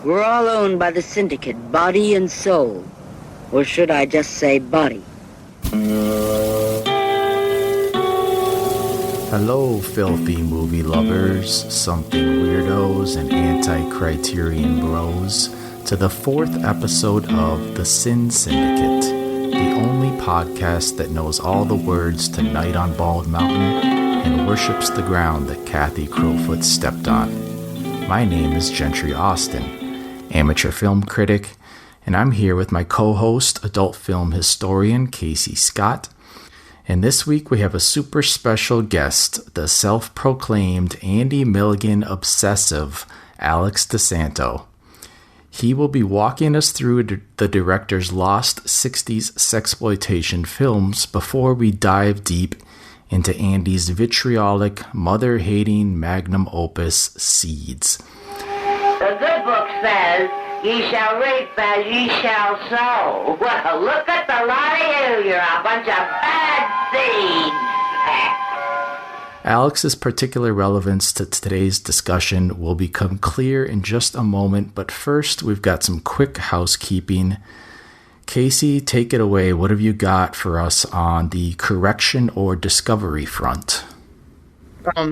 We're all owned by the Syndicate, body and soul. Or should I just say body? Hello, filthy movie lovers, something weirdos, and anti-criterion bros, to the 4th episode of the Sin Syndicate, the only podcast that knows all the words to Night on Bald Mountain and worships the ground that Kathy Crowfoot stepped on. My name is Gentry Austin, amateur film critic, and I'm here with my co-host, adult film historian Casey Scott. And this week we have a super special guest, the self-proclaimed Andy Milligan obsessive, Alex DiSanto. He will be walking us through the director's lost 60s sexploitation films before we dive deep into Andy's vitriolic, mother-hating magnum opus, Seeds. The good book says, ye shall reap as ye shall sow. Well, look at the lot of you. You're a bunch of bad seeds. Alex's particular relevance to today's discussion will become clear in just a moment, but first we've got some quick housekeeping. Casey, take it away. What have you got for us on the correction or discovery front?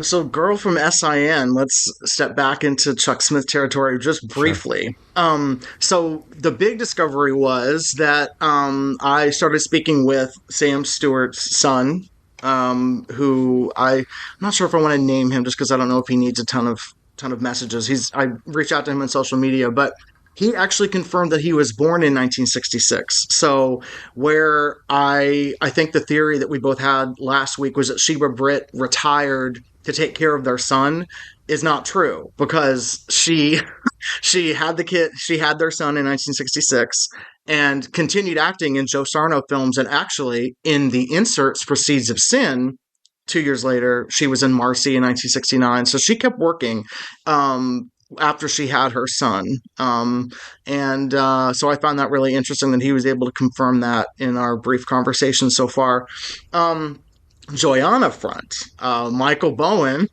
So Girl from SIN, let's step back into Chuck Smith territory just briefly. Sure. So the big discovery was that I started speaking with Sam Stewart's son, who I'm not sure if I want to name him just because I don't know if he needs a ton of messages. I reached out to him on social media, but he actually confirmed that he was born in 1966. So where I think the theory that we both had last week was that Sheba Britt retired to take care of their son is not true, because she had the kid, she had their son in 1966 and continued acting in Joe Sarno films. And actually in the inserts for Seeds of Sin, 2 years later, she was in Marcy in 1969. So she kept working after she had her son. So I found that really interesting that he was able to confirm that in our brief conversation so far. Joyanna front, Michael Bowen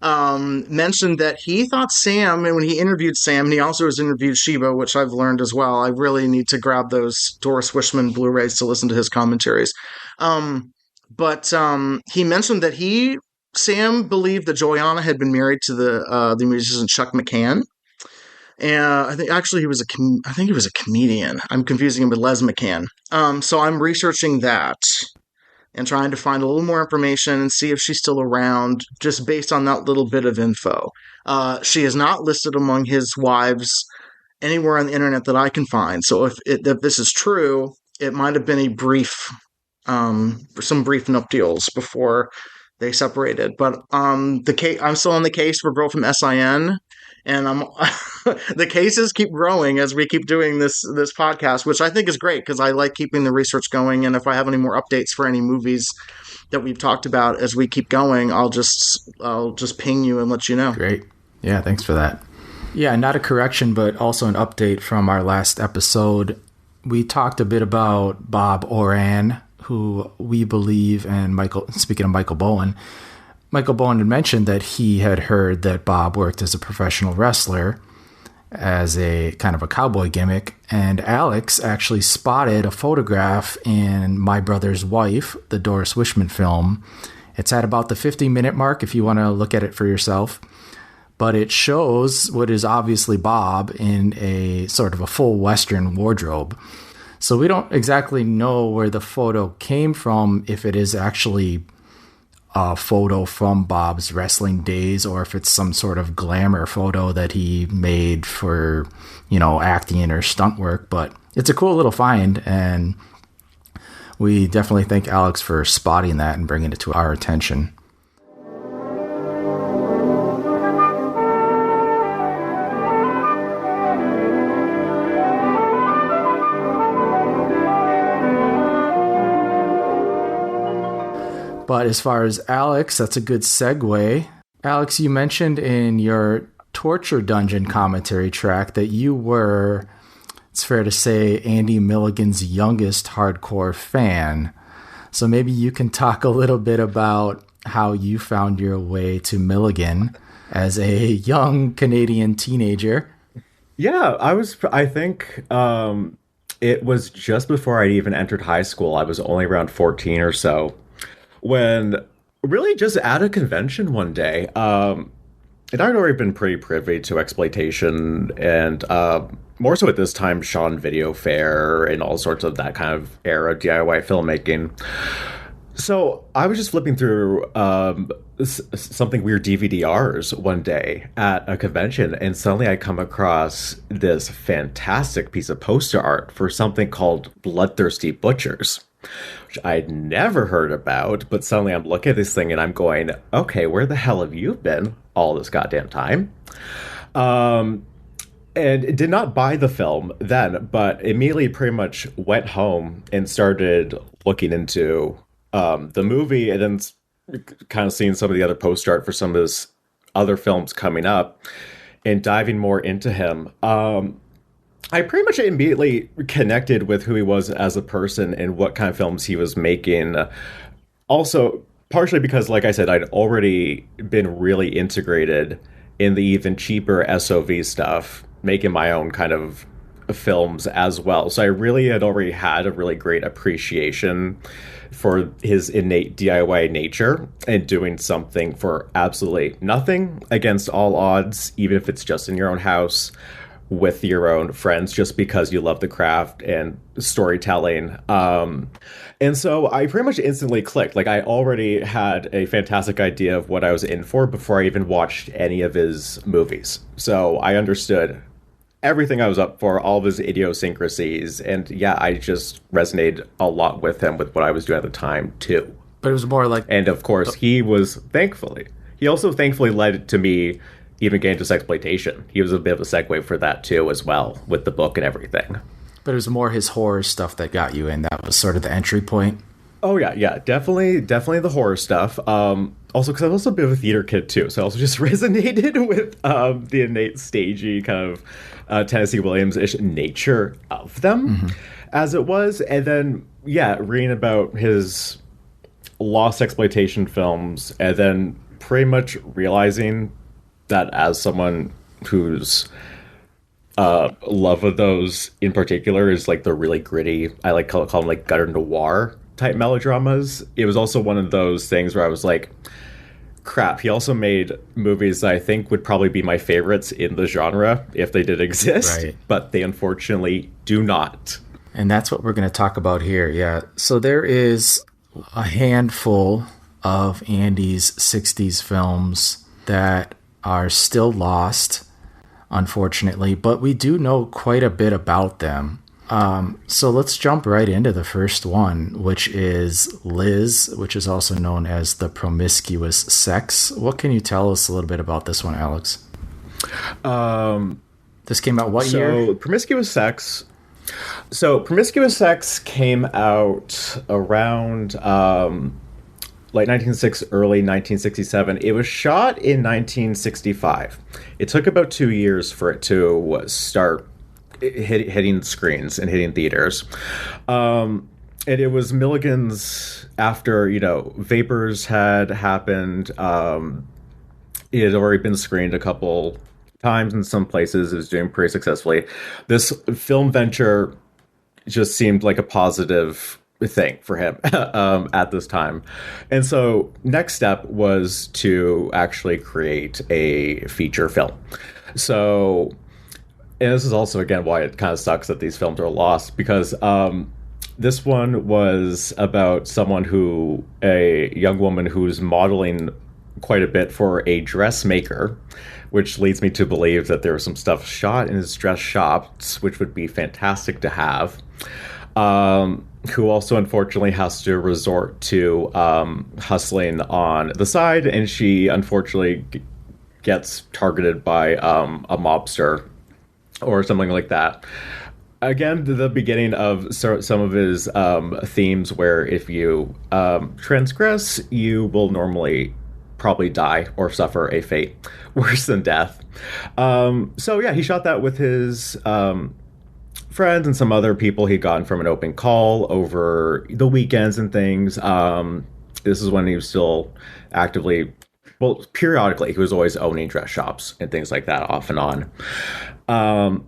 mentioned that he thought Sam, and when he interviewed Sam, and he also has interviewed Sheba, which I've learned as well. I really need to grab those Doris Wishman Blu-rays to listen to his commentaries. But he mentioned that Sam believed that Joyanna had been married to the musician Chuck McCann. And I think actually he was a comedian. I'm confusing him with Les McCann. So I'm researching that and trying to find a little more information and see if she's still around, just based on that little bit of info. She is not listed among his wives anywhere on the internet that I can find. So if this is true, it might have been a brief, some brief nuptials before they separated. But I'm still on the case for Girl from SIN, and the cases keep growing as we keep doing this podcast, which I think is great because I like keeping the research going. And if I have any more updates for any movies that we've talked about as we keep going, I'll just ping you and let you know. Great. Yeah, thanks for that. Yeah, not a correction, but also an update from our last episode. We talked a bit about Bob Oran, who we believe, and speaking of Michael Bowen had mentioned that he had heard that Bob worked as a professional wrestler as a kind of a cowboy gimmick. And Alex actually spotted a photograph in My Brother's Wife, the Doris Wishman film. It's at about the 50-minute mark if you want to look at it for yourself. But it shows what is obviously Bob in a sort of a full Western wardrobe. So we don't exactly know where the photo came from, if it is actually a photo from Bob's wrestling days or if it's some sort of glamour photo that he made for, acting or stunt work. But it's a cool little find, and we definitely thank Alex for spotting that and bringing it to our attention. But as far as Alex, that's a good segue. Alex, you mentioned in your Torture Dungeon commentary track that you were, it's fair to say, Andy Milligan's youngest hardcore fan. So maybe you can talk a little bit about how you found your way to Milligan as a young Canadian teenager. Yeah, I think it was just before I'd even entered high school. I was only around 14 or so when really just at a convention one day. And I'd already been pretty privy to exploitation and more so at this time, Sean Video Fair and all sorts of that kind of era DIY filmmaking. So I was just flipping through something weird DVDRs one day at a convention, and suddenly I come across this fantastic piece of poster art for something called Bloodthirsty Butchers, which I'd never heard about. But suddenly I'm looking at this thing and I'm going, okay, where the hell have you been all this goddamn time? And did not buy the film then, but immediately pretty much went home and started looking into the movie, and then kind of seeing some of the other post art for some of his other films coming up and diving more into him. I pretty much immediately connected with who he was as a person and what kind of films he was making. Also, partially because, like I said, I'd already been really integrated in the even cheaper SOV stuff, making my own kind of films as well. So I really had already had a really great appreciation for his innate DIY nature and doing something for absolutely nothing against all odds, even if it's just in your own house with your own friends, just because you love the craft and storytelling. And so I pretty much instantly clicked. Like, I already had a fantastic idea of what I was in for before I even watched any of his movies. So I understood everything I was up for, all of his idiosyncrasies. And yeah, I just resonated a lot with him with what I was doing at the time, too. But it was more like... And of course, he also thankfully led to me even getting to sexploitation. He was a bit of a segue for that, too, as well, with the book and everything. But it was more his horror stuff that got you in. That was sort of the entry point. Oh, yeah, definitely the horror stuff. Also, because I was also a bit of a theater kid, too. So I also just resonated with the innate stagey kind of Tennessee Williams-ish nature of them, as it was. And then, yeah, reading about his lost exploitation films, and then pretty much realizing that as someone whose love of those in particular is like the really gritty, I like call them like gutter noir type melodramas. It was also one of those things where I was like, crap, he also made movies that I think would probably be my favorites in the genre if they did exist, right, but they unfortunately do not. And that's what we're going to talk about here. Yeah. So there is a handful of Andy's 60s films that are still lost, unfortunately, but we do know quite a bit about them. So let's jump right into the first one, which is Liz, which is also known as the Promiscuous Sex. What can you tell us a little bit about this one, Alex? This came out what year? Promiscuous Sex. So Promiscuous Sex came out around late 1960, early 1967. It was shot in 1965. It took about 2 years for it to start hitting screens and hitting theaters. And it was Milligan's after, Vapors had happened. It had already been screened a couple times in some places. It was doing pretty successfully. This film venture just seemed like a positive thing for him at this time. And so next step was to actually create a feature film. So, and this is also, again, why it kind of sucks that these films are lost, because this one was about a young woman who's modeling quite a bit for a dressmaker, which leads me to believe that there was some stuff shot in his dress shops, which would be fantastic to have. Who also unfortunately has to resort to hustling on the side, and she unfortunately gets targeted by a mobster or something like that. Again, the beginning of some of his themes, where if you transgress, you will normally probably die or suffer a fate worse than death. So yeah, he shot that with his friends and some other people he'd gotten from an open call over the weekends and things. This is when he was still actively, periodically, he was always owning dress shops and things like that off and on. And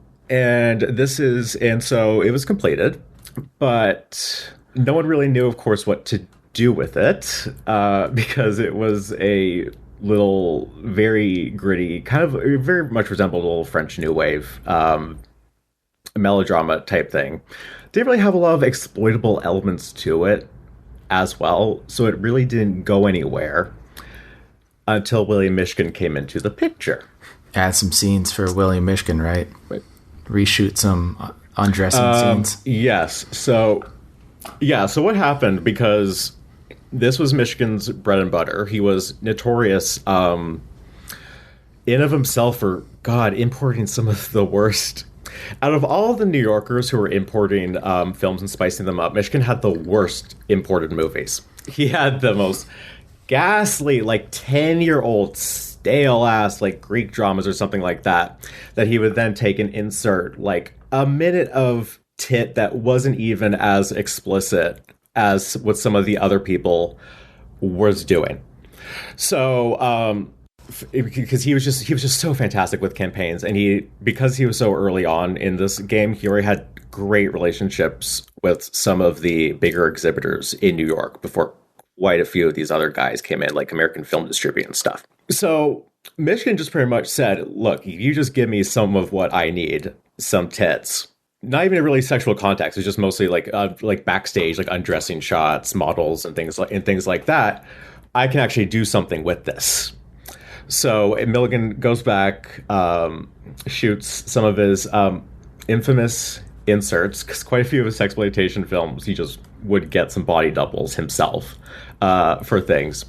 so it was completed, but no one really knew, of course, what to do with it, because it was a little very gritty, kind of very much resembled a little French New Wave melodrama type thing. Didn't really have a lot of exploitable elements to it as well, so it really didn't go anywhere until William Mishkin came into the picture. Add some scenes for William Mishkin, right? Reshoot some undressing scenes. Yes. So what happened, because this was Mishkin's bread and butter. He was notorious in of himself for, importing some of the worst. Out of all of the New Yorkers who were importing films and spicing them up, Mishkin had the worst imported movies. He had the most ghastly, 10-year-old stale-ass, Greek dramas or something like that he would then take and insert, a minute of tit that wasn't even as explicit as what some of the other people was doing. So, because he was just so fantastic with campaigns, and because he was so early on in this game, he already had great relationships with some of the bigger exhibitors in New York before quite a few of these other guys came in, like American Film Distributing and stuff. So Michigan just pretty much said, look, you just give me some of what I need, some tits. Not even a really sexual context. It's just mostly like backstage, undressing shots, models, and things like that. I can actually do something with this. So Milligan goes back, shoots some of his infamous inserts, because quite a few of his sexploitation films, he just would get some body doubles himself for things.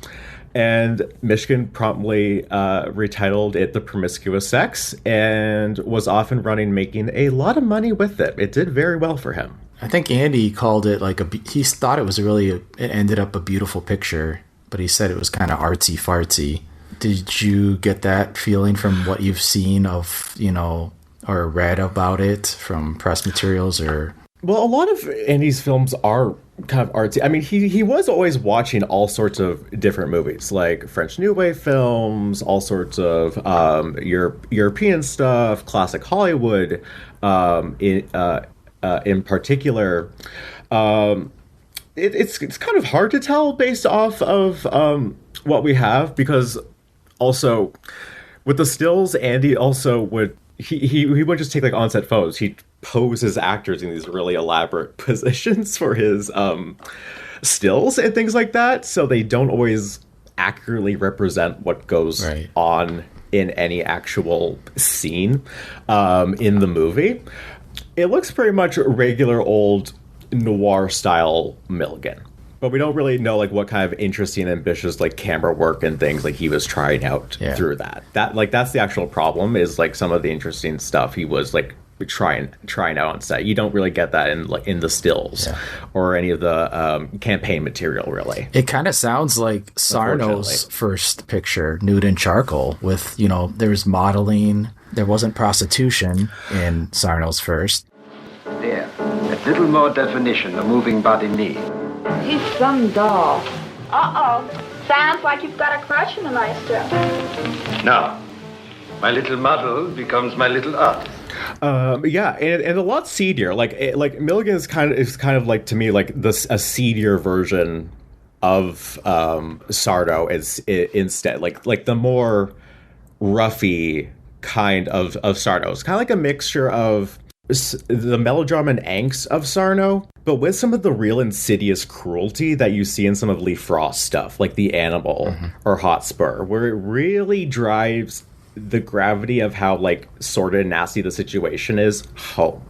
And Mishkin promptly retitled it The Promiscuous Sex, and was off and running, making a lot of money with it. It did very well for him. I think Andy called it he thought it was it ended up a beautiful picture, but he said it was kind of artsy fartsy. Did you get that feeling from what you've seen of, or read about it from press materials or? Well, a lot of Andy's films are kind of artsy. I mean, he was always watching all sorts of different movies, like French New Wave films, all sorts of European stuff, classic Hollywood, in particular. It's kind of hard to tell based off of what we have, because also with the stills, Andy also would he wouldn't just take on-set photos. He'd pose his actors in these really elaborate positions for his stills and things like that, so they don't always accurately represent what goes on in any actual scene in the movie. It looks pretty much regular old noir style Milligan, but we don't really know what kind of interesting, ambitious camera work and things he was trying out through that. That's the actual problem, is some of the interesting stuff he was trying out on set. You don't really get that in the stills or any of the campaign material, really. It kind of sounds like Sarno's first picture, Nude and Charcoal, with there was modeling. There wasn't prostitution in Sarno's first. There, a little more definition the moving body needs. He's some doll. Uh-oh. Sounds like you've got a crush on the maestro. Now, my little model becomes my little artist. And a lot seedier. Milligan is kind of to me a seedier version of Sarno is instead the more roughy kind of Sarno. It's kind of like a mixture of the melodrama and angst of Sarno, but with some of the real insidious cruelty that you see in some of Lee Frost's stuff, like The Animal or Hotspur, where it really drives the gravity of how sordid and nasty the situation is home.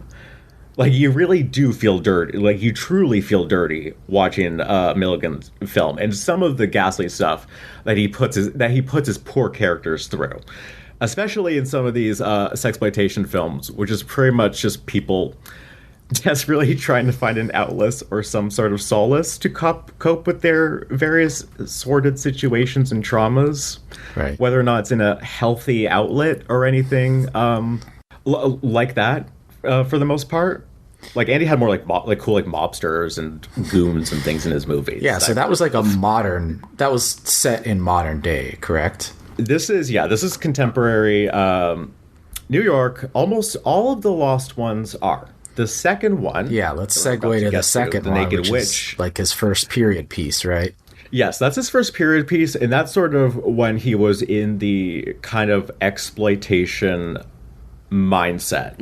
You really do feel dirty. You truly feel dirty watching Milligan's film, and some of the ghastly stuff that he puts his poor characters through, especially in some of these sexploitation films, which is pretty much just people desperately trying to find an outlet or some sort of solace to cope with their various sordid situations and traumas, whether or not it's in a healthy outlet or anything like that. For the most part, Andy had more cool mobsters and goons and things in his movies. Yeah, so that was that was set in modern day, correct? This is contemporary New York, almost all of the Lost Ones are. The second one... Yeah, let's segue to the second The one, Naked which Witch. is like his first period piece, right? Yes, that's his first period piece, and that's sort of when he was in the kind of exploitation mindset.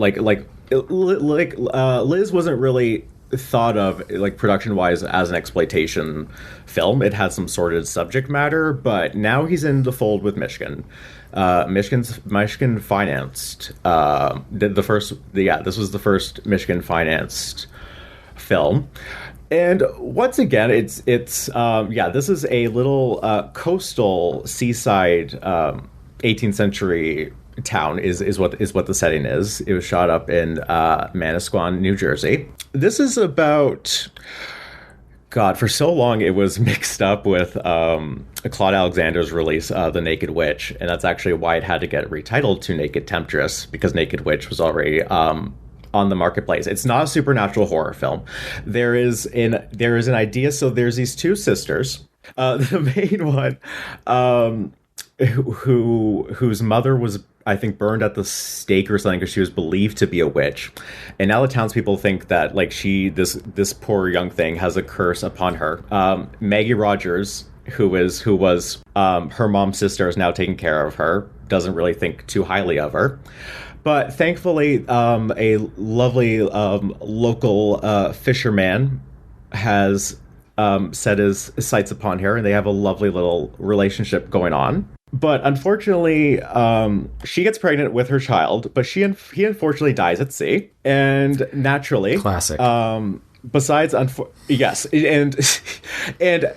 Liz wasn't really thought of like production-wise as an exploitation film. It had some sordid subject matter, but now he's in the fold with Michigan. Michigan financed this was the first Michigan financed film. And once again, it's this is a little coastal seaside 18th century town is what the setting is. It was shot up in Manasquan, New Jersey. This is about, God, for so long it was mixed up with Claude Alexander's release, The Naked Witch, and that's actually why it had to get retitled to Naked Temptress, because Naked Witch was already on the marketplace. It's not a supernatural horror film. There is an idea. So there's these two sisters. The main one, whose mother was, I think, burned at the stake or something because she was believed to be a witch, and now the townspeople think that like this poor young thing has a curse upon her. Maggie Rogers, who was her mom's sister, is now taking care of her. Doesn't really think too highly of her. But thankfully, a lovely local fisherman has set his sights upon her, and they have a lovely little relationship going on. But unfortunately, she gets pregnant with her child, but he unfortunately dies at sea. And naturally... Classic. Besides, yes, and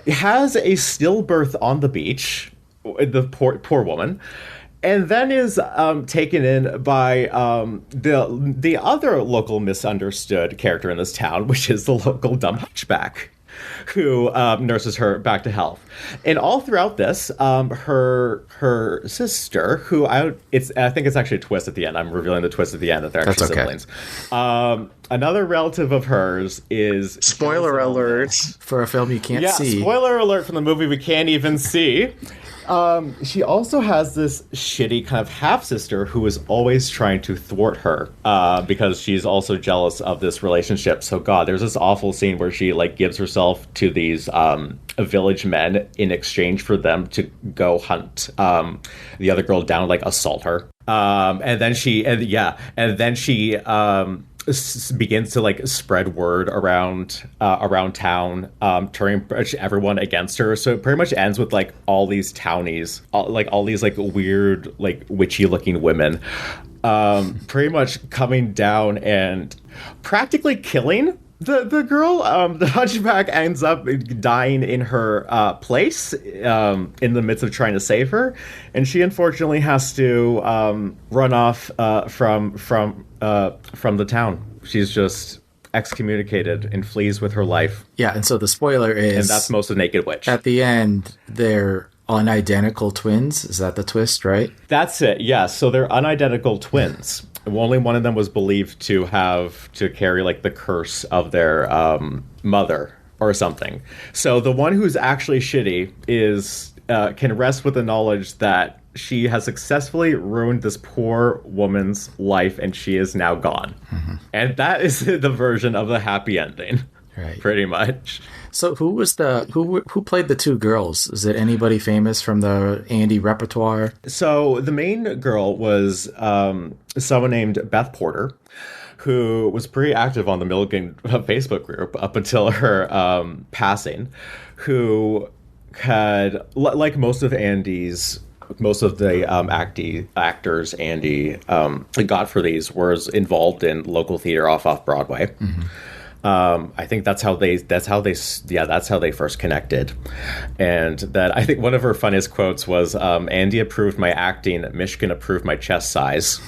has a stillbirth on the beach, the poor woman. And then is taken in by the other local misunderstood character in this town, which is the local dumb hunchback, who nurses her back to health. And all throughout this, her sister, who I think it's actually a twist at the end. I'm revealing the twist at the end that they're actually siblings. Another relative of hers is... Spoiler alert. For a film you can't see. Yeah, spoiler alert from the movie we can't even see. She also has this shitty kind of half-sister who is always trying to thwart her because she's also jealous of this relationship. So, God, there's this awful scene where she, like, gives herself to these village men in exchange for them to go hunt the other girl down, like, assault her. And then she begins to like spread word around town, turning everyone against her. So it pretty much ends with like all these townies, all these like weird, like witchy looking women, pretty much coming down and practically killing the girl. The hunchback ends up dying in her place in the midst of trying to save her, and she unfortunately has to run off from the town. She's just excommunicated and flees with her life. Yeah, and so the spoiler is... And that's most of Naked Witch. At the end, they're unidentical twins. Is that the twist, right? That's it, yeah. So they're unidentical twins. Only one of them was believed to carry like the curse of their mother or something. So the one who's actually shitty is can rest with the knowledge that she has successfully ruined this poor woman's life and she is now gone. Mm-hmm. And that is the version of the happy ending. Right. Pretty much. So who played the two girls? Is it anybody famous from the Andy repertoire? So the main girl was someone named Beth Porter, who was pretty active on the Milligan Facebook group up until her passing, who had, like most of the actors Andy got for these, was involved in local theater off Broadway. Mm-hmm. I think that's how they first connected. And that, I think one of her funniest quotes was, Andy approved my acting, Michigan approved my chest size.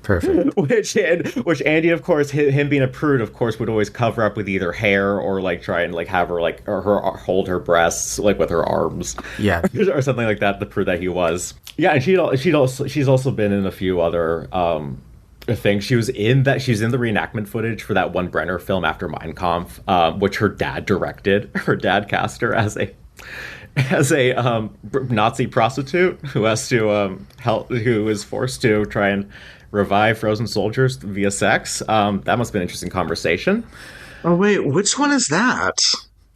Perfect. Which Andy, of course, him being a prude, of course, would always cover up with either hair or like try and like have her like or hold her breasts like with her arms, yeah, or something like that. The prude that he was, yeah. And she's also been in a few other things. She's in the reenactment footage for that one Brenner film after Mein Kampf, which her dad directed. Her dad cast her as as a Nazi prostitute who has to who is forced to try and revive frozen soldiers via sex. That must have been an interesting conversation. Oh wait, which one is that?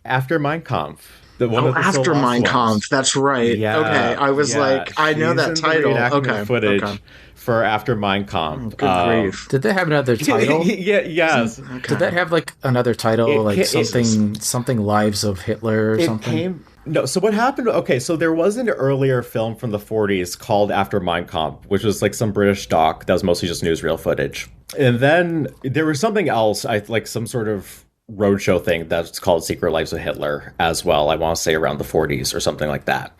After Mein Kampf. After Mein Kampf. That's right. Yeah, okay, I was like, I know that title. Okay, footage okay. For After Mein Kampf. Oh, good grief. Did they have another title? Yes. Okay. Did that have like another title, something Lives of Hitler or something? No, so what happened? Okay, so there was an earlier film from the 40s called After Mein Kampf, which was like some British doc that was mostly just newsreel footage. And then there was something else, like some sort of roadshow thing that's called Secret Lives of Hitler as well. I want to say around the 40s or something like that,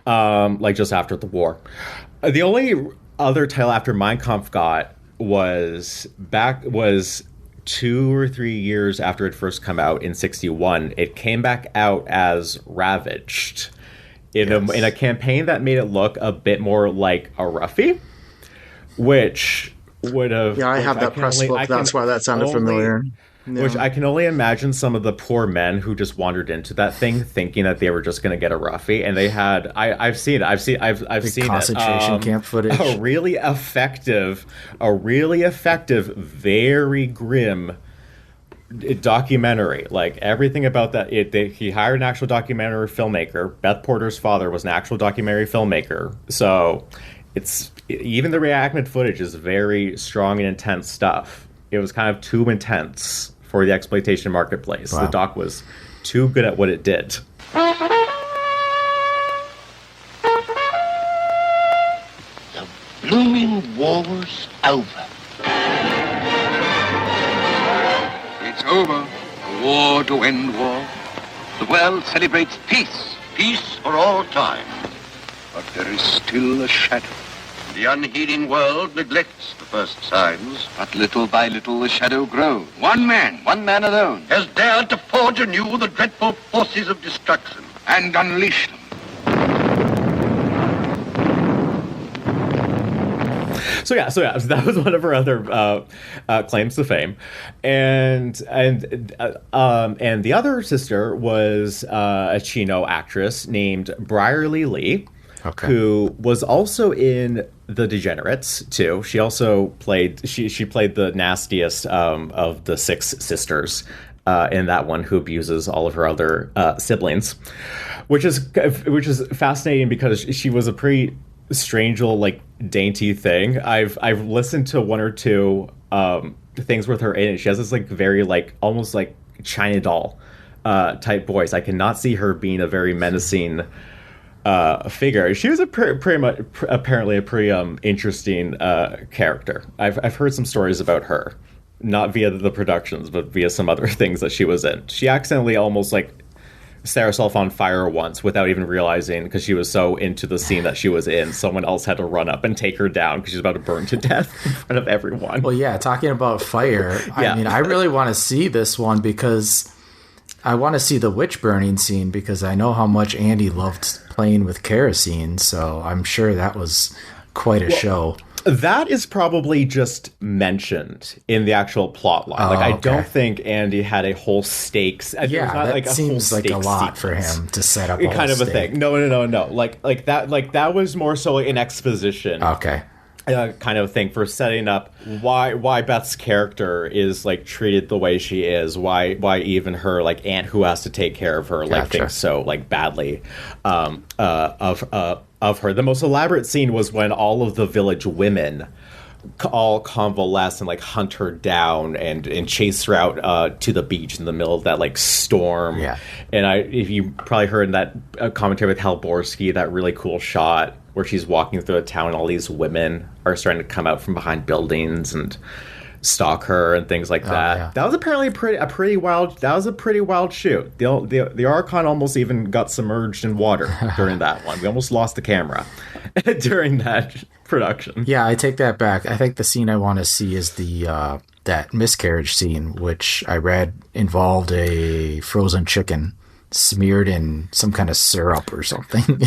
like just after the war. The only other title after Mein Kampf got was 2 or 3 years after it first come out in 1961. It came back out as Ravaged in a campaign that made it look a bit more like a roughie, which would have... Yeah, I have that press book. That's why that sounded familiar. Yeah. Which I can only imagine some of the poor men who just wandered into that thing thinking that they were just going to get a roughie, and they had. I've seen concentration camp footage. A really effective, very grim documentary. Like everything about that. He hired an actual documentary filmmaker. Beth Porter's father was an actual documentary filmmaker. So even the reenactment footage is very strong and intense stuff. It was kind of too intense for the exploitation marketplace. Wow. The doc was too good at what it did. The blooming war's over. It's over. A war to end war. The world celebrates peace. Peace for all time. But there is still a shadow. The unheeding world neglects the first signs. But little by little the shadow grows. One man alone, has dared to forge anew the dreadful forces of destruction. And unleash them. So that was one of her other claims to fame, and the other sister was a Chino actress named Brierly Lee. Okay. Who was also in The Degenerates too. She also played she played the nastiest of the 6 sisters in that one, who abuses all of her other siblings, which is fascinating because she was a pretty strange little like dainty thing. I've listened to 1 or 2 things with her in it. She has this like very like almost like China doll type voice. I cannot see her being a very menacing figure. She was apparently a pretty interesting character. I've heard some stories about her, not via the productions, but via some other things that she was in. She accidentally almost like set herself on fire once without even realizing, because she was so into the scene that she was in. Someone else had to run up and take her down because she's about to burn to death in front of everyone. Well, yeah, talking about fire, yeah. I mean, I really want to see this one because I want to see the witch burning scene, because I know how much Andy loved playing with kerosene, so I'm sure that was quite a show. That is probably just mentioned in the actual plot line. I don't think Andy had a whole stakes. Yeah, not that like seems like a lot for him to set up. Kind of a thing. No. Like that was more so an exposition. Okay. Kind of thing for setting up why Beth's character is like treated the way she is, why even her like aunt who has to take care of her like thinks so like badly of her. The most elaborate scene was when all of the village women all convalesce and like hunt her down and chase her out to the beach in the middle of that like storm. Yeah. And if you probably heard that commentary with Hal Borsky, that really cool shot where she's walking through a town and all these women are starting to come out from behind buildings and stalk her and things like that. Yeah. That was apparently a pretty wild shoot. The Archon almost even got submerged in water during that one. We almost lost the camera during that production. Yeah, I take that back. I think the scene I want to see is the that miscarriage scene, which I read involved a frozen chicken smeared in some kind of syrup or something.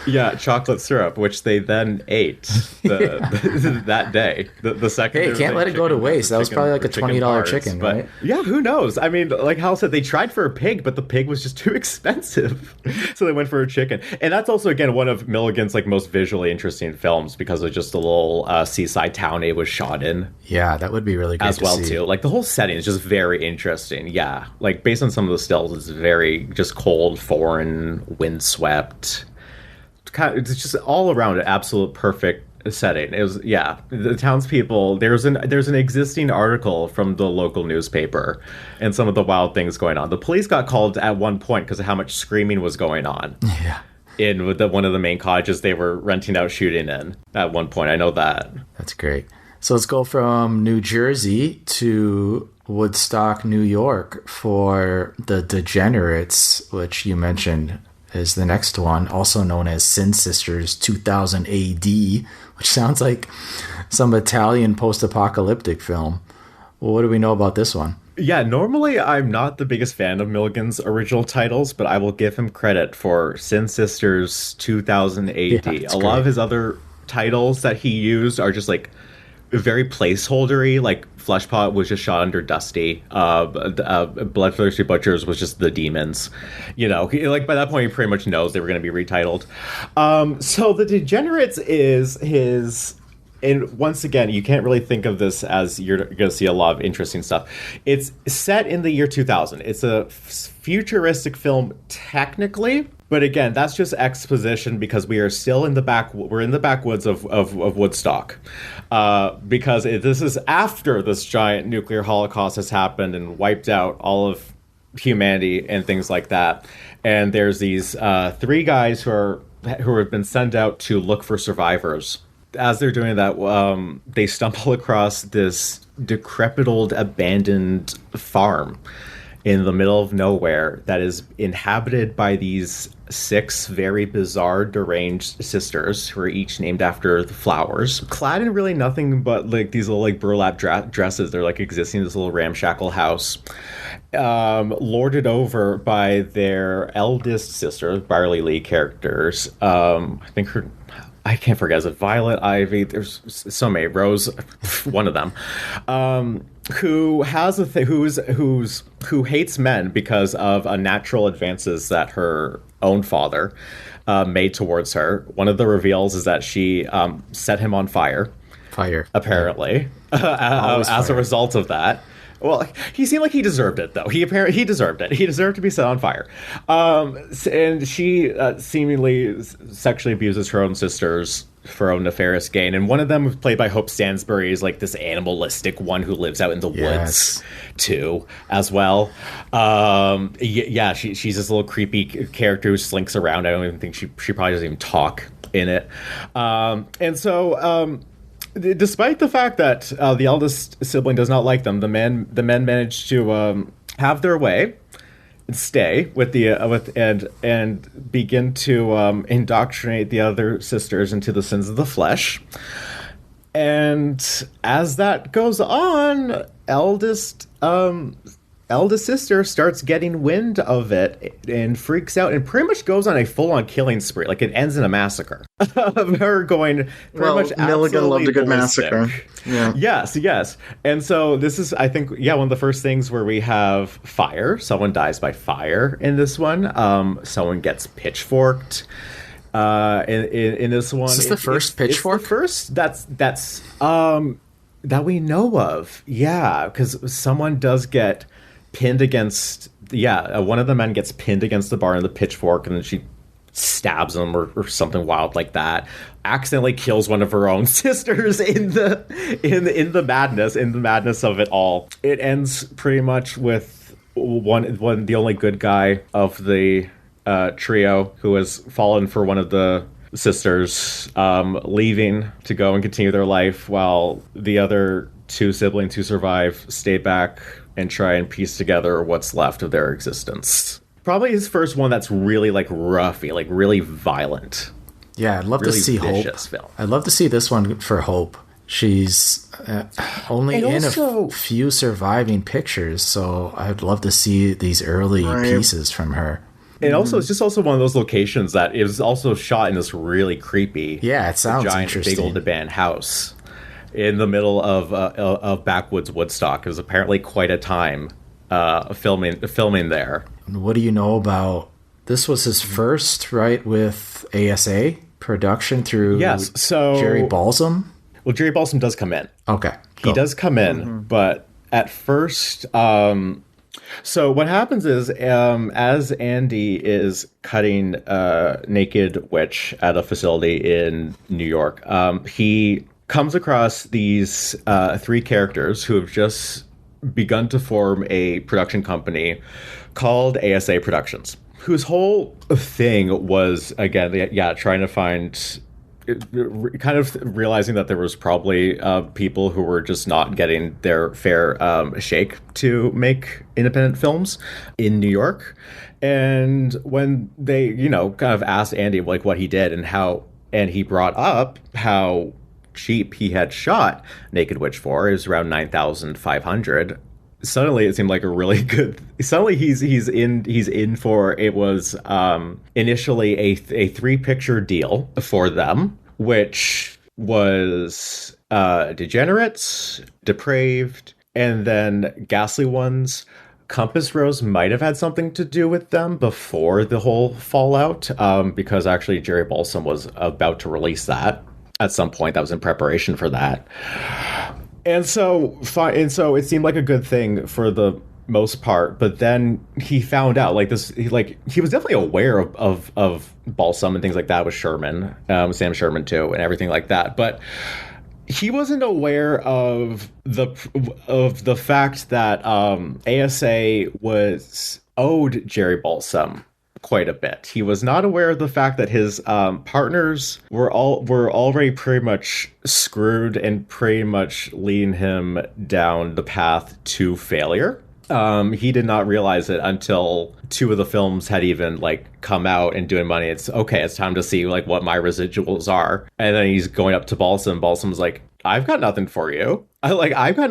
Yeah, chocolate syrup, which they then ate that day. The second. Hey, can't let it go to waste. That was probably like a $20 chicken, but, right? Yeah, who knows? I mean, like Hal said, they tried for a pig, but the pig was just too expensive, so they went for a chicken. And that's also, again, one of Milligan's like most visually interesting films because of just the little seaside town it was shot in. Yeah, that would be really good as well too. Like the whole setting is just very interesting. Yeah, like based on some of the stills, it's very just cold, foreign, windswept. It's just all around an absolute perfect setting. It was, the townspeople. There's an existing article from the local newspaper and some of the wild things going on. The police got called at one point because of how much screaming was going on. Yeah. In one of the main cottages they were renting out shooting in at one point. I know that. That's great. So let's go from New Jersey to Woodstock, New York for the Degenerates, which you mentioned is the next one, also known as Sin Sisters 2000 AD, which sounds like some Italian post-apocalyptic film. Well, what do we know about this one? Yeah, normally I'm not the biggest fan of Milligan's original titles, but I will give him credit for Sin Sisters 2000 AD. Yeah, a lot of his other titles that he used are just like very placeholdery, like Fleshpot was just shot under Dusty. Bloodthirsty Butchers was just the demons. You know, like by that point he pretty much knows they were going to be retitled. So the Degenerates is his... And once again, you can't really think of this as you're going to see a lot of interesting stuff. It's set in the year 2000. It's a futuristic film technically, but again, that's just exposition because we are still in the backwoods of Woodstock. Because this is after this giant nuclear holocaust has happened and wiped out all of humanity and things like that. And there's these three guys who have been sent out to look for survivors. As they're doing that, they stumble across this decrepit old abandoned farm in the middle of nowhere that is inhabited by these 6 very bizarre, deranged sisters who are each named after the flowers, clad in really nothing but like these little like burlap dresses. They're like existing in this little ramshackle house, lorded over by their eldest sister, Barley Lee characters. I can't forget, is it Violet, Ivy? There's so many. Rose, one of them, who has who hates men because of natural advances that her own father made towards her. One of the reveals is that she set him on fire. Apparently, as a result of that. Well, he seemed like he deserved it, though. He deserved it. He deserved to be set on fire. And she seemingly sexually abuses her own sisters for her own nefarious gain. And one of them, played by Hope Stansbury, is like this animalistic one who lives out in the woods, too, as well. She's this little creepy character who slinks around. I don't even think she probably doesn't even talk in it. Despite the fact that the eldest sibling does not like them, the men manage to have their way and stay with and begin to indoctrinate the other sisters into the sins of the flesh. And as that goes on, eldest sister starts getting wind of it and freaks out and pretty much goes on a full-on killing spree. Like, it ends in a massacre of her going pretty much Milligan loved a good massacre. Yeah. Yes. And so this is, I think, one of the first things where we have fire. Someone dies by fire in this one. Someone gets pitchforked in this one. Is this the first pitchfork? It's the first that's that we know of. Yeah, because someone does get pinned against, one of the men gets pinned against the bar in the pitchfork, and then she stabs him or something wild like that. Accidentally kills one of her own sisters in the madness of it all. It ends pretty much with the only good guy of the trio who has fallen for one of the sisters, leaving to go and continue their life, while the other 2 siblings who survive stay back and try and piece together what's left of their existence. Probably his first one that's really like roughy, like really violent. Yeah, I'd love to see Hope. Film. I'd love to see this one for Hope. She's only in a few surviving pictures, so I'd love to see these early pieces from her. And also, it's just also one of those locations that is also shot in this really creepy, it sounds giant, interesting, big old abandoned house in the middle of backwoods Woodstock. It was apparently quite a time filming there. What do you know about this? Was his first, right, with ASA production through Jerry Balsam? Well, Jerry Balsam does come in. Okay, he does come in, but at first. So what happens is, as Andy is cutting Naked Witch at a facility in New York, he comes across these 3 characters who have just begun to form a production company called ASA Productions, whose whole thing was, again, trying to find... kind of realizing that there was probably people who were just not getting their fair shake to make independent films in New York. And when they, kind of asked Andy like what he did and he brought up how cheap he had shot Naked Witch for, it was around $9,500. Suddenly it seemed like a really good. Suddenly he's in for, it was initially a 3-picture deal for them, which was Degenerates, Depraved, and then Ghastly Ones. Compass Rose might have had something to do with them before the whole fallout, because actually Jerry Balsam was about to release that at some point. That was in preparation for that. And so it seemed like a good thing for the most part, but then he found out he was definitely aware of Balsam and things like that with Sherman, Sam Sherman too, and everything like that. But he wasn't aware of the fact that ASA was owed Jerry Balsam quite a bit. He was not aware of the fact that his partners were already pretty much screwed and pretty much leading him down the path to failure. He did not realize it until 2 of the films had even come out and doing money. It's time to see what my residuals are. And then he's going up to Balsam. Balsam's like, I've got nothing for you. I've got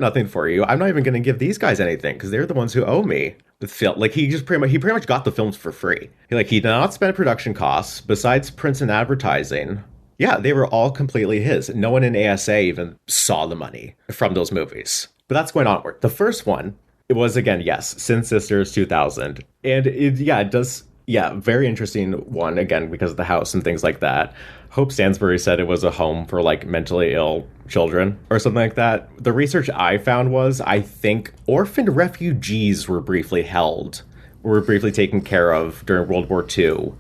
nothing for you. I'm not even going to give these guys anything because they're the ones who owe me the film. He pretty much got the films for free. He did not spend production costs besides prints and advertising. Yeah, they were all completely his. No one in ASA even saw the money from those movies. But that's going onward. The first one, it was, again, Sin Sisters 2000. And it does, very interesting one, again, because of the house and things like that. Hope Stansbury said it was a home for mentally ill children or something like that. The research I found was, I think orphaned refugees were briefly taken care of during World War II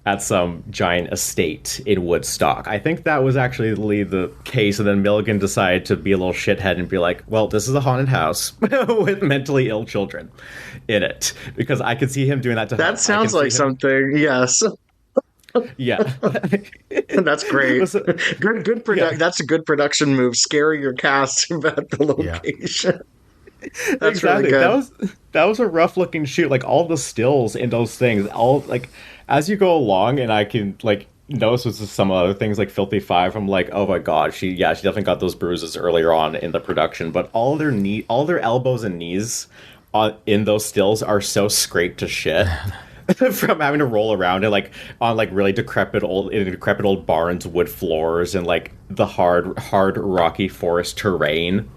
at some giant estate in Woodstock. I think that was actually the case, and then Milligan decided to be a little shithead and be like, well, this is a haunted house with mentally ill children in it. Because I could see him doing that to That sounds like something, yes. Yeah. That's great. Good That's a good production move. Scary your cast about the location. Yeah. That's exactly. Really good. That was a rough looking shoot. All the stills in those things, all as you go along, and I can notice with some other things like Filthy Five. I'm like, oh my god, she definitely got those bruises earlier on in the production. But all their elbows and knees in those stills are so scraped to shit. From having to roll around and on really decrepit old barns, wood floors, and the hard rocky forest terrain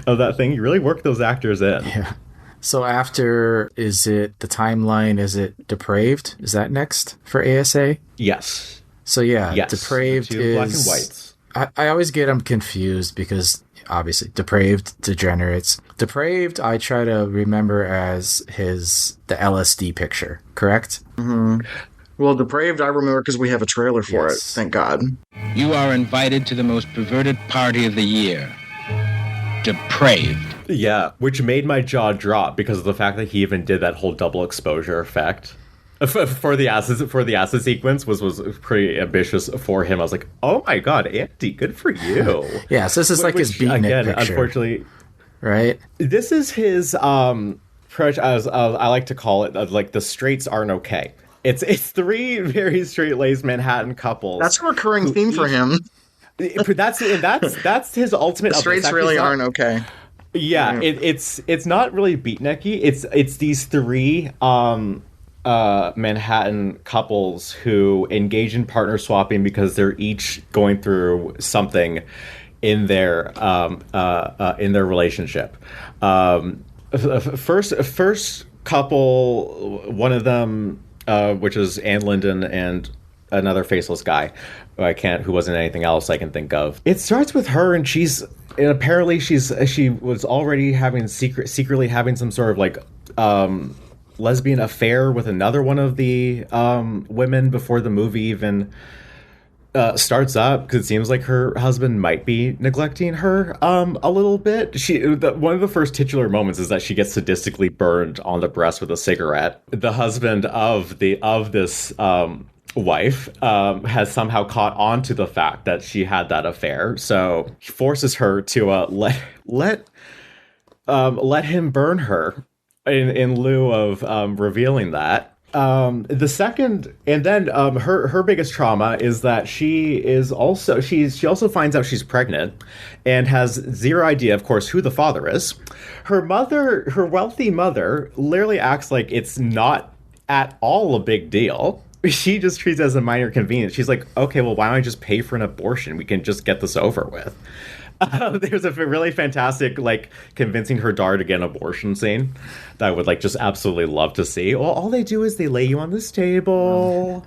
of that thing. You really work those actors in. Yeah. So after, is it the timeline? Is it Depraved? Is that next for ASA? Yes. So yes. Depraved is black and whites. I always get them confused because obviously Depraved, Degenerates. Depraved, I try to remember as the LSD picture, correct? Mm-hmm. Well, Depraved, I remember because we have a trailer for it. Thank God. You are invited to the most perverted party of the year. Depraved. Yeah, which made my jaw drop because of the fact that he even did that whole double exposure effect for the acid sequence was pretty ambitious for him. I was like, oh my god, Andy, good for you. Yeah, so this is his beatnik picture. Unfortunately, right? This is his as I like to call it, the straights aren't okay. It's 3 very straight-laced Manhattan couples. That's a recurring theme for him. That's his ultimate. The straights really aren't okay. Yeah, it's not really beatniky. It's these 3 Manhattan couples who engage in partner swapping because they're each going through something in their relationship. First couple, one of them, which is Ann Linden and another faceless guy, who wasn't anything else I can think of. It starts with her, and apparently she was already secretly having some sort of like lesbian affair with another one of the women before the movie even starts up, because it seems like her husband might be neglecting her a little bit. One of the first titular moments is that she gets sadistically burned on the breast with a cigarette. The husband of this wife has somehow caught on to the fact that she had that affair, so he forces her to let him burn her in lieu of revealing that. The second, and then her biggest trauma is that she also finds out she's pregnant and has zero idea, of course, who the father is. Her wealthy mother literally acts like it's not at all a big deal. She just treats it as a minor inconvenience. She's like, okay, well, why don't I just pay for an abortion? We can just get this over with. There's a really fantastic, like, convincing her daughter to get an abortion scene that I would, like, just absolutely love to see. Well, all they do is they lay you on this table.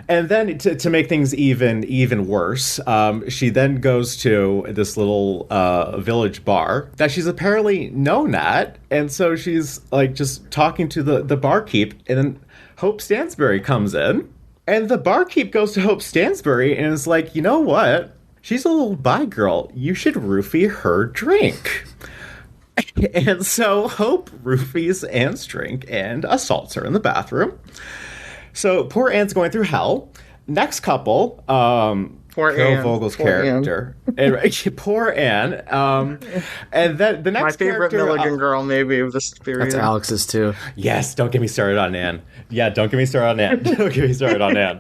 And then to make things even worse, she then goes to this little village bar that she's apparently known at. And so she's, like, just talking to the barkeep, and then Hope Stansbury comes in. And the barkeep goes to Hope Stansbury and is like, you know what? She's a little bi girl. You should roofie her drink. And so Hope roofies Anne's drink and assaults her in the bathroom. So poor Anne's going through hell. Next couple, poor Carol Anne. Vogel's Poor character. And, poor Anne. And then the next my favorite character, Milligan girl, maybe, of this period. That's Alex's too. Yes, don't get me started on Anne. Yeah, don't get me started on Anne. Don't get me started on Anne.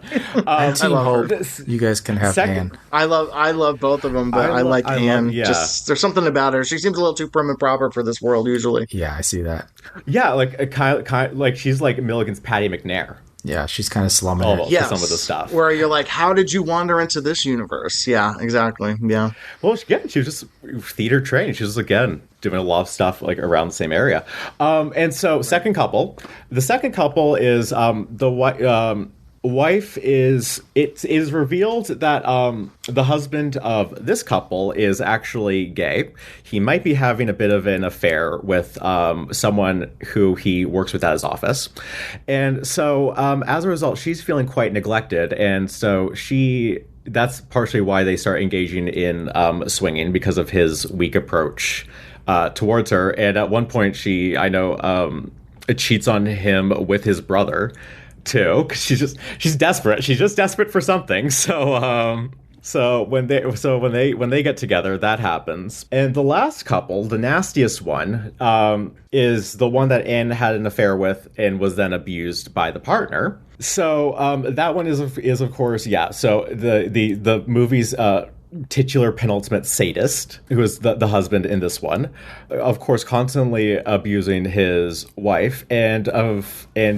Team Hope. You guys can have Anne. I love both of them, but I like Anne. Yeah. Just there's something about her. She seems a little too prim and proper for this world usually. Yeah, I see that. Yeah, like kind of like she's like Milligan's Patty McNair. Yeah, she's kind of slumming it. Almost, some of the stuff. Where you're like, how did you wander into this universe? Yeah, exactly. Yeah. Well, again, she was just theater trained. She was, again, doing a lot of stuff like around the same area. And so, The second couple is the wife is, it is revealed that the husband of this couple is actually gay. He might be having a bit of an affair with someone who he works with at his office. And so as a result, she's feeling quite neglected. And so that's partially why they start engaging in swinging, because of his weak approach towards her. And at one point, she cheats on him with his brother too, because she's desperate. She's just desperate for something. So when they get together, that happens. And the last couple, the nastiest one, is the one that Anne had an affair with and was then abused by the partner. So that one is of course, yeah. So the movie's titular penultimate sadist, who is the husband in this one, of course, constantly abusing his wife, and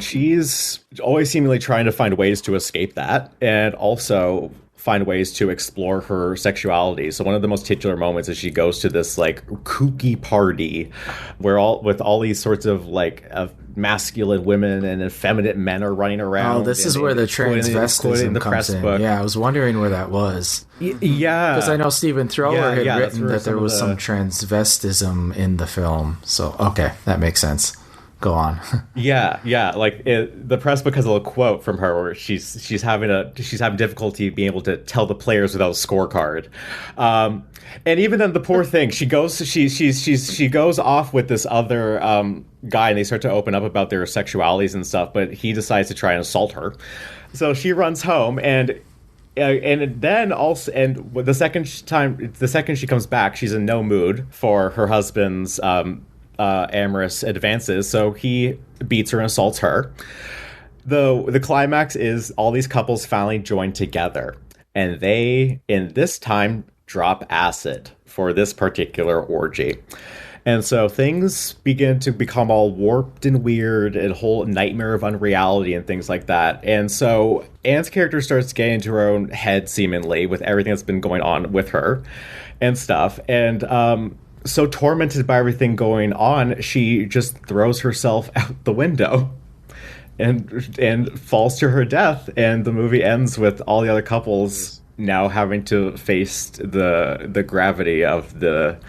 she's always seemingly trying to find ways to escape that, and also find ways to explore her sexuality. So one of the most titular moments is she goes to this like kooky party where all these sorts of like masculine women and effeminate men are running around. Oh, this is where the transvestism comes in. Book. Yeah, I was wondering where that was. Yeah. Because I know Stephen Thrower had written that there was some transvestism in the film. So, okay, that makes sense. Go on. Yeah. Like the press book has a little quote from her where she's having difficulty being able to tell the players without a scorecard, and even then the poor thing, she goes off with this other guy, and they start to open up about their sexualities and stuff, but he decides to try and assault her. So she runs home, and then also, and the second she comes back, she's in no mood for her husband's amorous advances, so he beats her and assaults her. The climax is all these couples finally join together, and they, in this time, drop acid for this particular orgy. And so things begin to become all warped and weird, and a whole nightmare of unreality and things like that. And so Anne's character starts getting into her own head, seemingly, with everything that's been going on with her and stuff. And so tormented by everything going on, she just throws herself out the window and falls to her death. And the movie ends with all the other couples now having to face the gravity of the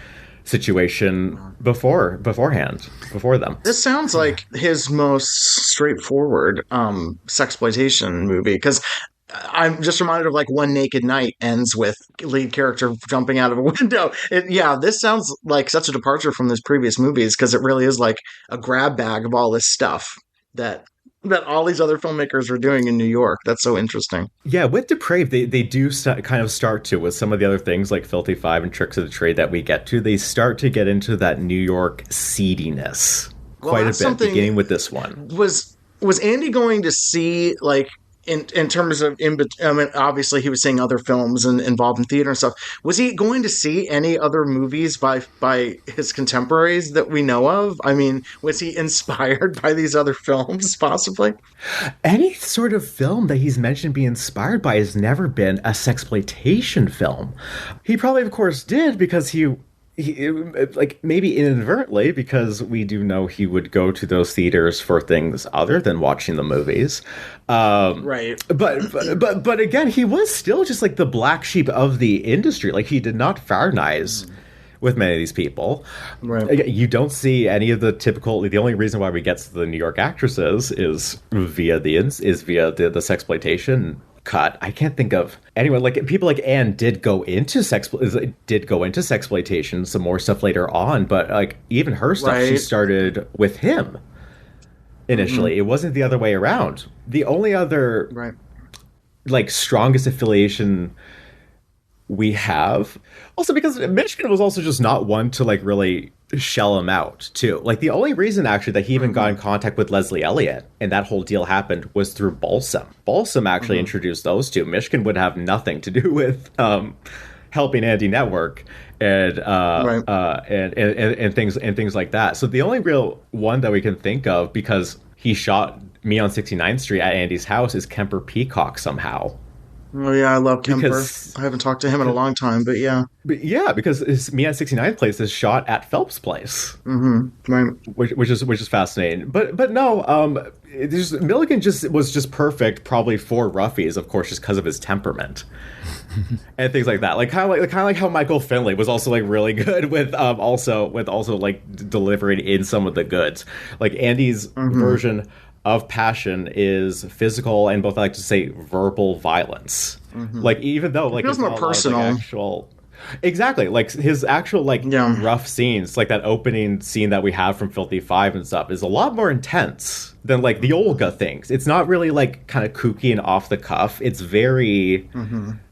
situation before them. This sounds like his most straightforward sexploitation movie, because I'm just reminded of like One Naked Night ends with lead character jumping out of a window. This sounds like such a departure from his previous movies, because it really is like a grab bag of all this stuff that all these other filmmakers are doing in New York. That's so interesting. Yeah, with Depraved, they do kind of start to, with some of the other things like Filthy Five and Tricks of the Trade that we get to, they start to get into that New York seediness quite a bit, beginning with this one. Was Andy going to see, like, in terms of, I mean, obviously he was seeing other films and involved in theater and stuff. Was he going to see any other movies by his contemporaries that we know of? I mean, was he inspired by these other films, possibly? Any sort of film that he's mentioned being inspired by has never been a sexploitation film. He probably, of course, did, because he like, maybe inadvertently, because we do know he would go to those theaters for things other than watching the movies. Right. But again, he was still just like the black sheep of the industry. Like, he did not fraternize with many of these people. Right. You don't see any of the typical. The only reason why we get to the New York actresses is via the sexploitation cut. I can't think of anyone. Like, people like Anne did go into sexploitation, some more stuff later on, but like, even her stuff, she started with him initially. It wasn't the other way around. The only other like strongest affiliation we have, also because Michigan was also just not one to like really shell him out too. Like, the only reason actually that he even got in contact with Leslie Elliott and that whole deal happened was through Balsam. Balsam actually introduced those two. Michigan would have nothing to do with helping Andy network and things like that. So the only real one that we can think of, because he shot Me on 69th Street at Andy's house, is Kemper Peacock somehow. Oh, yeah, I love Kemper. I haven't talked to him in a long time, but yeah. But yeah, because his Me at 69th Place is shot at Phelps Place. Right. Which is fascinating. But no, Milligan was just perfect, probably for roughies, of course, just because of his temperament. And things like that. Like, kind of like how Michael Finley was also like really good with also like delivering in some of the goods. Like, Andy's version of passion is physical and, both I like to say, verbal violence. Like, even though like, it feels more personal. Like, actual, exactly, like his actual like rough scenes, like that opening scene that we have from Filthy Five and stuff, is a lot more intense than like the Olga things. It's not really like kind of kooky and off the cuff. It's very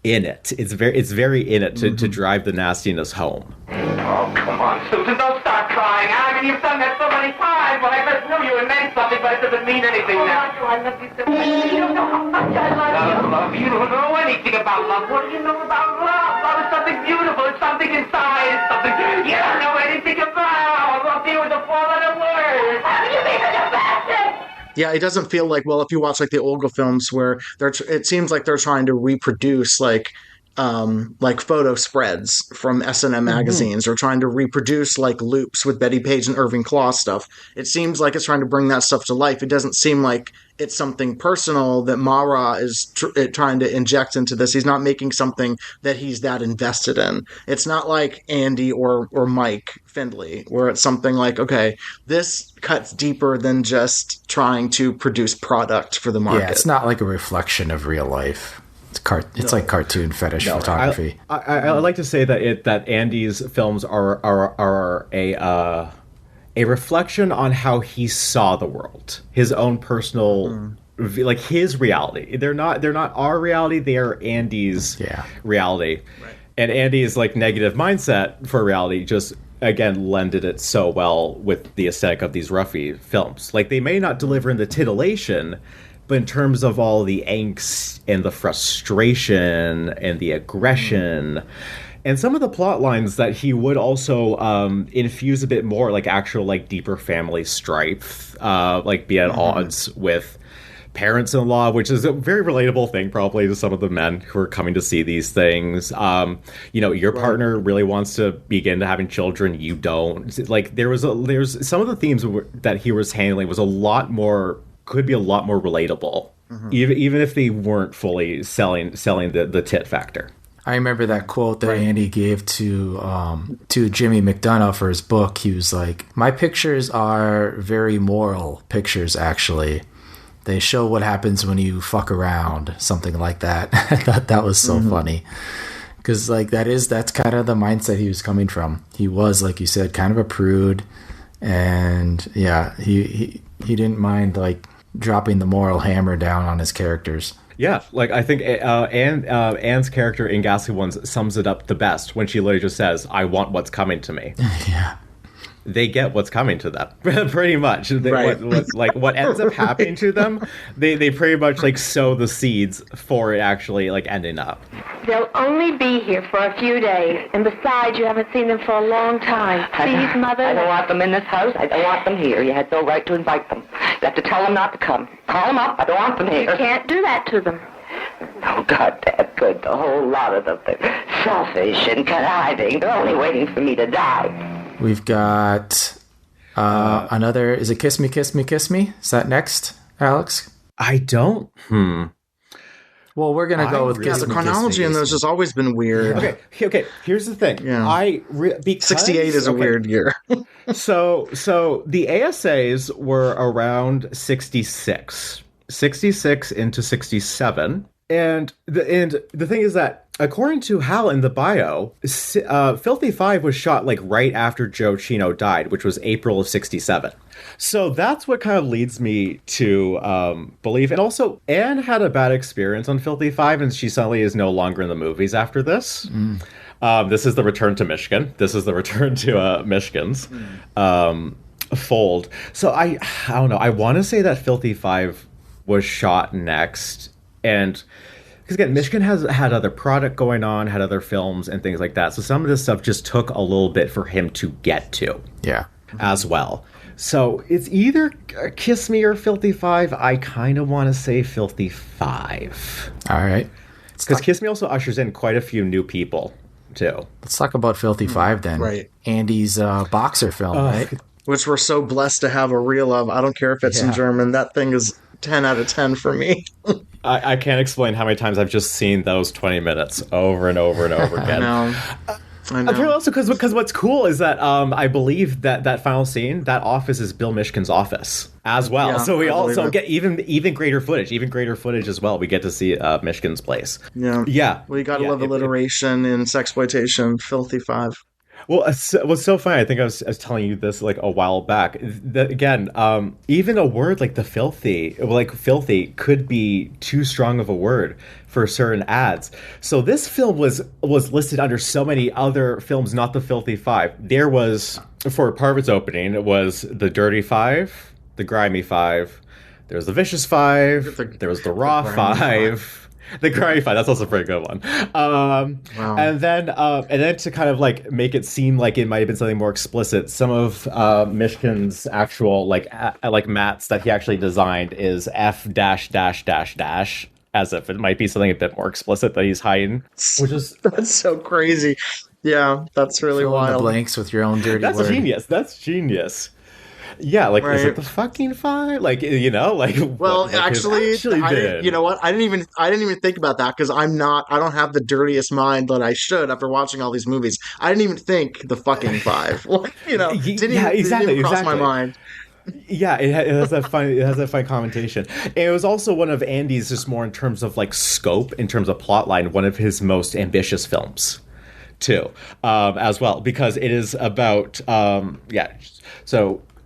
in it. It's very in it to drive the nastiness home. Oh, come on, Susan, don't start crying. I mean, you've done that so many times. Well, I just knew you and meant something, but it doesn't mean anything now. I love you so much. You don't know how much I love you. Love? You don't know anything about love. What do you know about love? Love is something beautiful. It's something inside. It's something you don't know anything about. Love you with a four-letter word. How do you mean it's a passion? Yeah, it doesn't feel like, well, if you watch like the Olga films where it seems like they're trying to reproduce like photo spreads from S&M magazines, or trying to reproduce like loops with Betty Page and Irving Klaw stuff. It seems like it's trying to bring that stuff to life. It doesn't seem like it's something personal that Mara is trying to inject into this. He's not making something that he's that invested in. It's not like Andy or Mike Findley, where it's something like, okay, this cuts deeper than just trying to produce product for the market. Yeah, it's not like a reflection of real life. It's like cartoon fetish photography. I like to say that Andy's films are a reflection on how he saw the world, his own personal, like his reality. They're not our reality. They are Andy's reality, and Andy's like negative mindset for reality just again lended it so well with the aesthetic of these roughy films. Like, they may not deliver in the titillation, but in terms of all the angst and the frustration and the aggression And some of the plot lines that he would also infuse a bit more, like actual, like deeper family strife, like be at odds with parents-in-law, which is a very relatable thing probably to some of the men who are coming to see these things. Your partner really wants to begin to having children, you don't. Like there's some of the themes that he was handling was could be a lot more relatable, even if they weren't fully selling the tit factor. I remember that quote that Andy gave to Jimmy McDonough for his book. He was like, "My pictures are very moral pictures, actually. They show what happens when you fuck around," something like that. I thought that was so funny. Because like that's kind of the mindset he was coming from. He was, like you said, kind of a prude. And yeah, he didn't mind like dropping the moral hammer down on his characters. Yeah, like I think Anne's character in Ghastly Ones sums it up the best when she literally just says, "I want what's coming to me." Yeah. They get what's coming to them, pretty much. What ends up happening to them, they pretty much like sow the seeds for it actually like ending up. They'll only be here for a few days, and besides, you haven't seen them for a long time. Please, Mother. I don't want them in this house. I don't want them here. You had no right to invite them. You have to tell them not to come. Call them up. I don't want them here. You can't do that to them. Oh, God, Dad, good. The whole lot of them. They're selfish and conniving. They're only waiting for me to die. We've got another. Is it Kiss Me, Kiss Me, Kiss Me? Is that next, Alex? I don't. Well, we're gonna go with Kiss the Me, chronology Kiss Me, in Kiss those Me. has always been weird. Okay. Here's the thing. Yeah. Because 68 is a weird year. So the ASAs were around 66 into 67. And the thing is that, according to Hal in the bio, Filthy Five was shot like right after Joe Chino died, which was April of 67. So that's what kind of leads me to believe. And also, Anne had a bad experience on Filthy Five, and she suddenly is no longer in the movies after this. This is the return to Michigan. This is the return to Michigan's fold. So I don't know. I want to say that Filthy Five was shot next. And because again, Michigan has had other product going on, had other films and things like that. So some of this stuff just took a little bit for him to get to. Yeah. As well. So it's either Kiss Me or Filthy Five. I kind of want to say Filthy Five. All right. Because Kiss Me also ushers in quite a few new people, too. Let's talk about Filthy Five then. Right. Andy's boxer film, right? Which we're so blessed to have a reel of. I don't care if it's in German. That thing is 10 out of 10 for me. I can't explain how many times I've just seen those 20 minutes over and over and over again. I know. Also, because what's cool is that I believe that final scene, that office is Bill Mishkin's office as well. Yeah, so we also get even greater footage as well. We get to see Mishkin's place. Yeah. Well, you gotta love alliteration in sexploitation. Filthy Five. Well, what's so funny, I think I was telling you this like a while back. Even a word like filthy could be too strong of a word for certain ads. So this film was listed under so many other films, not the Filthy Five. There was, for part of its opening, it was the Dirty Five, the Grimy Five, there was the Vicious Five, there was the Raw Five. The Grimy Five, that's also a pretty good one. Wow. And then to kind of like make it seem like it might have been something more explicit, some of Mishkin's actual like mats that he actually designed is F dash dash dash dash, as if it might be something a bit more explicit that he's hiding, which is that's so crazy. Yeah, that's really Fill in wild. the blanks with your own dirty word. That's genius. Yeah, like is it the fucking five? Like Well, actually you know what? I didn't even think about that because I don't have the dirtiest mind that I should after watching all these movies. I didn't even think the fucking five. Didn't even cross my mind. Yeah, it has that fine connotation. And it was also one of Andy's, just more in terms of like scope, in terms of plotline, one of his most ambitious films, too, as well, because it is about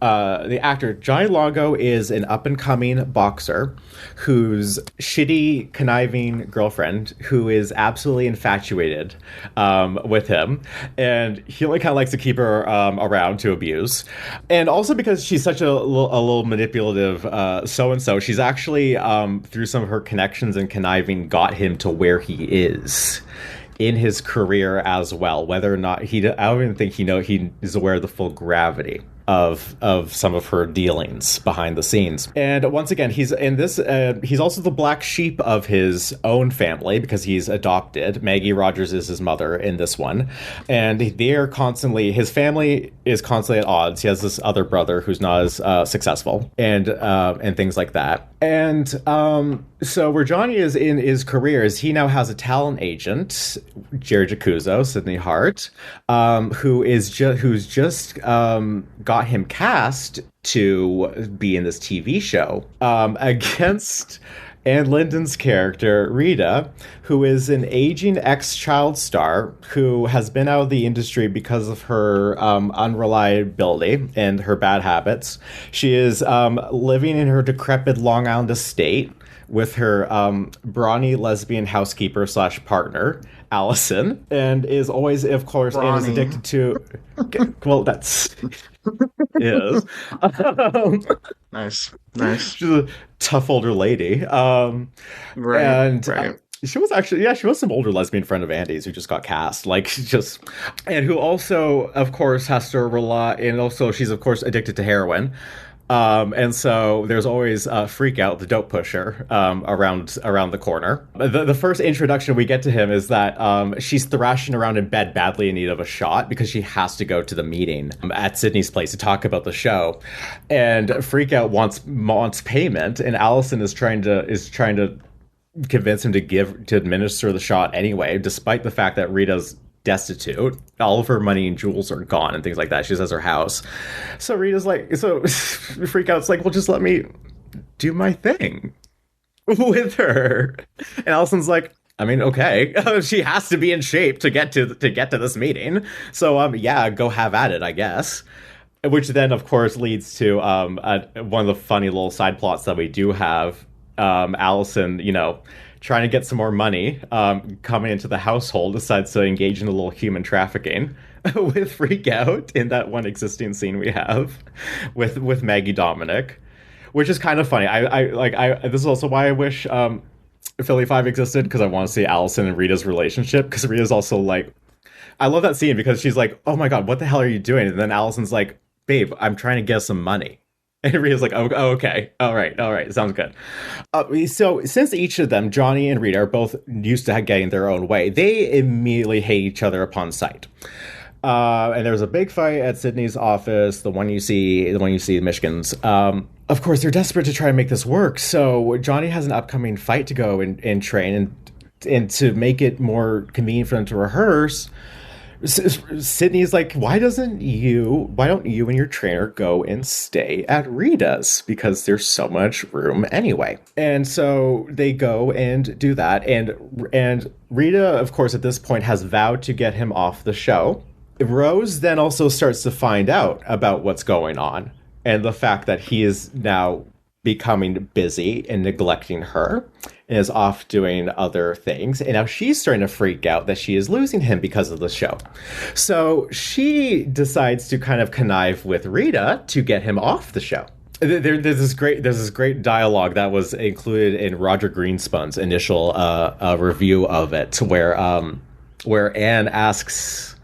the actor Johnny Longo is an up-and-coming boxer whose shitty, conniving girlfriend who is absolutely infatuated with him, and he only kind of likes to keep her around to abuse. And also because she's such a little manipulative so-and-so, she's actually, through some of her connections and conniving, got him to where he is. in his career as well, whether or not I don't even think he is aware of the full gravity of some of her dealings behind the scenes. And once again, he's in this he's also the black sheep of his own family because he's adopted. Maggie Rogers is his mother in this one, and his family is constantly at odds. He has this other brother who's not as successful, and things like that. And so where Johnny is in his career is he now has a talent agent, Jerry Jacuzzo, Sidney Hart, who's just got him cast to be in this TV show against Anne Linden's character, Rita, who is an aging ex-child star who has been out of the industry because of her unreliability and her bad habits. She is living in her decrepit Long Island estate with her brawny lesbian housekeeper / partner, Allison, and is always, of course, and is addicted to... Well, that's... is. Nice. She's a tough older lady. Right. She was some older lesbian friend of Andy's who just got cast, and who also, of course, has to rely, and also she's, of course, addicted to heroin. And so there's always Freak Out, the dope pusher, around the corner. The first introduction we get to him is that she's thrashing around in bed badly in need of a shot because she has to go to the meeting at Sydney's place to talk about the show. And Freak Out wants payment, and Allison is trying to convince him to administer the shot anyway, despite the fact that Rita's destitute. All of her money and jewels are gone and things like that. She just has her house. So Rita's Freak Out's like, well, just let me do my thing with her. And Allison's like, I mean, okay. She has to be in shape to get to this meeting. So go have at it, I guess. Which then, of course, leads to one of the funny little side plots that we do have. Allison, trying to get some more money, coming into the household, decides to engage in a little human trafficking with Freak Out in that one existing scene we have with Maggie Dominic, which is kind of funny. This is also why I wish Philly 5 existed, because I want to see Allison and Rita's relationship, because Rita's also like, I love that scene because she's like, oh my god, what the hell are you doing? And then Allison's like, babe, I'm trying to get some money. And Rita's like, oh, okay. All right. Sounds good. So since each of them, Johnny and Rita, are both used to getting their own way, they immediately hate each other upon sight. And there's a big fight at Sydney's office, the one you see in Michigan's. Of course, they're desperate to try and make this work. So Johnny has an upcoming fight to go and train, and to make it more convenient for them to rehearse, Sydney's like, why don't you and your trainer go and stay at Rita's, because there's so much room anyway. And so they go and do that, and Rita, of course, at this point has vowed to get him off the show. Rose then also starts to find out about what's going on and the fact that he is now becoming busy and neglecting her and is off doing other things. And now she's starting to freak out that she is losing him because of the show. So she decides to kind of connive with Rita to get him off the show. There's this great dialogue that was included in Roger Greenspun's initial review of it, where Anne asks,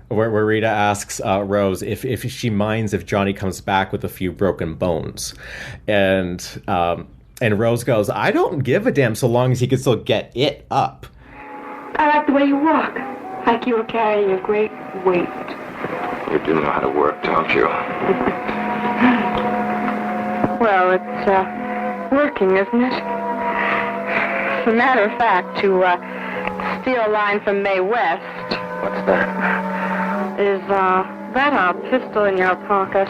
where Rita asks Rose if she minds if Johnny comes back with a few broken bones, and Rose goes, I don't give a damn so long as he can still get it up. I like the way you walk, like you were carrying a great weight. You do know how to work, don't you? Well, it's working, isn't it? As a matter of fact, to steal a line from Mae West. What's that? Is that a pistol in your pocket,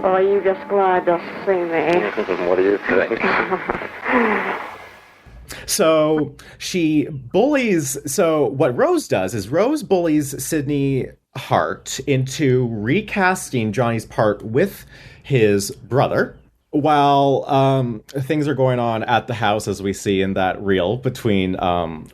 or are you just glad to see me? What do you think? So she bullies. So what Rose does is Rose bullies Sidney Hart into recasting Johnny's part with his brother, while things are going on at the house, as we see in that reel between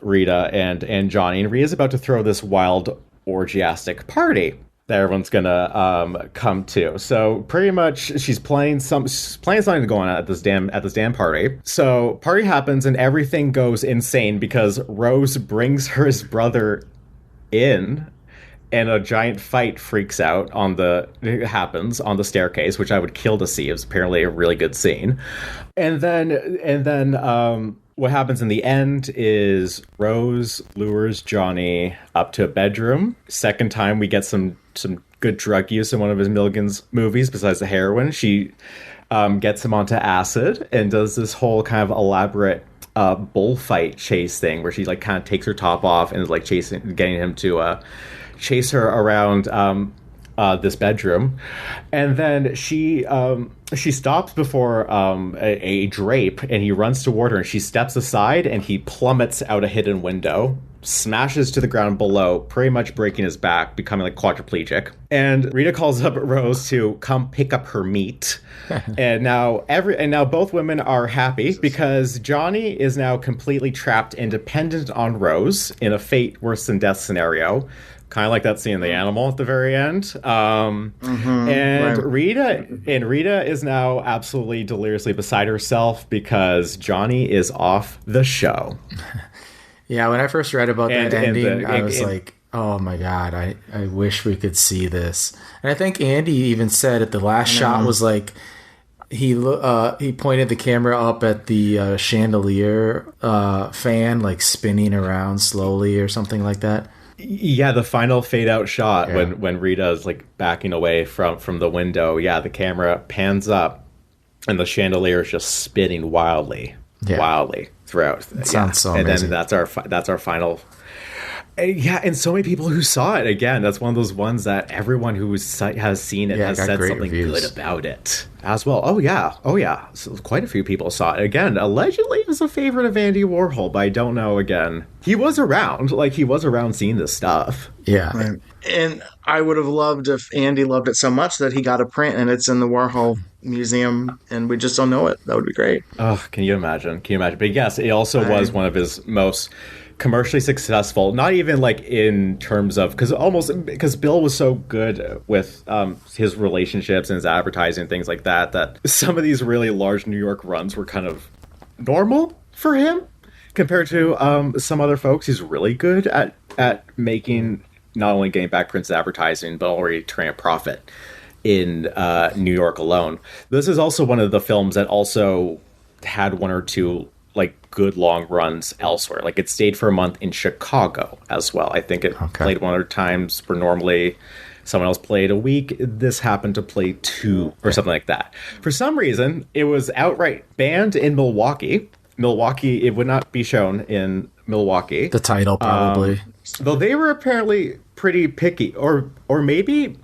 Rita and Johnny. And Rita's about to throw this wild orgiastic party everyone's gonna come to. So pretty much she's playing something going on at this damn party. So party happens and everything goes insane because Rose brings her brother in, and a giant fight happens on the staircase, which I would kill to see. It was apparently a really good scene. And then what happens in the end is Rose lures Johnny up to a bedroom. Second time we get some good drug use in one of his Milligan's movies besides the heroin. She gets him onto acid and does this whole kind of elaborate bullfight chase thing where she like kind of takes her top off and is like getting him to chase her around this bedroom, and then she stops before a drape, and he runs toward her, and she steps aside, and he plummets out a hidden window, smashes to the ground below, pretty much breaking his back, becoming like quadriplegic. And Rita calls up Rose to come pick up her meat. and now both women are happy because Johnny is now completely trapped and dependent on Rose in a fate worse than death scenario. Kind of like that scene in The Animal at the very end. Rita is now absolutely deliriously beside herself because Johnny is off the show. Yeah, when I first read about that ending, I was like, oh my God, I wish we could see this. And I think Andy even said at the last shot was like, he pointed the camera up at the chandelier fan, like spinning around slowly or something like that. Yeah, the final fade out shot when Rita is like backing away from the window. Yeah, the camera pans up and the chandelier is just spinning wildly throughout. It sounds so and amazing. then that's our final. And so many people who saw it. Again, that's one of those ones that everyone who has seen it has said something reviews. good about it as well. Oh yeah. So quite a few people saw it. Again, allegedly it was a favorite of Andy Warhol, but I don't know. Again, he was around seeing this stuff. Yeah. Right. And I would have loved if Andy loved it so much that he got a print and it's in the Warhol Museum and we just don't know it. That would be great. Oh, can you imagine? But yes, it also was one of his most commercially successful, not even like in terms of because Bill was so good with his relationships and his advertising and things like that some of these really large New York runs were kind of normal for him compared to some other folks. He's really good at making, not only getting back prints advertising, but already turning a profit in New York alone. This is also one of the films that also had one or two like good long runs elsewhere. Like it stayed for a month in Chicago as well. I think it played one or times where normally someone else played a week. This happened to play 2 or something like that. For some reason, it was outright banned in Milwaukee. It would not be shown in Milwaukee. The title probably. Though they were apparently pretty picky, or maybe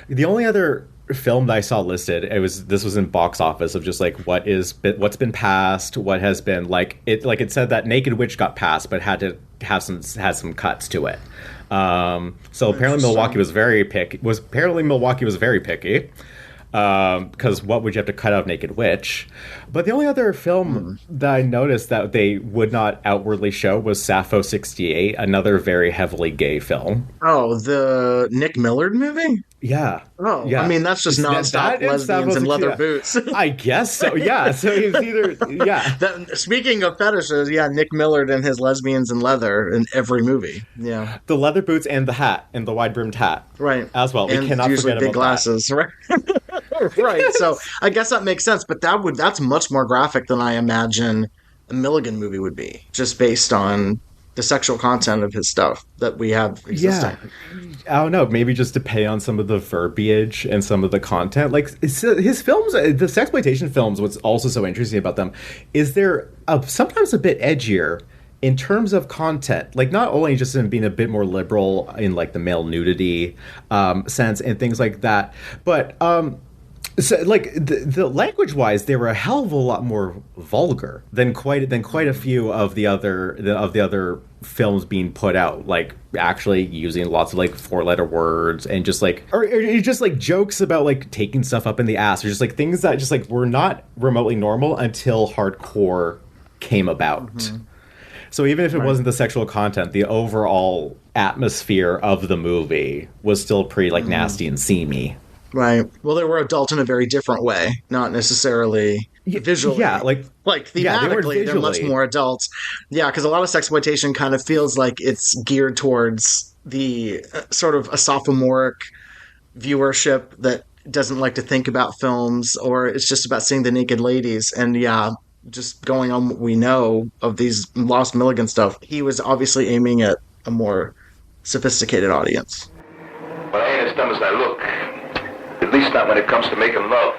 the only other film that I saw listed, this was in box office of just like what's been passed, what has been it said that Naked Witch got passed, but had to have some cuts to it. So apparently Milwaukee was very picky. Because what would you have to cut out of Naked Witch? But the only other film that I noticed that they would not outwardly show was Sappho 68, another very heavily gay film. Oh, the Nick Millard movie? Yeah. Oh, yeah. I mean, that's just nonstop lesbians in leather boots. I guess so, yeah. So he was either, yeah. Speaking of fetishes, yeah, Nick Millard and his lesbians in leather in every movie. Yeah. The leather boots and the hat, and the wide-brimmed hat. Right. As well. And we cannot usually forget big about glasses, that. Right? Right. So I guess that makes sense, but that's much more graphic than I imagine a Milligan movie would be, just based on the sexual content of his stuff that we have existing. Yeah. I don't know, maybe just to pay on some of the verbiage and some of the content. Like his films, the sexploitation films, what's also so interesting about them is they're sometimes a bit edgier in terms of content. Like not only just in being a bit more liberal in like the male nudity sense and things like that, but so, like the language-wise, they were a hell of a lot more vulgar than quite a few of the other films being put out. Like actually using lots of like 4-letter words and just like or just like jokes about like taking stuff up in the ass, or just like things that just like were not remotely normal until hardcore came about. Mm-hmm. So even if it wasn't the sexual content, the overall atmosphere of the movie was still pretty like nasty and seamy. Right. Well, they were adult in a very different way, not necessarily visually. Yeah, like thematically, they're much more adult. Yeah, because a lot of sexploitation kind of feels like it's geared towards the sort of a sophomoric viewership that doesn't like to think about films, or it's just about seeing the naked ladies. And yeah, just going on what we know of these Lost Milligan stuff, he was obviously aiming at a more sophisticated audience. But I ain't as dumb as I look. At least not when it comes to making love.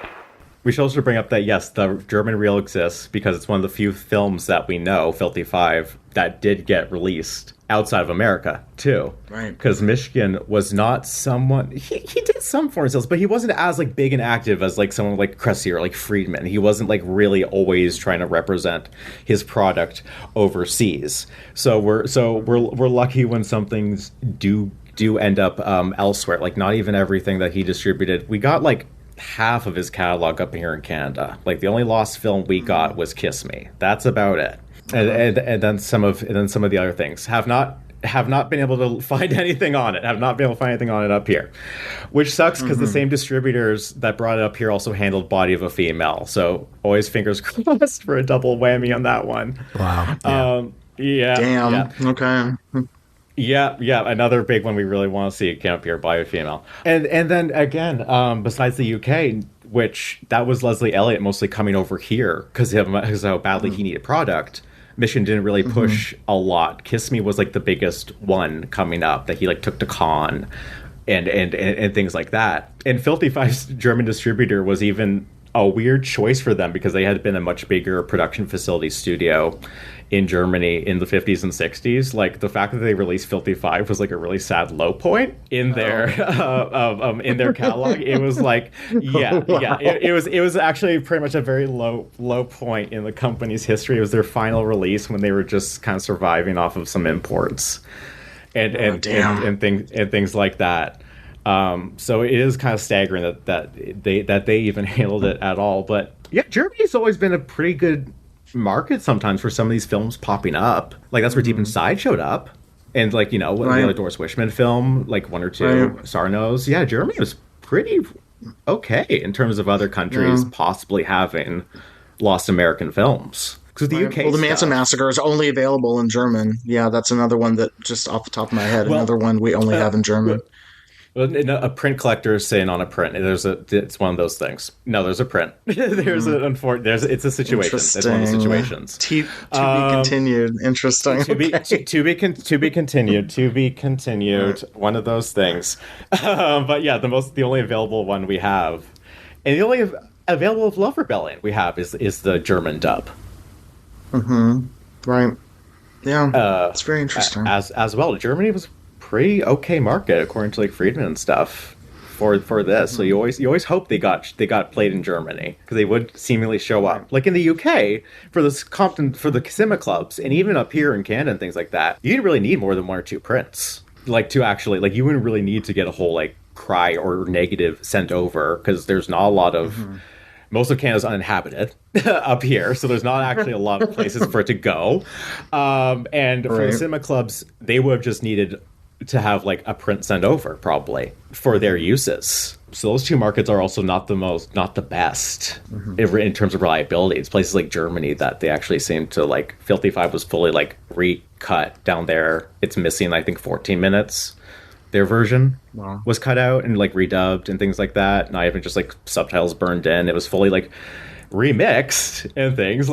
We should also bring up that, yes, the German reel exists because it's one of the few films that we know, Filthy Five, that did get released outside of America, too. Right. Because Michigan was not someone... He did some foreign sales, but he wasn't as, like, big and active as, like, someone like Cressy or, like, Friedman. He wasn't, like, really always trying to represent his product overseas. So we're lucky when some things do end up elsewhere. Like, not even everything that he distributed. We got, like, half of his catalog up here in Canada. Like, the only lost film we got was Kiss Me. That's about it. And then some of the other things have not been able to find anything on it. Have not been able to find anything on it up here, which sucks because the same distributors that brought it up here also handled Body of a Female. So always fingers crossed for a double whammy on that one. Wow. Yeah. Damn. Yeah. Okay. Yeah, another big one we really want to see come up here, Body of a Female. And then again, besides the UK, which that was Leslie Elliott mostly coming over here because of how badly he needed product. Mission didn't really push a lot. Kiss Me was like the biggest one coming up that he like took to Cannes and things like that. And Filthy Five's German distributor was even a weird choice for them because they had been a much bigger production facility studio in Germany in the 50s and 60s. Like the fact that they released Filthy Five was like a really sad low point in their in their catalog. It was like it was actually pretty much a very low point in the company's history. It was their final release when they were just kind of surviving off of some imports and things like that. So it is kind of staggering that they even handled it at all. But yeah, Germany's always been a pretty good market sometimes for some of these films popping up. Like that's where Deep Inside showed up, and like the other Doris Wishman film, like one or two Sarno's. Yeah, Germany was pretty okay in terms of other countries possibly having lost American films. Because the UK, the Manson Massacre is only available in German. Yeah, that's another one that just off the top of my head, another one we only have in German. A print collector is saying on a print. It's one of those things. No, there's a print. It's a situation. It's one of the situations. To be continued. Interesting. To be continued. To be continued. One of those things. But yeah, the only available one we have, and the only available of Love Rebellion we have is the German dub. Right. Yeah. It's very interesting. As well, Germany was pretty okay market according to like Friedman and stuff for this. So you always hope they got played in Germany because they would seemingly show up. Like in the UK for the cinema clubs and even up here in Canada and things like that, you didn't really need more than one or two prints. Like to actually like you wouldn't really need to get a whole like cry or negative sent over because there's not a lot of most of Canada's uninhabited up here, so there's not actually a lot of places for it to go. And for the cinema clubs, they would have just needed to have like a print sent over probably for their uses. So those two markets are also not the best in terms of reliability. It's places like Germany that they actually seem to like. Filthy Five was fully like recut down there. It's missing I think 14 minutes. Their version was cut out and like redubbed and things like that. Not even just like subtitles burned in. It was fully like remixed and things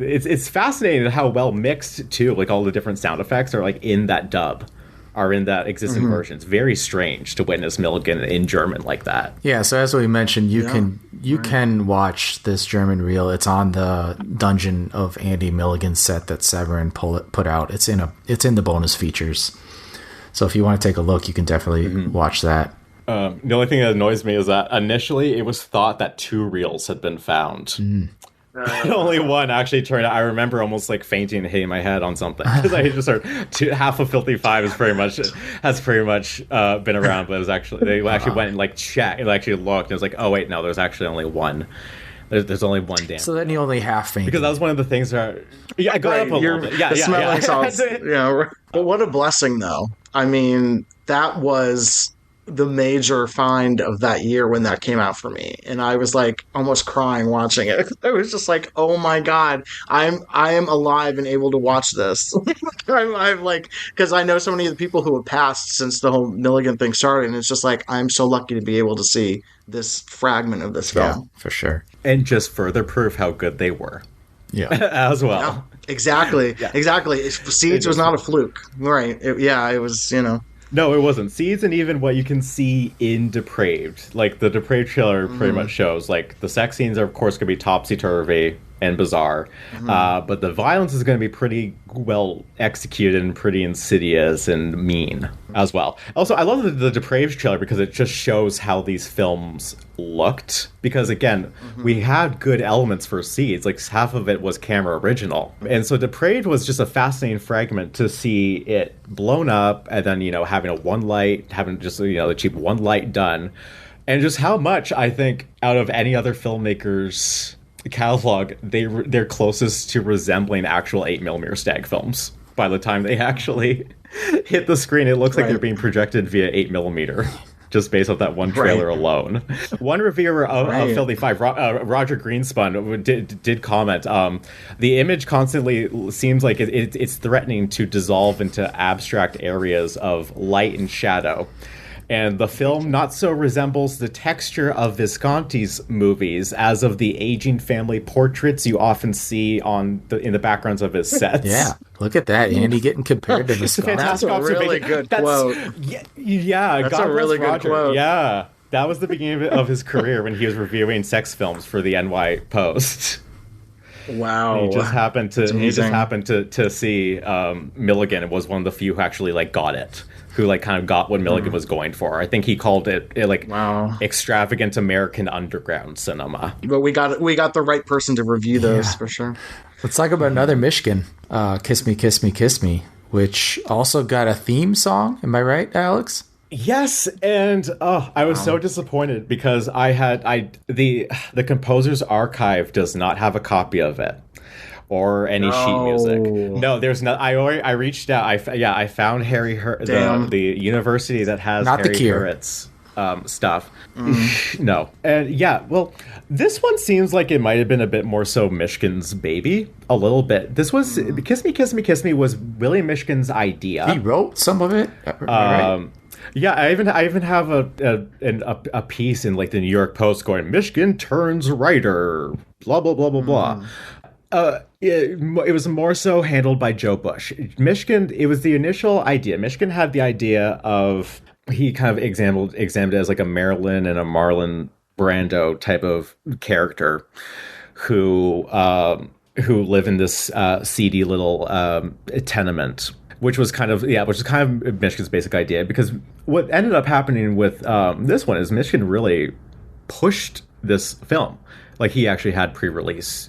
it's fascinating how well mixed too. Like all the different sound effects are like in that dub. Are in that existing version. It's very strange to witness Milligan in German like that. Yeah, so as we mentioned, you can watch this German reel. It's on the Dungeon of Andy Milligan set that Severin put out. It's in the bonus features. So if you want to take a look, you can definitely watch that. The only thing that annoys me is that initially it was thought that 2 reels had been found. Only one actually turned out. I remember almost like fainting and hitting my head on something because I just heard half of Filthy Five has pretty much been around, but it was actually they actually went and like checked and actually looked and it was like, oh wait, no, there's actually only one There's only one damn. So then you only half fainted. Because that was one of the things that I got up a little bit. Yeah, the smelling salts. Yeah, but what a blessing, though. I mean, that was the major find of that year when that came out for me, and I was like almost crying watching it. I was just like, "Oh my god, I am alive and able to watch this." I'm like, because I know so many of the people who have passed since the whole Milligan thing started, and it's just like I'm so lucky to be able to see this fragment of this film. Yeah, for sure. And just further proof how good they were. Yeah, as well. Yeah, exactly. Seeds was not a fluke, right? It was, No, it wasn't. Seeds, and even what you can see in Depraved. Like, the Depraved trailer pretty much shows, like, the sex scenes are, of course, going to be topsy-turvy and bizarre. But the violence is going to be pretty well executed and pretty insidious and mean as well. Also, I love the Depraved trailer because it just shows how these films looked. Because, again, we had good elements for Seeds. Like, half of it was camera original. And so Depraved was just a fascinating fragment to see it blown up and then, having having just, the cheap one light done. And just how much, I think, out of any other filmmakers' catalog, they're closest to resembling actual 8mm stag films. By the time they actually hit the screen, it looks like they're being projected via 8mm. Just based off that one trailer alone. One reviewer of Filthy Five, Roger Greenspun, did comment, the image constantly seems like it's threatening to dissolve into abstract areas of light and shadow. And the film not so resembles the texture of Visconti's movies as of the aging family portraits you often see in the backgrounds of his sets. Yeah, look at that, Andy getting compared to Visconti. That's a really good quote. Yeah, that's a really good quote. Yeah, that was the beginning of his career when he was reviewing sex films for the NY Post. Wow. He just happened to see Milligan and was one of the few who actually got it. Who kind of got what Milligan was going for. I think he called it extravagant American underground cinema. But we got the right person to review those for sure. Let's talk about another Michigan, Kiss Me, Kiss Me, Kiss Me, which also got a theme song. Am I right, Alex? Yes, and I was so disappointed because the Composer's Archive does not have a copy of it. Or any sheet music. No, there's not. I reached out. I found the university that has not Harry Hurrett's stuff. No, and this one seems like it might have been a bit more so Michigan's baby, a little bit. This was "Kiss Me, Kiss Me, Kiss Me" was William Michigan's idea. He wrote some of it. Right? Yeah, I even have a piece in the New York Post going Michigan turns writer, blah blah blah blah blah. It was more so handled by Joe Bush. Michigan, it was the initial idea. Michigan had the idea of, he kind of examined it as a Marilyn and a Marlon Brando type of character who live in this seedy little tenement, which is kind of Michigan's basic idea. Because what ended up happening with this one is Michigan really pushed this film. He actually had pre-release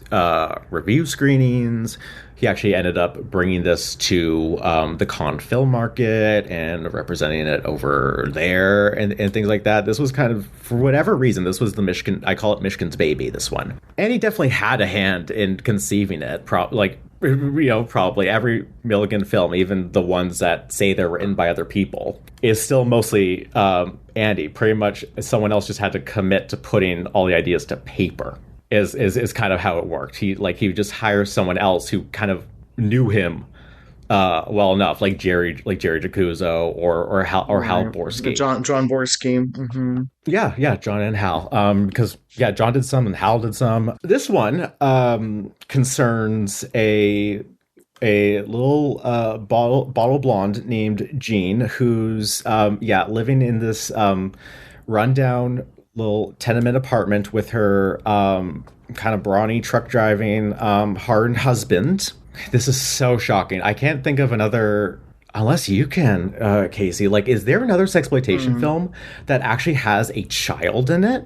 review screenings. He actually ended up bringing this to the Cannes film market and representing it over there and things like that. This was kind of, for whatever reason, this was the Michigan, I call it Michigan's baby, this one. And he definitely had a hand in conceiving it. Probably every Milligan film, even the ones that say they're written by other people, is still mostly Andy. Pretty much someone else just had to commit to putting all the ideas to paper. Is kind of how it worked. He would just hire someone else who kind of knew him well enough, like Jerry Jacuzzo or Hal Borsky. John Borsky. Mm-hmm. Yeah, John and Hal. Because John did some and Hal did some. This one concerns a little bottle blonde named Jean who's living in this rundown little tenement apartment with her kind of brawny truck driving hard husband. This is so shocking. I can't think of another, unless you can, Casey. Is there another sexploitation film that actually has a child in it?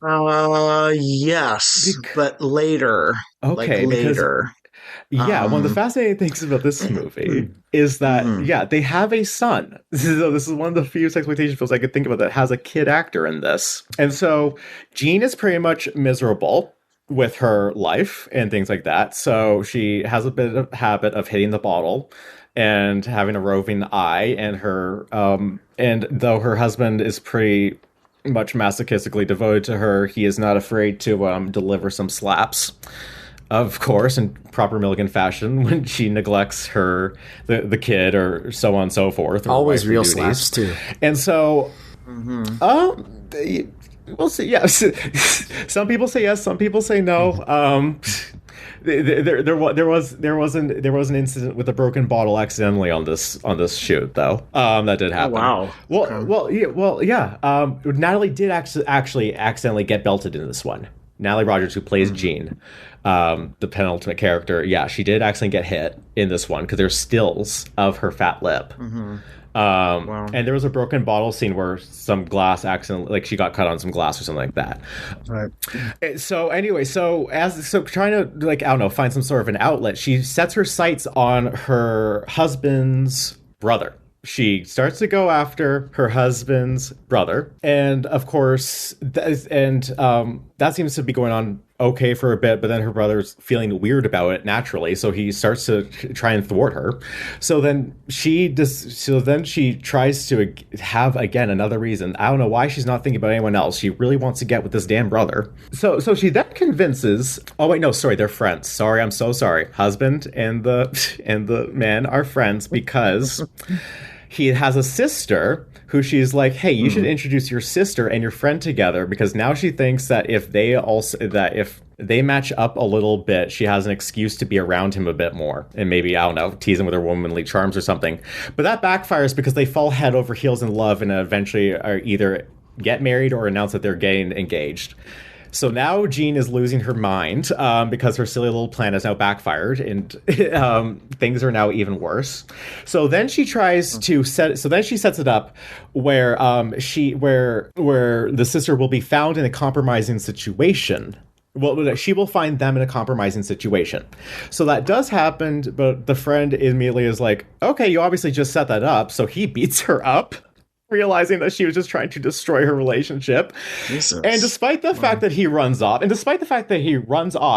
Yes, but later. Okay, later. One of the fascinating things about this movie is that, they have a son. This is one of the few sexploitation films I could think about that has a kid actor in this. And so Jean is pretty much miserable. with her life and things like that. So she has a bit of habit of hitting the bottle and having a roving eye, and and though her husband is pretty much masochistically devoted to her, he is not afraid to deliver some slaps, of course, in proper Milligan fashion, when she neglects the kid or so on and so forth. Always real slaps too. And so, we'll see. Yes, some people say yes, some people say no. There was an incident with a broken bottle accidentally on this shoot, though. That did happen. Oh, wow. Yeah. Natalie did actually accidentally get belted in this one. Natalie Rogers, who plays Jean, the penultimate character, yeah, she did accidentally get hit in this one because there's stills of her fat lip. Mm-hmm. Wow. And there was a broken bottle scene where some glass accidentally, like she got cut on some glass or something like that. Right. So anyway, so trying to, like, I don't know, find some sort of an outlet, she sets her sights on her husband's brother. She starts to go after her husband's brother, and of course, that seems to be going on okay for a bit. But then her brother's feeling weird about it naturally, so he starts to try and thwart her. So then she tries to have again another reason. I don't know why she's not thinking about anyone else. She really wants to get with this damn brother. So she then convinces. Oh wait, no, sorry, they're friends. Sorry, I'm so sorry. Husband and the man are friends because he has a sister who she's like, hey, you should introduce your sister and your friend together, because now she thinks that if they match up a little bit, she has an excuse to be around him a bit more and maybe, I don't know, tease him with her womanly charms or something. But that backfires because they fall head over heels in love and eventually are either get married or announce that they're getting engaged. So now Jean is losing her mind because her silly little plan has now backfired, and things are now even worse. So then she tries to sets it up where the sister will be found in a compromising situation. Well, she will find them in a compromising situation. So that does happen, but the friend immediately is like, okay, you obviously just set that up. So he beats her up, realizing that she was just trying to destroy her relationship. Jesus. And despite the fact that he runs off,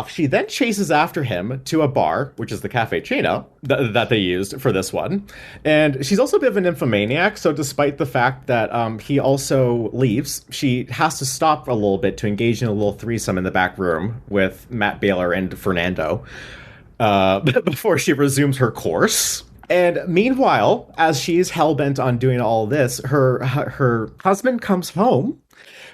she then chases after him to a bar, which is the Cafe Chino that they used for this one. And she's also a bit of an nymphomaniac, so despite the fact that he also leaves, she has to stop a little bit to engage in a little threesome in the back room with Matt Baylor and Fernando before she resumes her course. And meanwhile, as she's hell-bent on doing all this, her husband comes home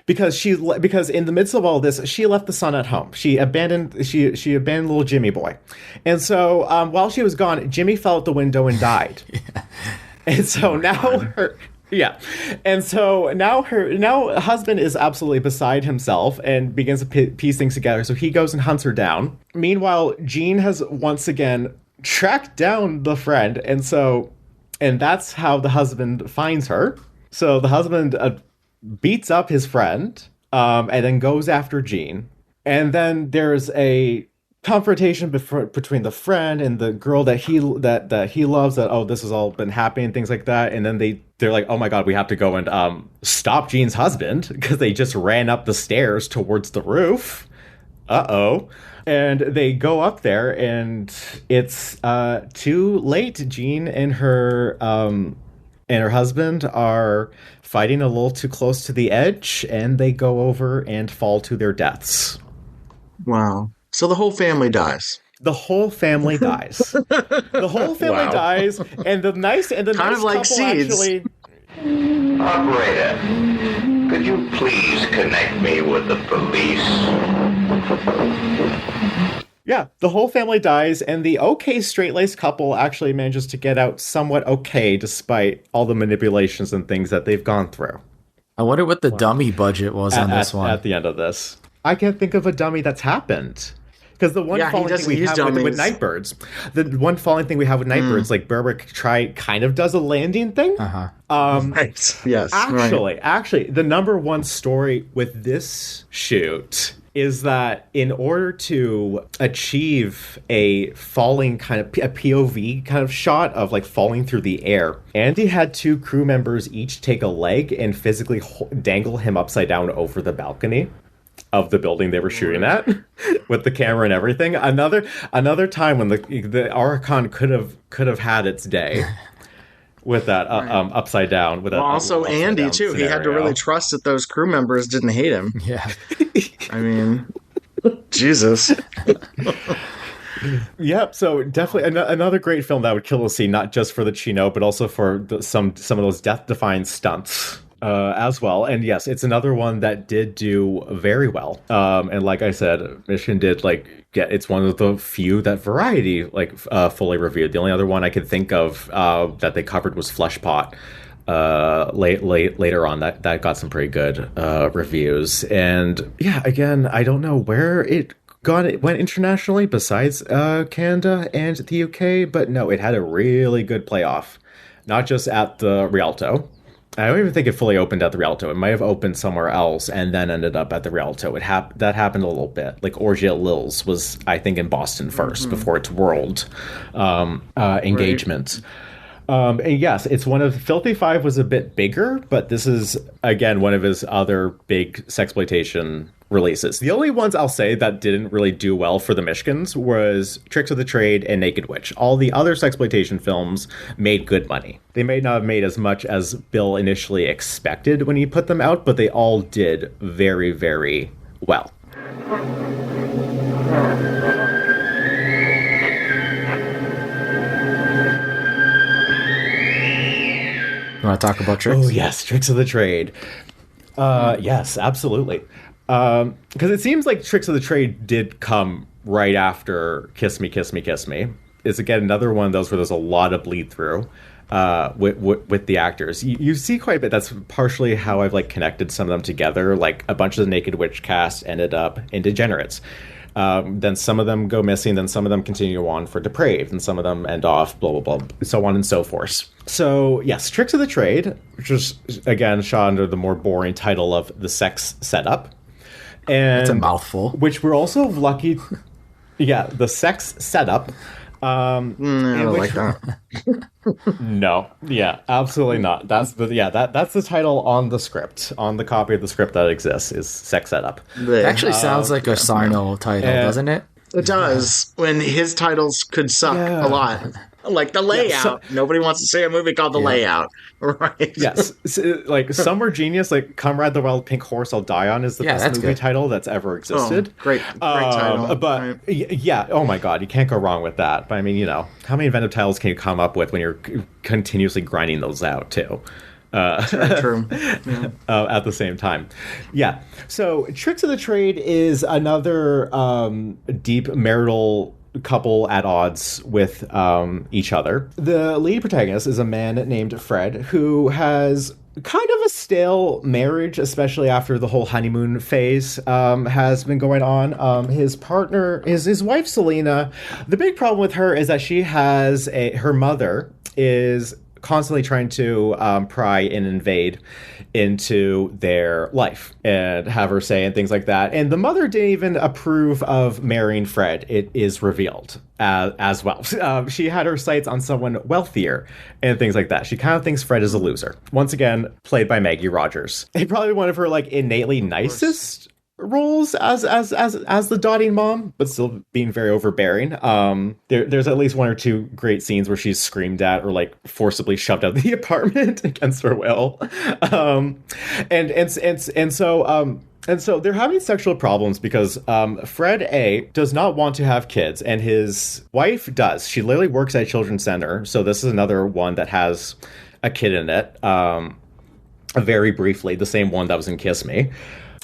because in the midst of all this, she left the son at home. She abandoned little Jimmy boy. And so while she was gone, Jimmy fell out the window and died. Yeah. And so now her husband is absolutely beside himself and begins to piece things together. So he goes and hunts her down. Meanwhile, Jean has once again tracked down the friend, and that's how the husband finds her. So the husband beats up his friend and then goes after Jean, and then there's a confrontation between the friend and the girl that he loves, that this has all been happening, things like that. And then they're like, oh my god, we have to go and stop Jean's husband because they just ran up the stairs towards the roof. And they go up there, and it's too late. Jean and her husband are fighting a little too close to the edge, and they go over and fall to their deaths. Wow. So the whole family dies. The whole family dies. The whole family dies, and the nice kind nice of like couple Seeds. actually. Operator, could you please connect me with the police? Yeah, the whole family dies, and the okay straight-laced couple actually manages to get out somewhat okay, despite all the manipulations and things that they've gone through. I wonder what the dummy budget was on this one. At the end of this. I can't think of a dummy that's happened. Because the one falling thing we have with Nightbirds, like Berwick kind of does a landing thing. Right. Yes. Actually, the number one story with this shoot is that in order to achieve a falling kind of a POV kind of shot of like falling through the air, Andy had two crew members each take a leg and physically dangle him upside down over the balcony. of the building they were shooting at with the camera and everything. Another time when the Archon could have had its day with that upside down. With that, also Andy too. Scenario. He had to really trust that those crew members didn't hate him. Yeah. I mean, Jesus. Yep. So definitely another great film that would kill a scene, not just for the Chino, but also for some of those death-defying stunts. As well. And yes, it's another one that did do very well. And like I said, Mission did it's one of the few that Variety fully reviewed. The only other one I could think of that they covered was Fleshpot later on. That got some pretty good reviews. And yeah, again, I don't know where it went internationally besides Canada and the UK, but no, it had a really good playoff, not just at the Rialto. I don't even think it fully opened at the Rialto. It might have opened somewhere else and then ended up at the Rialto. That happened a little bit. Like Orgy at Lil's was, I think, in Boston first before its world engagement. Right. And yes, it's one of Filthy Five was a bit bigger, but this is again one of his other big sexploitation releases. The only ones I'll say that didn't really do well for the Michigans was Tricks of the Trade and Naked Witch. All the other sexploitation films made good money. They may not have made as much as Bill initially expected when he put them out, but they all did very, very well. You want to talk about Tricks? Oh, yes, Tricks of the Trade. Yes, absolutely. Because it seems like Tricks of the Trade did come right after Kiss Me, Kiss Me, Kiss Me. It's, again, another one of those where there's a lot of bleed through with the actors. You see quite a bit. That's partially how I've connected some of them together. Like a bunch of the Naked Witch cast ended up in Degenerates. Then some of them go missing, then some of them continue on for Depraved, and some of them end off, blah, blah, blah, so on and so forth. So, yes, Tricks of the Trade, which was, again, shot under the more boring title of The Sex Setup. And it's a mouthful. Which we're also lucky... Yeah, The Sex Setup. I don't like that. No, yeah, absolutely not. That's the title on the script, on the copy of the script that exists, is Sex Setup. It actually sounds like a Sarno title, doesn't it? It does. When his titles could suck a lot. Like The Layout. Nobody wants to say a movie called The Layout. Right. Yes. Some were genius. Like Comrade the Wild Pink Horse I'll Die On is the best movie title that's ever existed. Oh, great title. But yeah, oh my God, you can't go wrong with that. But I mean, how many inventive titles can you come up with when you're continuously grinding those out too? True. Yeah. At the same time. Yeah. So Tricks of the Trade is another deep marital couple at odds with each other. The lead protagonist is a man named Fred who has kind of a stale marriage, especially after the whole honeymoon phase has been going on. His partner is his wife, Selena. The big problem with her is that she has her mother is constantly trying to pry and invade into their life and have her say and things like that. And the mother didn't even approve of marrying Fred, it is revealed as well. She had her sights on someone wealthier and things like that. She kind of thinks Fred is a loser. Once again, played by Maggie Rogers. And probably one of her innately nicest roles as the dotting mom, but still being very overbearing. There's at least one or two great scenes where she's screamed at or forcibly shoved out of the apartment against her will. And so they're having sexual problems because Fred A does not want to have kids, and his wife does. She literally works at a children's center, so this is another one that has a kid in it. Very briefly, the same one that was in Kiss Me.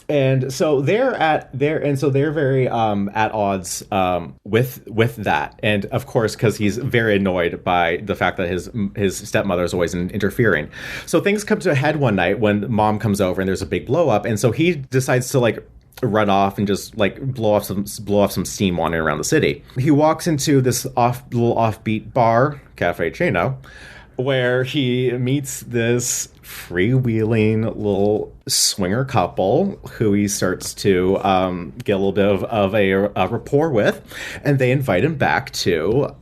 And so they're very at odds with that, and of course because he's very annoyed by the fact that his stepmother is always interfering. So things come to a head one night when mom comes over and there's a big blow up, and so he decides to run off and just blow off some steam wandering around the city. He walks into this little offbeat bar, Cafe Chino, where he meets this freewheeling little swinger couple who he starts to get a little bit of a rapport with, and they invite him back to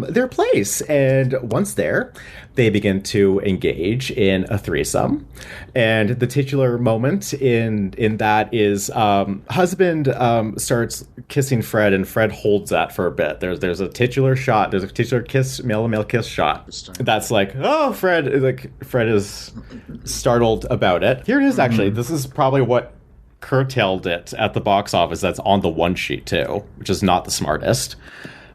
their place. And once there, they begin to engage in a threesome. And the titular moment in that is husband starts kissing Fred, and Fred holds that for a bit. There's a titular shot. There's a titular kiss, male kiss shot. That's like, oh, Fred is startled about it. Here it is, actually. This is probably what curtailed it at the box office. That's on the one sheet, too, which is not the smartest.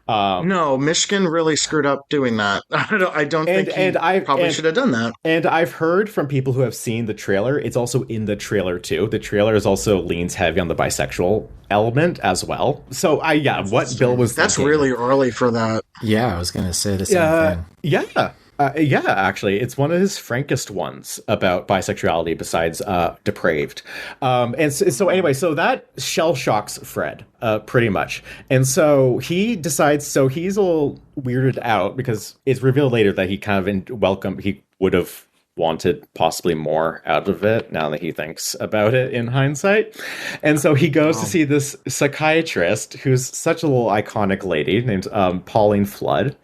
No, Michigan really screwed up doing that. I don't think he probably should have done that. And I've heard from people who have seen the trailer, it's also in the trailer too. The trailer is also leans heavy on the bisexual element as well. So what Bill was That's thinking, really early for that. Yeah, I was going to say the same thing. Yeah, actually, it's one of his frankest ones about bisexuality besides Depraved. And so anyway, so that shell shocks Fred pretty much. And so he decides, he's a little weirded out because it's revealed later that he kind of he would have wanted possibly more out of it now that he thinks about it in hindsight. And so he goes to see this psychiatrist who's such a little iconic lady named Pauline Flood,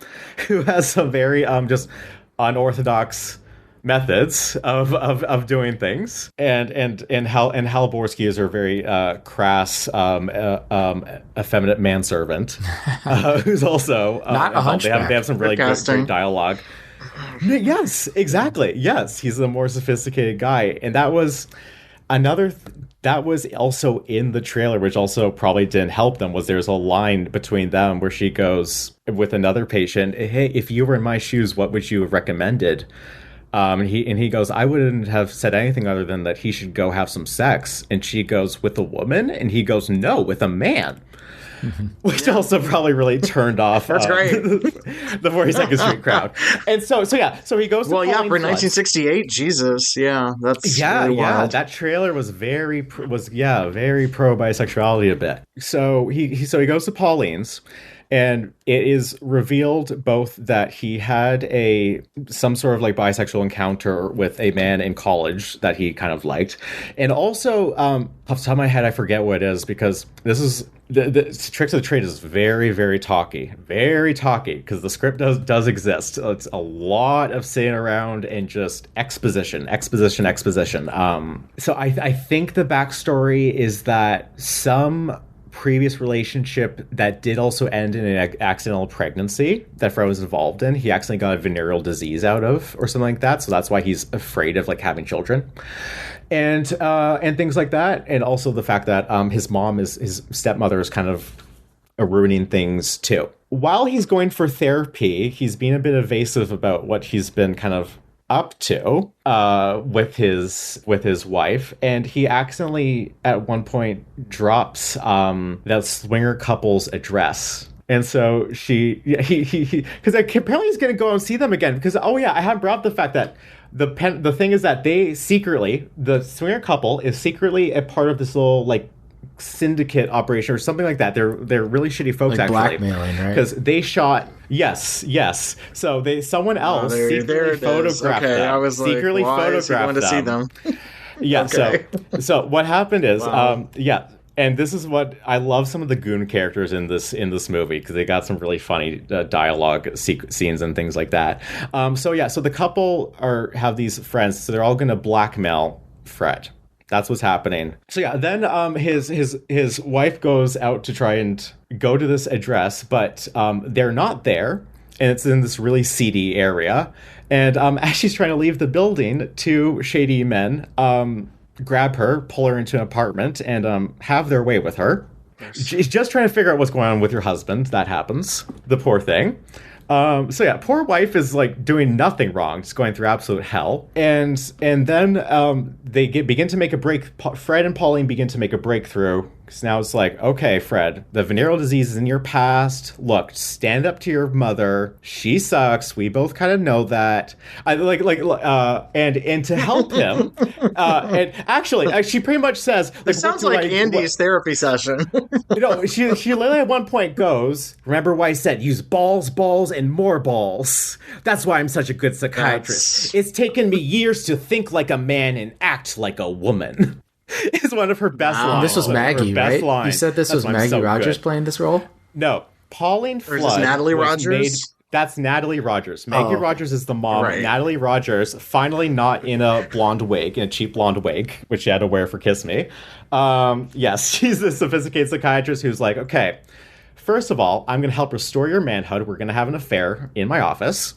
who has some very just unorthodox methods of doing things. And Hal Borsky is her very crass effeminate manservant who's also not a hunchback. They have some really great dialogue. Yes, exactly. Yes, he's a more sophisticated guy. And that was that was also in the trailer, which also probably didn't help them, was there's a line between them where she goes with another patient, hey, if you were in my shoes, what would you have recommended? And he goes, I wouldn't have said anything other than that he should go have some sex. And she goes, with a woman? And he goes, no, with a man. Which also probably really turned off That's great. the 42nd Street crowd. And so he goes to for Pauline Flood. 1968, Jesus, that's really wild. That trailer was very pro bisexuality a bit. So he goes to Pauline's, and it is revealed both that he had some sort of like bisexual encounter with a man in college that he kind of liked, and also off the top of my head I forget what it is, because this is the Tricks of the Trade is very, very talky, because the script does exist. It's a lot of sitting around and just exposition. So I think the backstory is that some previous relationship that did also end in an accidental pregnancy that Fred was involved in, he accidentally got a venereal disease out of or something like that, so that's why he's afraid of like having children and things like that. And also the fact that his stepmother is kind of ruining things too. While he's going for therapy, he's being a bit evasive about what he's been kind of up to with his wife, and he accidentally at one point drops that swinger couple's address. And so he because apparently he's going to go and see them again, because I haven't brought up the fact that the thing is that the swinger couple is secretly a part of this little like syndicate operation or something like that. They're really shitty folks, like actually, blackmailing, right? Because they shot. Yes. So someone else secretly photographed them. I was like, why is he going to see them? Yeah. Okay. So what happened is, Wow. And this is what I love, some of the goon characters in this movie, because they got some really funny dialogue scenes and things like that. So the couple have these friends, so they're all going to blackmail Fred. That's what's happening. So then his wife goes out to try and go to this address, but they're not there, and it's in this really seedy area. And as she's trying to leave the building, two shady men grab her, pull her into an apartment, and have their way with her. She's just trying to figure out what's going on with her husband. That happens. The poor thing. Poor wife is like doing nothing wrong, just going through absolute hell. And then they begin to make a break. Fred and Pauline begin to make a breakthrough Because now it's like, okay, Fred, the venereal disease is in your past. Look, stand up to your mother. She sucks. We both kind of know that. And to help him, and actually, she pretty much says, like, this sounds like Andy's therapy session. She literally at one point goes, remember why I said use balls, and more balls. That's why I'm such a good psychiatrist. It's taken me years to think like a man and act like a woman. Is one of her best lines. This was Maggie, right? You said this was Maggie Rogers playing this role? No, Pauline Flood. Or is this Natalie Rogers? That's Natalie Rogers. Maggie Rogers is the mom. Right. Natalie Rogers, finally not in a blonde wig, in a cheap blonde wig, which she had to wear for Kiss Me. Yes, she's a sophisticated psychiatrist who's like, okay, first of all, I'm going to help restore your manhood. We're going to have an affair in my office,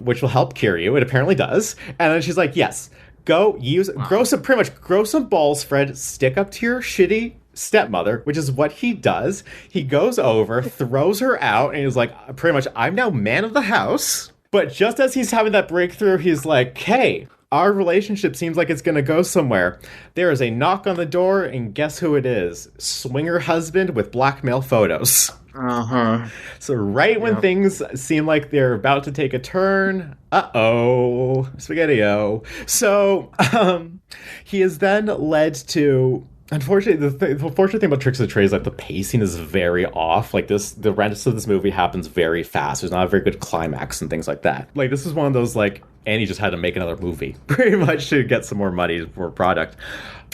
which will help cure you. It apparently does. And then she's like, yes. Go grow some balls, Fred. Stick up to your shitty stepmother, which is what he does. He goes over, throws her out, and he's like, pretty much, I'm now man of the house. But just as he's having that breakthrough, he's like, hey, our relationship seems like it's going to go somewhere. There is a knock on the door, and guess who it is? Swinger husband with blackmail photos. Uh-huh. So when things seem like they're about to take a turn, spaghetti-o. So he is then led to... Unfortunately, the unfortunate thing about Tricks of the Trade is that the pacing is very off. Like the rest of this movie happens very fast. There's not a very good climax and things like that. Like, this is one of those, like, Andy just had to make another movie pretty much to get some more money for a product.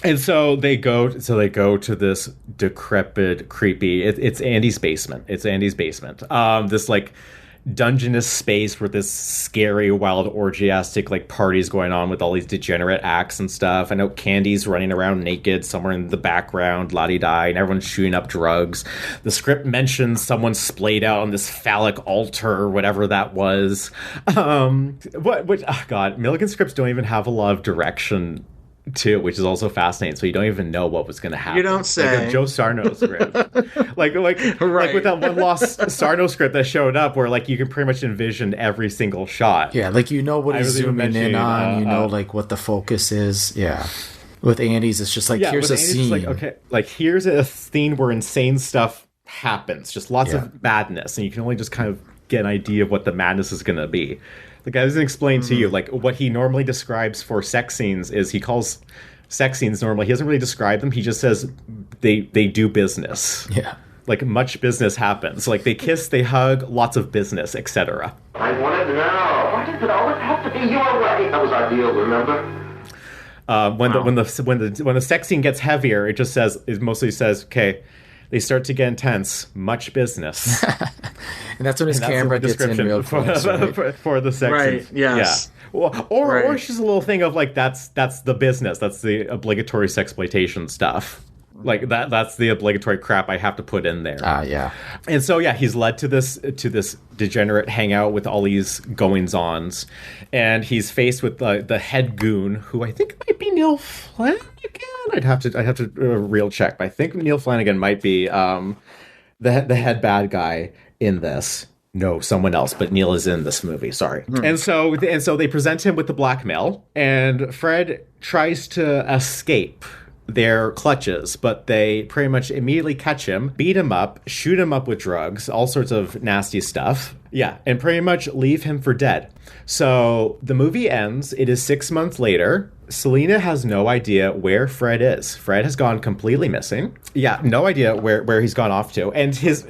And so they go to this decrepit, creepy. It's Andy's basement. This like dungeonous space with this scary, wild, orgiastic like parties going on with all these degenerate acts and stuff. I know Candy's running around naked somewhere in the background, la-di-da, and everyone's shooting up drugs. The script mentions someone splayed out on this phallic altar or whatever that was. Milligan scripts don't even have a lot of direction too, which is also fascinating. So you don't even know what was going to happen. You don't say. Like a Joe Sarno script, like with that one lost Sarno script that showed up, where like you can pretty much envision every single shot. Yeah, like you know what he's zooming in on. You know like what the focus is. Yeah. With Andy's, it's just like here's a scene. Like, okay, like here's a scene where insane stuff happens, just lots of madness, and you can only just kind of get an idea of what the madness is going to be. The guy doesn't explain to you, like, what he normally describes for sex scenes is he calls sex scenes normally. He doesn't really describe them. He just says they do business. Yeah. Like, much business happens. Like, they kiss, they hug, lots of business, etc. I want it now. Why does it always have to be your way? That was our deal, remember? When the sex scene gets heavier, it mostly says, okay, they start to get intense. Much business. And that's when his camera gets in real close, right? for the sex. Right, scenes. yes. Yeah. Or it's just a little thing of like, that's the business. That's the obligatory sexploitation stuff. Like that's the obligatory crap I have to put in there. Yeah. And so he's led to this degenerate hangout with all these goings-ons, and he's faced with the head goon, who I think might be Neil Flanagan. I'd have to real check, but I think Neil Flanagan might be the head bad guy in this. No, someone else, but Neil is in this movie. Sorry. And so they present him with the blackmail, and Fred tries to escape their clutches, but they pretty much immediately catch him, beat him up, shoot him up with drugs, all sorts of nasty stuff. Yeah, and pretty much leave him for dead. So the movie ends. It is 6 months later. Selena has no idea where Fred is. Fred has gone completely missing. Yeah, no idea where he's gone off to. And this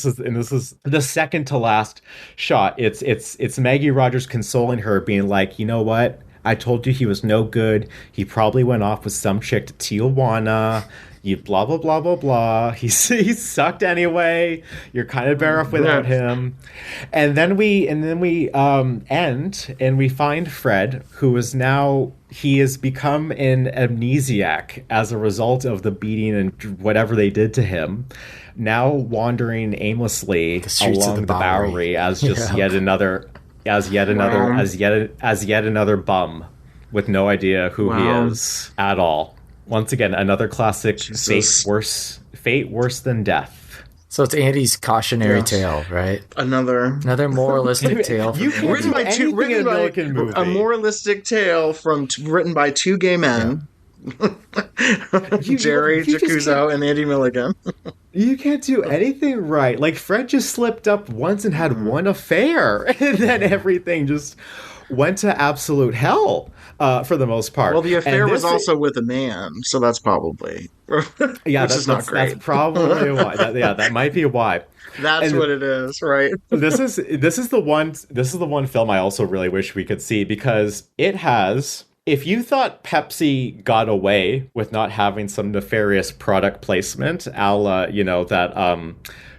is the second to last shot. It's Maggie Rogers consoling her, being like, you know what? I told you he was no good. He probably went off with some chick to Tijuana. You blah, blah, blah, blah, blah. He sucked anyway. You're kind of better off without him. And then we end and we find Fred, who is now, he has become an amnesiac as a result of the beating and whatever they did to him. Now wandering aimlessly along the Bowery as just yet another bum with no idea who he is at all. Once again, another classic fate worse than death. So it's Andy's cautionary tale, right? Another moralistic tale. Written by a moralistic tale written by two gay men. Jerry Jacuzzo and Andy Milligan. You can't do anything right. Like, Fred just slipped up once and had one affair, and then everything just went to absolute hell for the most part. Well, the affair was also with a man, so that's probably that's not great. That's probably why. That might be why. That's what it is, right? This is the one film I also really wish we could see, because it has. If you thought Pepsi got away with not having some nefarious product placement, a la, that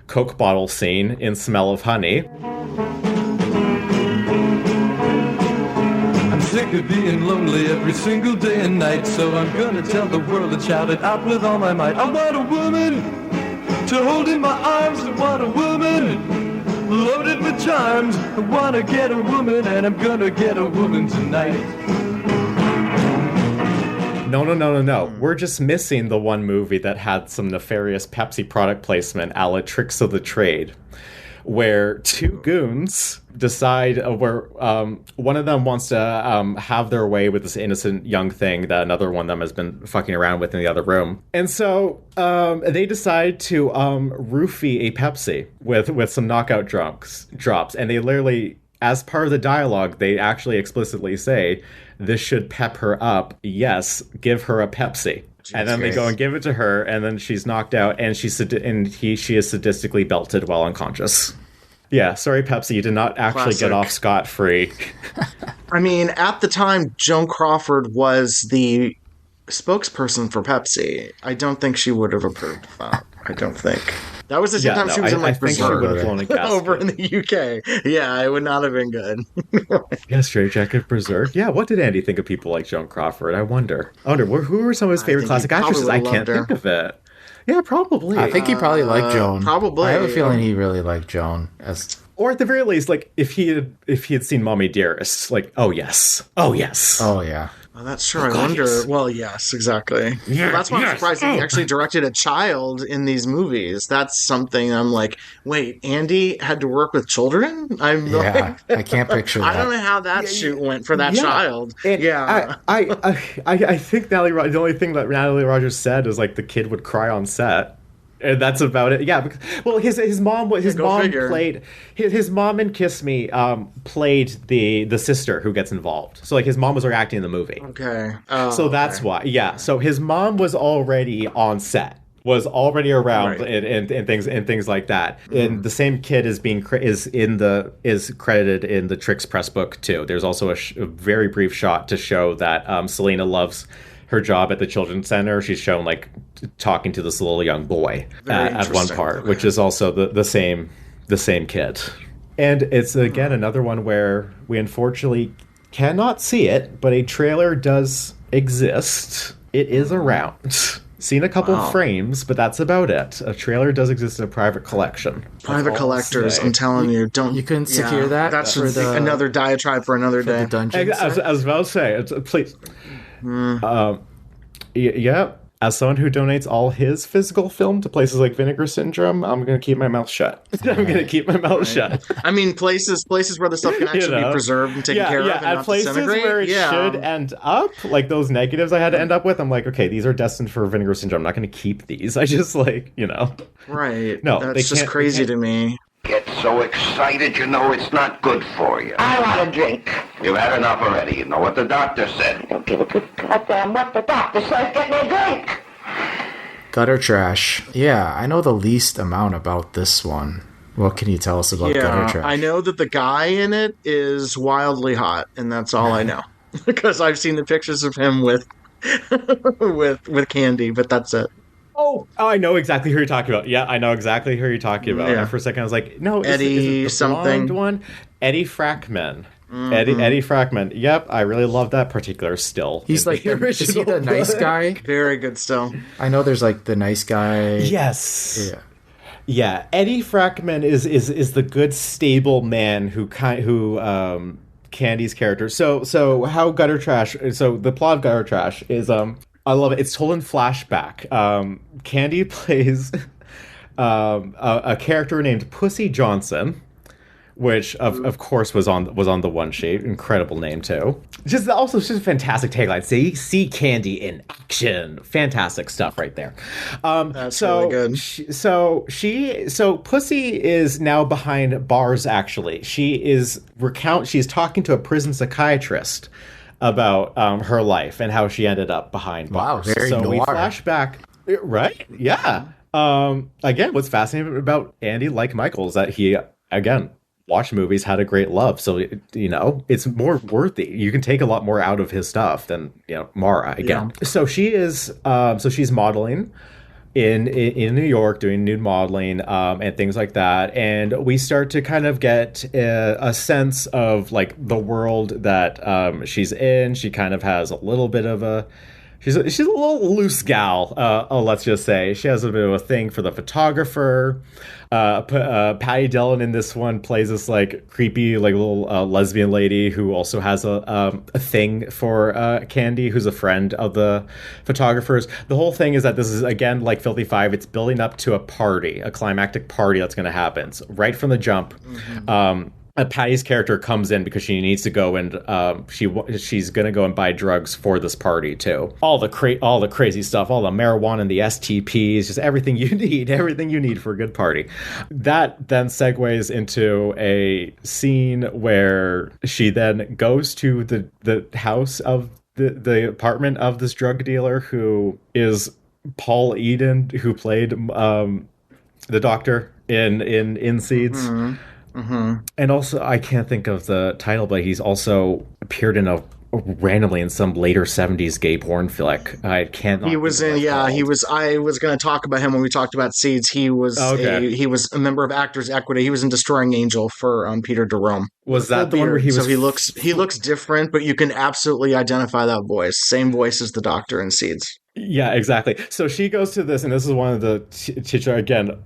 Coke bottle scene in Smell of Honey. I'm sick of being lonely every single day and night, so I'm gonna tell the world and shout it out with all my might. I want a woman to hold in my arms. I want a woman loaded with charms. I wanna get a woman, and I'm gonna get a woman tonight. No. We're just missing the one movie that had some nefarious Pepsi product placement, a la Tricks of the Trade, where two goons decide where one of them wants to have their way with this innocent young thing that another one of them has been fucking around with in the other room. And so they decide to roofie a Pepsi with some knockout drops. And they literally, as part of the dialogue, they actually explicitly say, "This should pep her up. Yes, give her a Pepsi." And then they go and give it to her, and then she's knocked out, and she is sadistically belted while unconscious. Yeah, sorry, Pepsi, you did not actually get off scot-free. I mean, at the time, Joan Crawford was the spokesperson for Pepsi. I don't think she would have approved of that. I don't think. That was the same time she was in Berserk over in the UK. Yeah, it would not have been good. Yeah, Straight Jacket, Berserk. Yeah, what did Andy think of people like Joan Crawford? I wonder who were some of his favorite classic actresses? I can't think of it. Yeah, probably. I think he probably liked Joan. Probably. I have a feeling he really liked Joan. Or at the very least, like, if he had seen Mommy Dearest, like, oh yes. Oh yeah. Well, that's true. I wonder. Yes. Well, yes, exactly. Yeah, well, that's why I'm surprised he actually directed a child in these movies. That's something I'm like, wait, Andy had to work with children? I can't picture that. I don't know how that shoot went for that child. I think the only thing that Natalie Rogers said is like the kid would cry on set. And that's about it. Yeah. Well, his mom played his mom in Kiss Me played the sister who gets involved. So like his mom was acting in the movie. Okay. So that's why. Yeah. So his mom was already on set. Was already around and things like that. And the same kid is credited in the Tricks press book too. There's also a very brief shot to show that Selena loves her job at the children's center. She's shown like talking to this little young boy at one part, which is also the same kid. And it's again another one where we unfortunately cannot see it, but a trailer does exist. It is around. Seen a couple frames, but that's about it. A trailer does exist in a private collection. Private collectors, I'm telling you, don't. You couldn't secure that. That's another diatribe for another day. The dungeon. I was about to say, please. Yeah. As someone who donates all his physical film to places like Vinegar Syndrome, I'm going to keep my mouth shut. Shut. I mean, places where the stuff can actually be preserved and taken care of and not places disintegrate. Where it should end up, like those negatives I had to end up with, I'm like, okay, these are destined for Vinegar Syndrome. I'm not going to keep these. I just Right. No, that's just crazy to me. Get so excited, you know it's not good for you. I want a drink. You've had enough already. You know what the doctor said. Don't give a good goddamn what the doctor says. Get me a drink. Gutter Trash. Yeah, I know the least amount about this one. What can you tell us about Gutter Trash? I know that the guy in it is wildly hot, and that's all I know. Because I've seen the pictures of him with Candy, but that's it. Oh, I know exactly who you're talking about. Yeah, I know exactly who you're talking about. Yeah. And for a second, I was like, no, Eddie is it the blonde one? Eddie Frackman. Mm-hmm. Eddie Frackman. Yep, I really love that particular still. He's like, is he the nice guy? Very good still. I know there's like the nice guy. Yes. Yeah. Eddie Frackman is the good, stable man who Candy's character. So how Gutter Trash? So the plot of Gutter Trash is I love it. It's told in flashback. Candy plays a character named Pussy Johnson, which of course was on the one sheet. Incredible name too. Just a fantastic tagline. See Candy in action. Fantastic stuff right there. That's really good. So Pussy is now behind bars. Actually, she's talking to a prison psychiatrist about her life and how she ended up behind bars. Wow, very so noir. We flash back, right? Yeah. Again, what's fascinating about Andy, like Michael, is that he, again, watched movies, had a great love. So, it's more worthy. You can take a lot more out of his stuff than, Mara, again. Yeah. So she's modeling in New York, doing nude modeling and things like that. And we start to kind of get a sense of, like, the world that she's in. She kind of has a little bit of a... She's a little loose gal, let's just say. She has a bit of a thing for the photographer. Patty Dillon in this one plays this, like, creepy, like, little lesbian lady who also has a thing for Candy, who's a friend of the photographers. The whole thing is that this is, again, like Filthy Five. It's building up to a climactic party that's going to happen. So right from the jump. Mm-hmm. Patty's character comes in because she needs to go and she's gonna go and buy drugs for this party too. All the crazy stuff, all the marijuana and the STPs, just everything you need for a good party. That then segues into a scene where she then goes to the house of the apartment of this drug dealer who is Paul Eden, who played the doctor in Seeds. Mm-hmm. Mm-hmm. And also, I can't think of the title, but he's also appeared in randomly in some later 70s gay porn flick. I can't. He was in, yeah, he was. I was going to talk about him when we talked about Seeds. He was he was a member of Actors Equity. He was in Destroying Angel for Peter Jerome. Was that the one where he was? So he looks different, but you can absolutely identify that voice. Same voice as the Doctor in Seeds. Yeah, exactly. So she goes to this, and this is one of the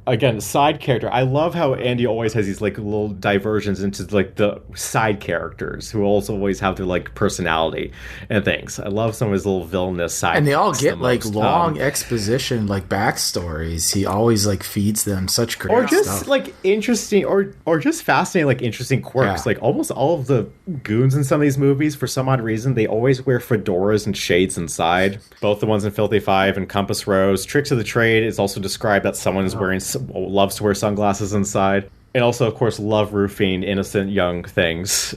again side character. I love how Andy always has these, like, little diversions into, like, the side characters who also always have their, like, personality and things. I love some of his little villainous side. And they all get like long exposition, like backstories. He always, like, feeds them such great or just stuff. Like interesting or just fascinating, like, interesting quirks. Yeah. Like almost all of the goons in some of these movies, for some odd reason, they always wear fedoras and shades inside. Both the ones in Filthy Five and Compass Rose. Tricks of the Trade is also described that someone is loves to wear sunglasses inside. And also, of course, love roofing innocent young things.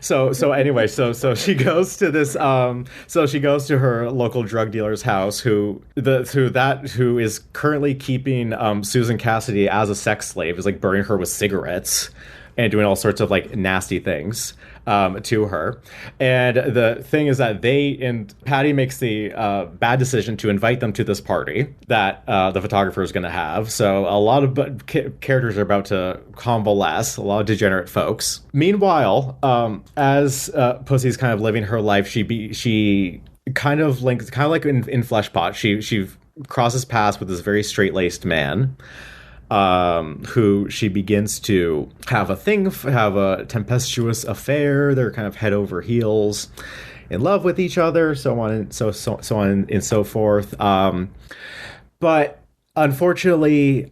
So she goes to this. So she goes to her local drug dealer's house, who is currently keeping Susan Cassidy as a sex slave, is, like, burning her with cigarettes and doing all sorts of, like, nasty things to her. And the thing is that Patty makes the bad decision to invite them to this party that the photographer is going to have. So a lot of characters are about to convalesce, a lot of degenerate folks. Meanwhile, as Pussy's kind of living her life, she kind of like in Fleshpot, she crosses paths with this very straight-laced man, who she begins to have a tempestuous affair. They're kind of head over heels in love with each other, so on and so forth. But unfortunately,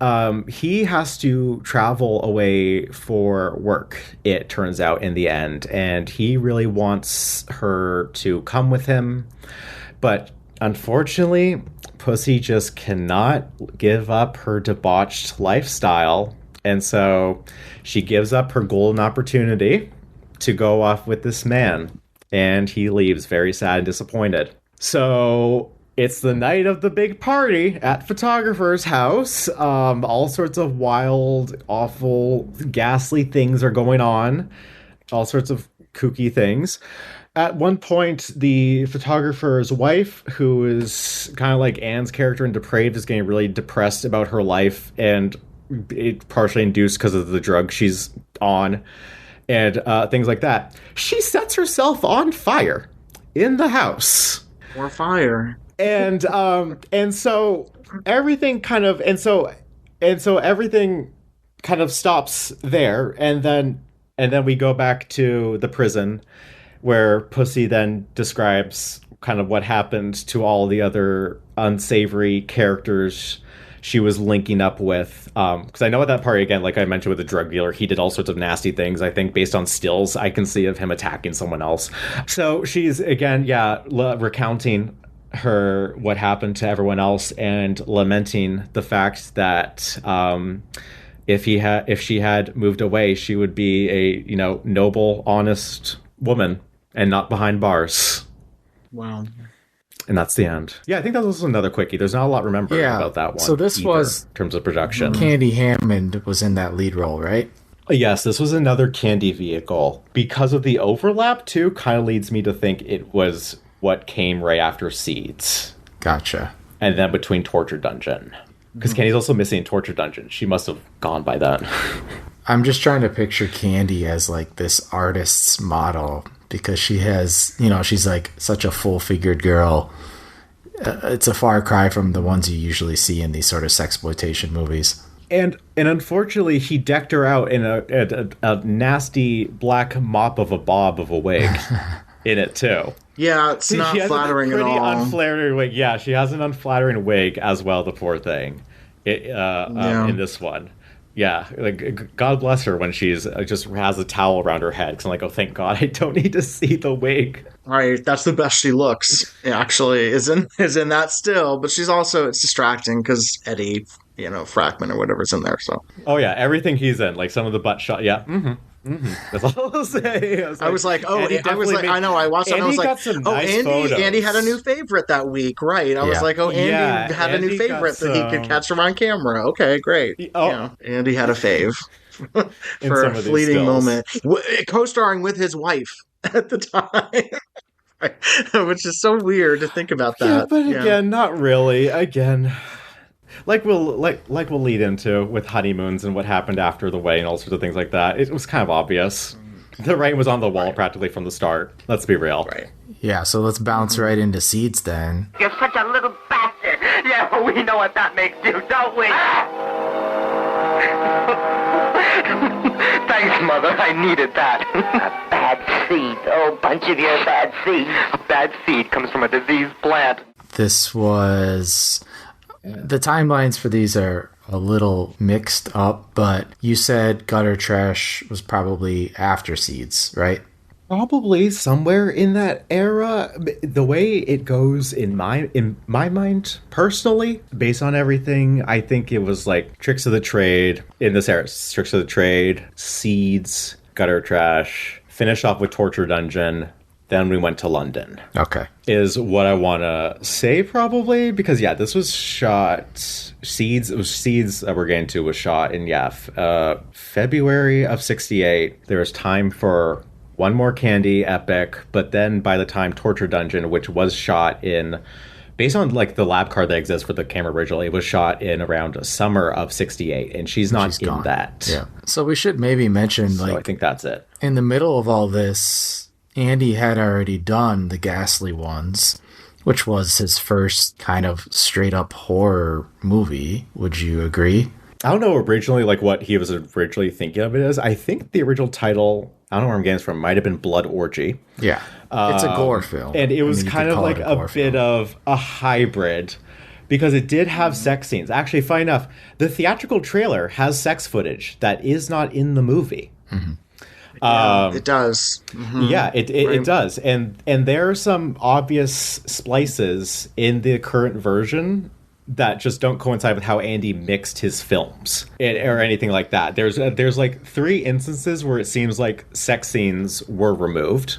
he has to travel away for work, it turns out, in the end. And he really wants her to come with him. But unfortunately, Pussy just cannot give up her debauched lifestyle. And so she gives up her golden opportunity to go off with this man. And he leaves very sad and disappointed. So it's the night of the big party at photographer's house. All sorts of wild, awful, ghastly things are going on. All sorts of kooky things. At one point, the photographer's wife, who is kind of like Anne's character in Depraved, is getting really depressed about her life, and it partially induced because of the drug she's on and things like that. She sets herself on fire in the house. More fire. And so everything kind of everything kind of stops there, and then we go back to the prison, where Pussy then describes kind of what happened to all the other unsavory characters she was linking up with, because I know at that party, again, like I mentioned with the drug dealer, he did all sorts of nasty things. I think based on stills, I can see of him attacking someone else. So she's, again, recounting what happened to everyone else and lamenting the fact that if she had moved away, she would be a, noble, honest woman and not behind bars. Wow. And that's the end. Yeah, I think that was another quickie. There's not a lot remembering about that one. So this was in terms of production. Candy Hammond was in that lead role, right? Yes, this was another Candy vehicle. Because of the overlap, too, kind of leads me to think it was what came right after Seeds. Gotcha. And then between Torture Dungeon. Because Candy's also missing in Torture Dungeon. She must have gone by then. I'm just trying to picture Candy as like this artist's model, because she has, she's like such a full-figured girl. It's a far cry from the ones you usually see in these sort of sexploitation movies. And unfortunately, he decked her out in a nasty black mop of a bob of a wig in it, too. Yeah, it's not flattering at all. Pretty unflattering wig. Yeah, she has an unflattering wig as well, the poor thing, in this one. Yeah, like, God bless her when she's just has a towel around her head. Because I'm like, oh, thank God, I don't need to see the wig. Right, that's the best she looks, actually, is in that still. But she's also, it's distracting because Eddie, Frackman or whatever's in there, so. Oh, yeah, everything he's in, like some of the butt shot, yeah, that's all I'll say. I was like, I know, I watched it and I was like, Andy had a new favorite that week, right? I was like, Andy had a new favorite that he could catch him on camera. Okay, great. Andy had a fave for a fleeting moment. Co-starring with his wife at the time. Which is so weird to think about that. Yeah, but again, not really. Again... Like we'll lead into with honeymoons and what happened after the wedding and all sorts of things like that. It was kind of obvious. The writing was on the wall practically from the start. Let's be real. Right. Yeah, so let's bounce right into Seeds then. You're such a little bastard. Yeah, well, we know what that makes you, don't we? Thanks, Mother. I needed that. A bad seed. Oh, bunch of your bad seed. A bad seed comes from a diseased plant. This was... The timelines for these are a little mixed up, but you said Gutter Trash was probably after Seeds, right? Probably somewhere in that era. The way it goes in my mind, personally, based on everything, I think it was like Tricks of the Trade in this era. Tricks of the Trade, Seeds, Gutter Trash, finish off with Torture Dungeon. Then we went to London. Okay. Is what I want to say, probably. Because, this was shot... Seeds that we're getting to was shot in, February of 1968. There was time for one more Candy epic. But then by the time Torture Dungeon, which was shot in... Based on, like, the lab card that exists for the camera originally, it was shot in around summer of 1968. And she's not in gone. that. Yeah. So we should maybe mention, I think that's it. In the middle of all this... Andy had already done The Ghastly Ones, which was his first kind of straight-up horror movie. Would you agree? I don't know originally what he was originally thinking of it as. I think the original title, I don't know where I'm getting this from, might have been Blood Orgy. Yeah, it's a gore film. And it was kind of like a bit of a hybrid, because it did have sex scenes. Actually, funny enough, the theatrical trailer has sex footage that is not in the movie. Mm-hmm. It does. Mm-hmm. Yeah, it does. And there are some obvious splices in the current version that just don't coincide with how Andy mixed his films or anything like that. There's like 3 instances where it seems like sex scenes were removed.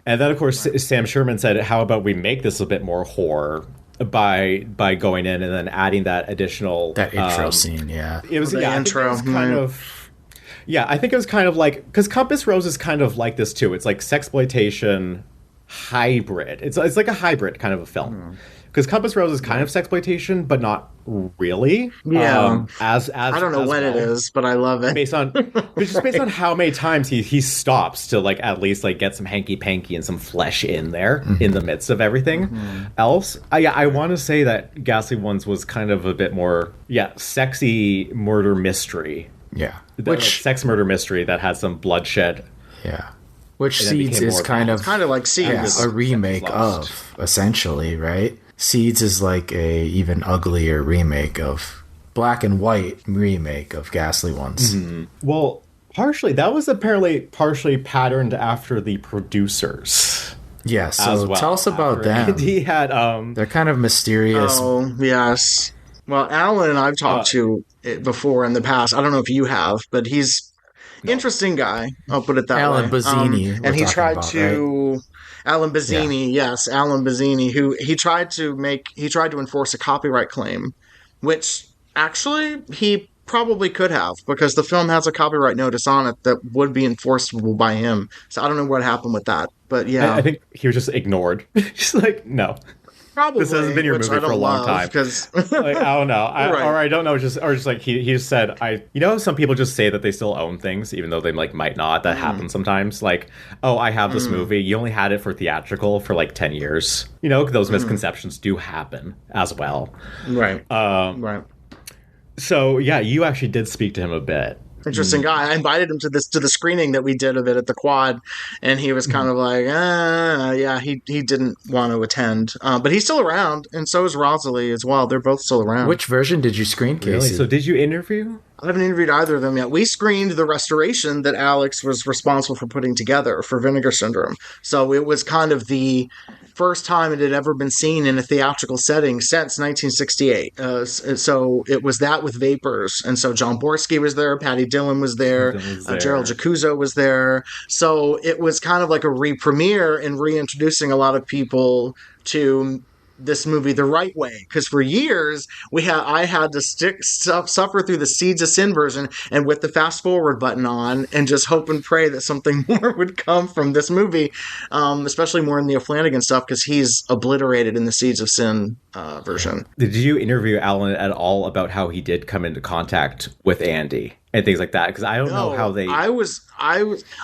And then, of course, Sam Sherman said, how about we make this a bit more horror by going in and then adding that additional... That intro scene, yeah. It was, intro. It was kind of... Yeah, I think it was kind of like... Because Compass Rose is kind of like this, too. It's like sexploitation hybrid. It's like a hybrid kind of a film. Because Compass Rose is kind of sexploitation, but not really. Yeah. As I don't know when it is, but I love it. Based on how many times he stops to at least get some hanky-panky and some flesh in there in the midst of everything else. I want to say that Ghastly Ones was kind of a bit more, sexy murder mystery. Yeah. Which sex murder mystery that had some bloodshed. Yeah. Which Seeds is kind of like Seeds. A remake of, essentially, right? Seeds is like a even uglier remake of black and white remake of Ghastly Ones. Mm-hmm. Well, that was apparently partially patterned after the producers. Yeah, so tell us about them. He had they're kind of mysterious. Oh, yes. Well, Alan, I've talked to before in the past. I don't know if you have, but he's interesting guy. I'll put it that Alan way. Bazzini, and he tried right? Alan Bazzini, yes, Alan Bazzini, who he tried to enforce a copyright claim, which actually he probably could have, because the film has a copyright notice on it that would be enforceable by him. So I don't know what happened with that, but yeah, I think he was just ignored. He's like, no. Probably, this hasn't been your movie for a long time. Because like, I don't know, right. Or I don't know, just like he just said, some people just say that they still own things, even though they like might not. That happens sometimes. Like, oh, I have this movie. You only had it for theatrical for like 10 years. Those misconceptions do happen as well. Right. Right. So yeah, you actually did speak to him a bit. Interesting guy. I invited him to the screening that we did of it at the Quad, and he was kind of like, yeah, he didn't want to attend, but he's still around, and so is Rosalie as well. They're both still around. Which version did you screen, Casey? Really? So did you interview? I haven't interviewed either of them yet. We screened the restoration that Alex was responsible for putting together for Vinegar Syndrome, so it was kind of the first time it had ever been seen in a theatrical setting since 1968. So it was that with Vapors. And so John Borski was there, Patty Dillon was there, Gerald Giacuzzo was there. So it was kind of like a re-premiere and reintroducing a lot of people to this movie the right way, because for years I had to suffer through the Seeds of Sin version and with the fast forward button on and just hope and pray that something more would come from this movie, especially more in the O'Flanagan stuff, because he's obliterated in the Seeds of Sin version. Did you interview Alan at all about how he did come into contact with Andy and things like that? Because I don't know how they... I was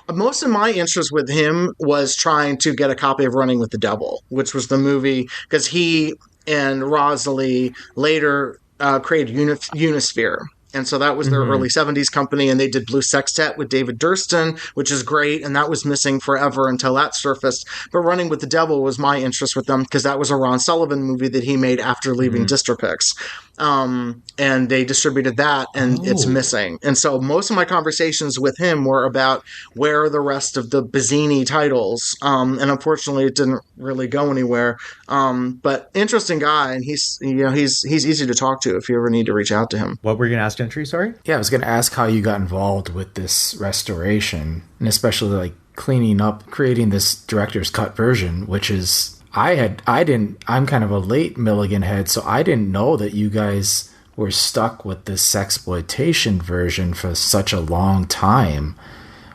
most of my interest with him was trying to get a copy of Running with the Devil, which was the movie, because he and Rosalie later created Unisphere. And so that was their early 70s company, and they did Blue Sextet with David Durston, which is great, and that was missing forever until that surfaced. But Running with the Devil was my interest with them, because that was a Ron Sullivan movie that he made after leaving Distrapix. And they distributed that, and it's missing. And so most of my conversations with him were about where are the rest of the Bazzini titles, and unfortunately it didn't really go anywhere. But interesting guy, and he's easy to talk to if you ever need to reach out to him. What were you going to ask, Gentry? Sorry? Yeah, I was going to ask how you got involved with this restoration, and especially like cleaning up, creating this director's cut version, which is... I'm kind of a late Milligan head, so I didn't know that you guys were stuck with this sexploitation version for such a long time,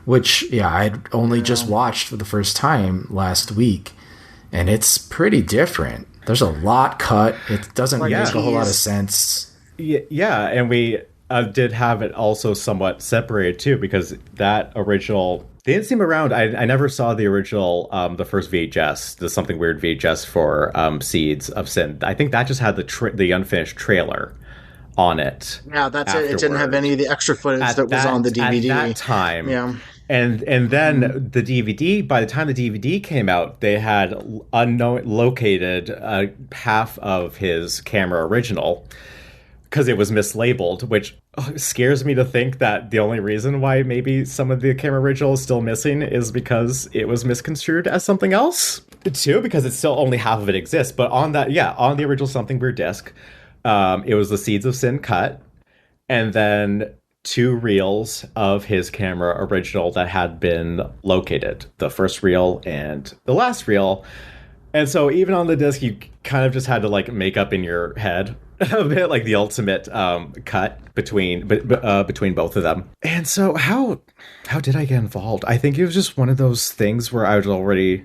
which, yeah, I'd only just watched for the first time last week, and it's pretty different. There's a lot cut. It doesn't make a whole lot of sense. Yeah, and we did have it also somewhat separated, too, because that original... They didn't seem around. I never saw the original, the first VHS, the Something Weird VHS for Seeds of Sin. I think that just had the unfinished trailer on it. Yeah, that's it. It didn't have any of the extra footage that was on the DVD. At that time. Yeah. And then the DVD, by the time the DVD came out, they had located half of his camera original, because it was mislabeled, which scares me to think that the only reason why maybe some of the camera original is still missing is because it was misconstrued as something else, too, because it's still only half of it exists. But on the original Something Weird disc, it was the Seeds of Sin cut, and then 2 reels of his camera original that had been located, the first reel and the last reel. And so even on the disc, you kind of just had to like make up in your head a bit, like the ultimate cut between both of them. And so how did I get involved? I think it was just one of those things where I was already,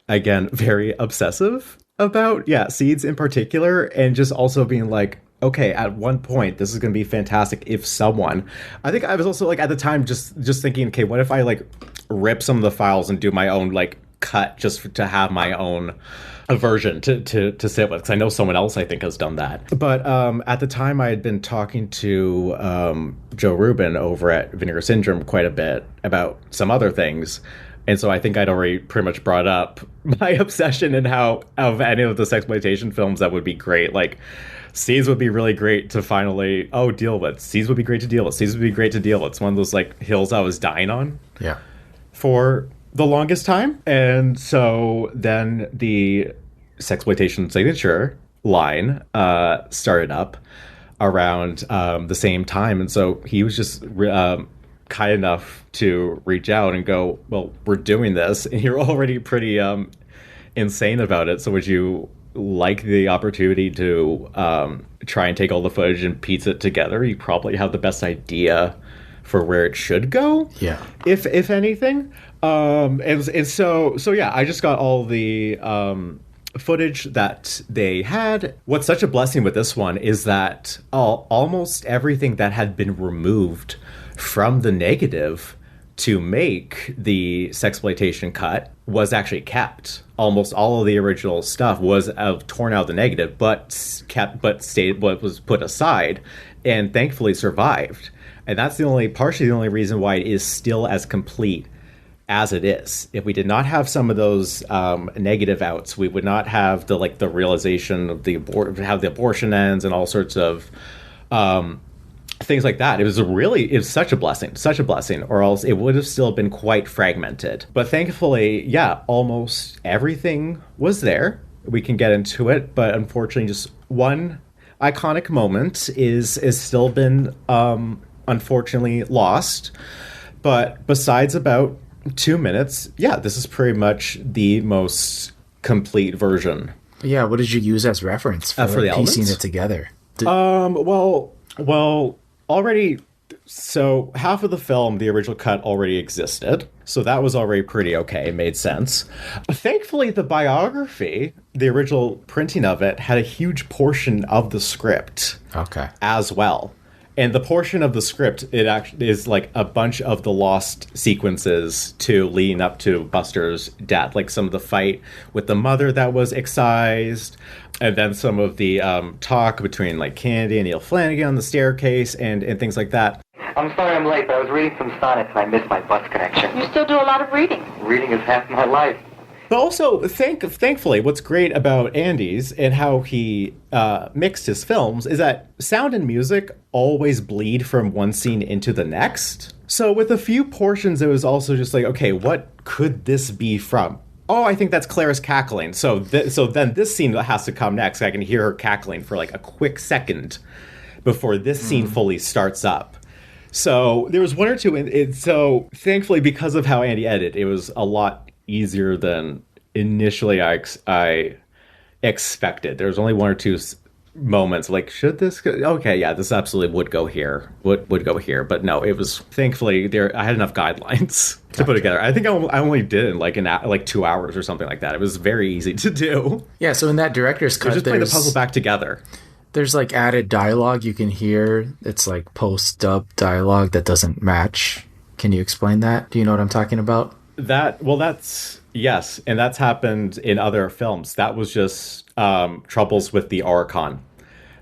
again, very obsessive about Seeds in particular, and just also being like, okay, at one point this is going to be fantastic if someone... I think I was also like at the time just thinking, okay, what if I like rip some of the files and do my own like cut just to have my own version to sit with, because I know someone else I think has done that. But at the time I had been talking to Joe Rubin over at Vinegar Syndrome quite a bit about some other things, and so I think I'd already pretty much brought up my obsession and how of any of the sexploitation films that would be great, like Seeds would be really great to finally deal with. Seeds would be great to deal with. Seeds would be great to deal with. It's one of those like hills I was dying on. Yeah. For the longest time. And so then the sexploitation signature line started up around the same time. And so he was just kind enough to reach out and go, well, we're doing this. And you're already pretty insane about it. So would you like the opportunity to try and take all the footage and piece it together? You probably have the best idea for where it should go. Yeah. If anything. And so yeah, I just got all the footage that they had. What's such a blessing with this one is that almost everything that had been removed from the negative to make the sexploitation cut was actually kept. Almost all of the original stuff was torn out of the negative, but stayed what was put aside, and thankfully survived. And that's partially the only reason why it is still as complete as it is. If we did not have some of those negative outs, we would not have the realization of how the abortion ends and all sorts of things like that. It was such a blessing, or else it would have still been quite fragmented. But thankfully, yeah, almost everything was there. We can get into it, but unfortunately, just one iconic moment is still been unfortunately lost. But besides about 2 minutes, yeah, this is pretty much the most complete version. Yeah, what did you use as reference for the piecing elements? it together? Well, already, so half of the film, the original cut already existed. So that was already pretty okay. It made sense. Thankfully, the biography, the original printing of it, had a huge portion of the script as well. And the portion of the script, it actually is like a bunch of the lost sequences leading up to Buster's death. Like some of the fight with the mother that was excised, and then some of the talk between like Candy and Neil Flanagan on the staircase and things like that. I'm sorry I'm late, but I was reading some sonnets and I missed my bus connection. You still do a lot of reading. Reading is half my life. But also, thankfully, what's great about Andy's and how he mixed his films is that sound and music always bleed from one scene into the next. So with a few portions, it was also just like, okay, what could this be from? Oh, I think that's Clara's cackling. So then this scene has to come next. I can hear her cackling for like a quick second before this scene fully starts up. So there was one or two. So thankfully, because of how Andy edited, it was a lot easier than initially I expected. There was only one or two moments like, should this go? Okay, yeah, this absolutely would go here, would go here. But no, it was thankfully I had enough guidelines to put together. I think I only did it in like 2 hours or something like that. It was very easy to do. Yeah, so in that director's cut, just putting the puzzle back together. There's like added dialogue you can hear. It's like post-dub dialogue that doesn't match. Can you explain that? Do you know what I'm talking about? That's yes, and that's happened in other films. That was just troubles with the Oricon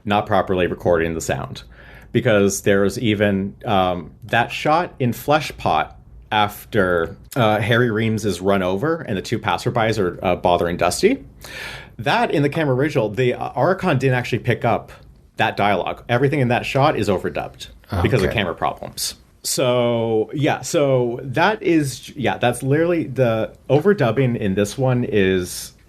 not properly recording the sound, because there's even that shot in Fleshpot after Harry Reams is run over and the two passerbys are bothering Dusty. That in the camera original, the Oricon didn't actually pick up that dialogue. Everything in that shot is overdubbed because of camera problems. So, yeah, that's literally the overdubbing in this one it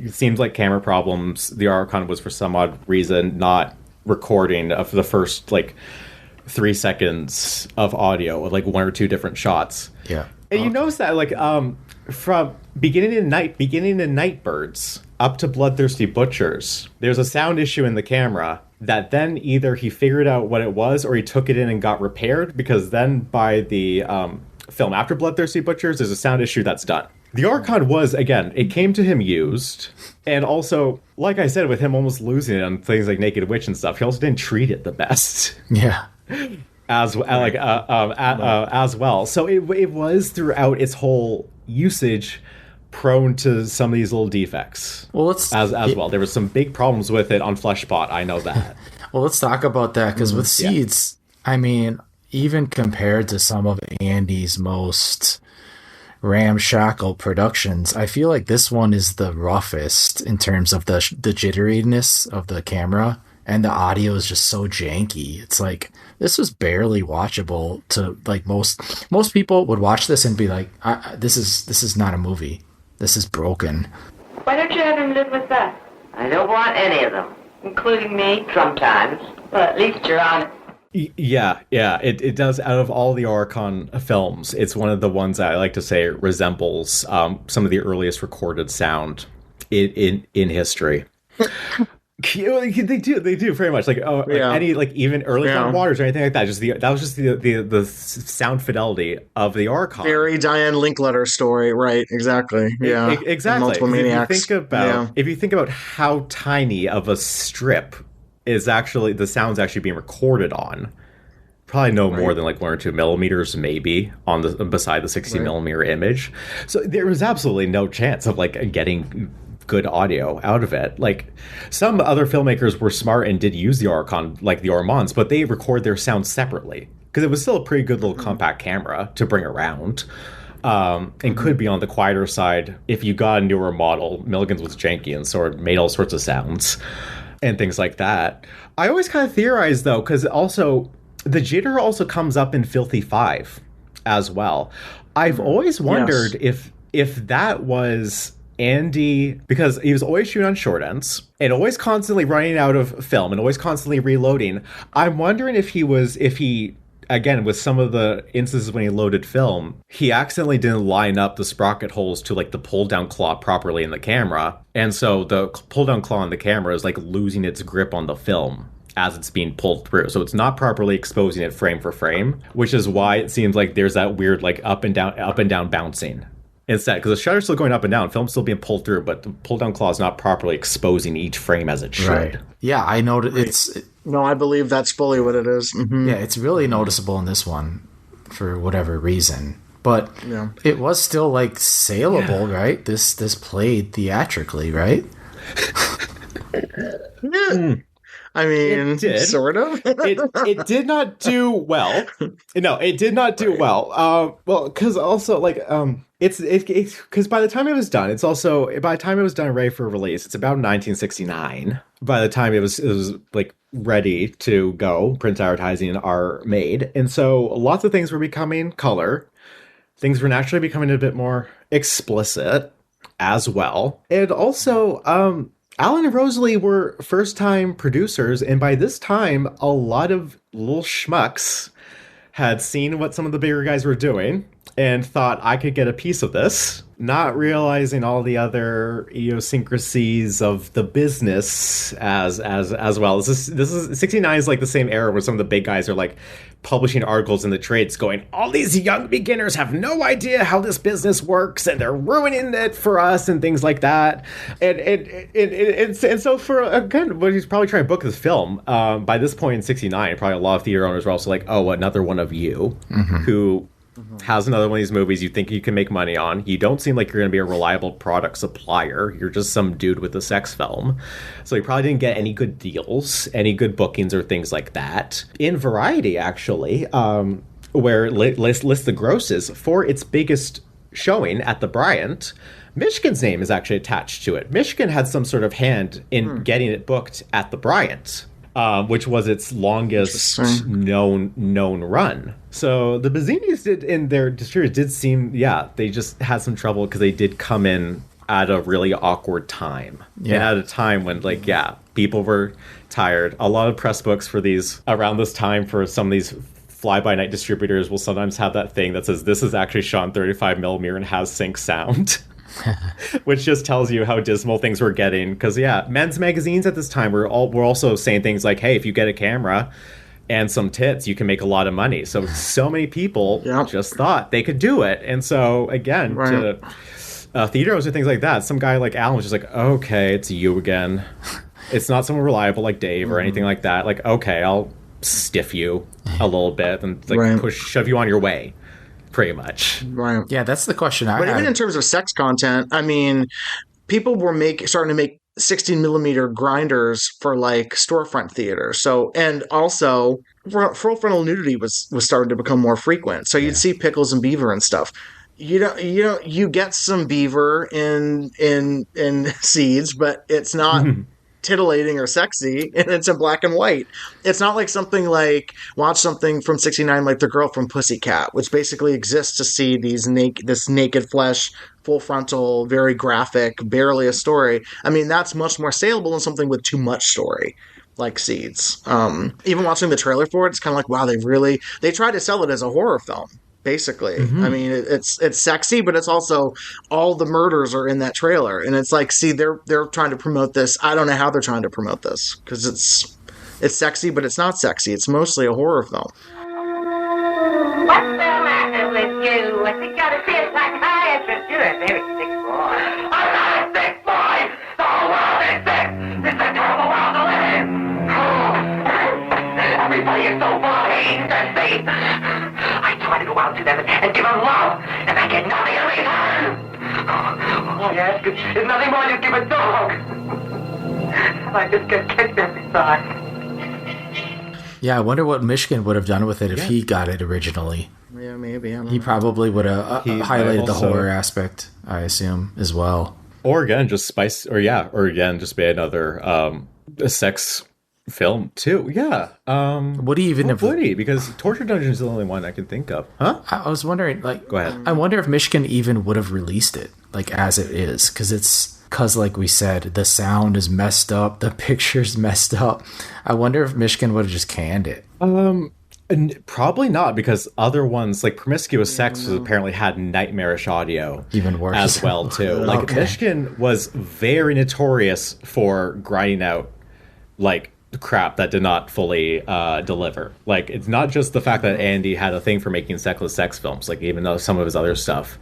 seems like camera problems. The Oricon was for some odd reason not recording of the first, 3 seconds of audio with, 1 or 2 different shots. Yeah. And you notice that, from beginning in Nightbirds up to Bloodthirsty Butchers, there's a sound issue in the camera that then either he figured out what it was or he took it in and got repaired, because then by the film after Bloodthirsty Butchers, there's a sound issue that's done. The Oricon was, again, it came to him used, and also, like I said, with him almost losing it on things like Naked Witch and stuff, he also didn't treat it the best. Yeah. As well. So it was throughout its whole usage prone to some of these little defects. Well, well. There was some big problems with it on Fleshpot. I know that. Well, let's talk about that, because with Seeds, I mean, even compared to some of Andy's most ramshackle productions, I feel like this one is the roughest in terms of the jitteriness of the camera and the audio is just so janky. It's like, this was barely watchable to like most people would watch this and be like, this is not a movie. This is broken. Why don't you have him live with us? I don't want any of them. Including me? Sometimes. Well, at least you're honest. Yeah, it does. Out of all the Oricon films, it's one of the ones that I like to say resembles some of the earliest recorded sound in history. They do very much like any like even early John Waters or anything like that. That was just the sound fidelity of the Oricon. Very Diane Linkletter story, right? Exactly. Yeah, exactly. Multiple Maniacs. If you think about how tiny of a strip is actually the sound's actually being recorded on, probably no more than like 1 or 2 millimeters, maybe on the beside the 60 millimeter image. So there was absolutely no chance of like getting good audio out of it. Like some other filmmakers were smart and did use the Oricon, like the Ormonds, but they record their sound separately because it was still a pretty good little compact camera to bring around. And could be on the quieter side. If you got a newer model, Milligan's was janky and sort of made all sorts of sounds and things like that. I always kind of theorize though, because also the jitter also comes up in Filthy 5 as well. I've always wondered if that was Andy, because he was always shooting on short ends and always constantly running out of film and always constantly reloading. I'm wondering if he again, with some of the instances when he loaded film, he accidentally didn't line up the sprocket holes to like the pull down claw properly in the camera. And so the pull down claw in the camera is like losing its grip on the film as it's being pulled through. So it's not properly exposing it frame for frame, which is why it seems like there's that weird like up and down bouncing. Instead, because the shutter's still going up and down, film's still being pulled through, but the pull-down claw is not properly exposing each frame as it should. Right. Yeah, I noticed No, I believe that's fully what it is. Mm-hmm. Yeah, it's really noticeable in this one for whatever reason. But it was still, like, saleable, right? This played theatrically, right? I mean, sort of. it did not do well. No, it did not do well. Well, because also, like, it's because by the time it was done, it's also by the time it was done and ready for release, it's about 1969. By the time it was like ready to go, print advertising are made, and so lots of things were becoming color. Things were naturally becoming a bit more explicit as well, and also Alan and Rosalie were first-time producers, and by this time, a lot of little schmucks had seen what some of the bigger guys were doing and thought I could get a piece of this, not realizing all the other idiosyncrasies of the business as well. This is 69 is like the same era where some of the big guys are like publishing articles in the trades going, all these young beginners have no idea how this business works and they're ruining it for us and things like that. And so for, again, what he's probably trying to book this film, by this point in 69, probably a lot of theater owners were also like, oh, another one of you who has another one of these movies you think you can make money on. You don't seem like you're going to be a reliable product supplier. You're just some dude with a sex film. So you probably didn't get any good deals, any good bookings or things like that. In Variety, actually, where lists the grosses for its biggest showing at the Bryant, Michigan's name is actually attached to it. Michigan had some sort of hand in getting it booked at the Bryant. Which was its longest known run. So the Bazzinis did, in their distributors, did seem, they just had some trouble because they did come in at a really awkward time. Yeah. And at a time when, people were tired. A lot of press books for these, around this time, for some of these fly-by-night distributors will sometimes have that thing that says, this is actually shot in 35 millimeter and has sync sound. Which just tells you how dismal things were getting. Because men's magazines at this time were also saying things like, "Hey, if you get a camera and some tits, you can make a lot of money." So many people just thought they could do it, and so again, to theaters and things like that, some guy like Alan was just like, "Okay, it's you again. It's not someone reliable like Dave or anything like that. Like, okay, I'll stiff you a little bit and shove you on your way." Pretty much. Right. Yeah, that's the question I But had. even in terms of sex content, I mean, people were starting to make 16 millimeter grinders for like storefront theater. So, and also full frontal nudity was starting to become more frequent. So you'd see Pickles and Beaver and stuff. You get some Beaver in Seeds, but it's not titillating or sexy, and it's in black and white. It's not like something like, watch something from 69 like The Girl from Pussycat, which basically exists to see this naked flesh, full frontal, very graphic, barely a story. I mean, that's much more saleable than something with too much story, like Seeds. Even watching the trailer for it, it's kind of like, wow, they tried to sell it as a horror film. Basically, I mean, it's sexy, but it's also all the murders are in that trailer, and it's like, see, they're trying to promote this. I don't know how they're trying to promote this because it's sexy, but it's not sexy. It's mostly a horror film. What's the matter with you? I think you ought to see a psychiatrist. You're a very sick boy. I'm not a sick boy. The whole world is sick. It's a terrible world to live in. Everybody is so full of hate and deceit. I try to go out to them and give them love, and I get nothing in return. All I ask is nothing more than you give a dog. I just get kicked every time. Yeah, I wonder what Michigan would have done with it if he got it originally. Yeah, maybe. He probably would have highlighted the horror aspect, I assume, as well. Or again, just spice, or again, just be another a sex film too. Yeah. Would he even have? Would he? Because Torture Dungeon is the only one I can think of. Huh? I was wondering, like, go ahead. I wonder if Michigan even would have released it, like, as it is, because like we said, the sound is messed up, the picture's messed up. I wonder if Michigan would have just canned it. Probably not, because other ones like Promiscuous Sex apparently had nightmarish audio, even worse as well too. Like Michigan was very notorious for grinding out like crap that did not fully deliver. Like, it's not just the fact that Andy had a thing for making sexless sex films. Like, even though some of his other stuff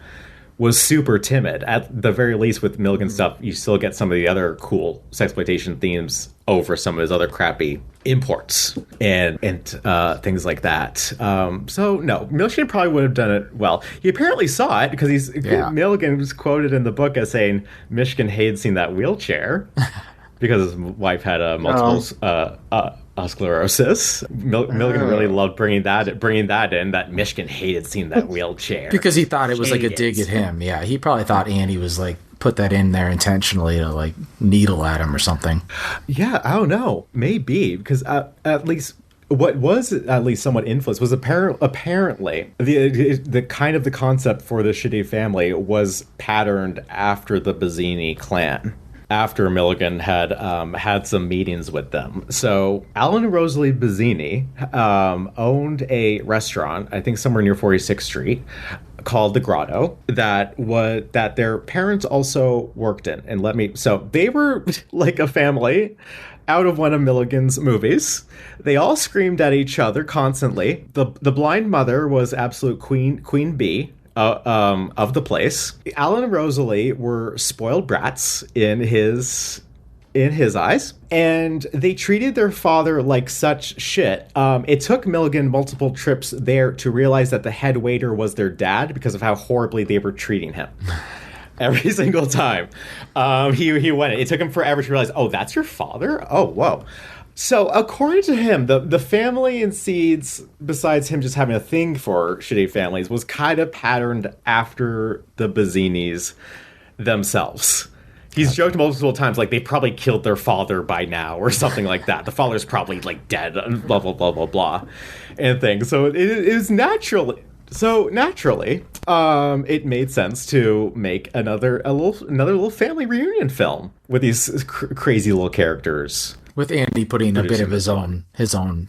was super timid, at the very least with Milligan stuff, you still get some of the other cool sexploitation themes over some of his other crappy imports and things like that. So no, Milligan probably would have done it well. He apparently saw it because Milligan was quoted in the book as saying Michigan hated seeing that wheelchair because his wife had a multiple sclerosis. Milligan really loved bringing that in, that Michigan hated seeing that wheelchair. Because he thought it was like a dig at him. Yeah, he probably thought Andy was like, put that in there intentionally to like needle at him or something. Yeah, I don't know. Maybe, because at least what was at least somewhat influenced was apparently the kind of the concept for the shitty family was patterned after the Bazzini clan. After Milligan had had some meetings with them. So Alan and Rosalie Bazzini owned a restaurant, I think somewhere near 46th Street, called The Grotto, that their parents also worked in. And so they were like a family out of one of Milligan's movies. They all screamed at each other constantly. The blind mother was absolute queen bee of the place. Alan and Rosalie were spoiled brats in his eyes, and they treated their father like such shit. It took Milligan multiple trips there to realize that the head waiter was their dad because of how horribly they were treating him. Every single time he went, it took him forever to realize, oh, that's your father? Oh, whoa. So, according to him, the family in Seeds, besides him just having a thing for shitty families, was kind of patterned after the Bazzinis themselves. He's joked multiple times, like, they probably killed their father by now, or something like that. The father's probably, like, dead, blah, blah, blah, blah, blah, and things. So, it was naturally... So naturally, it made sense to make another little family reunion film with these crazy little characters. With Andy putting a bit of his own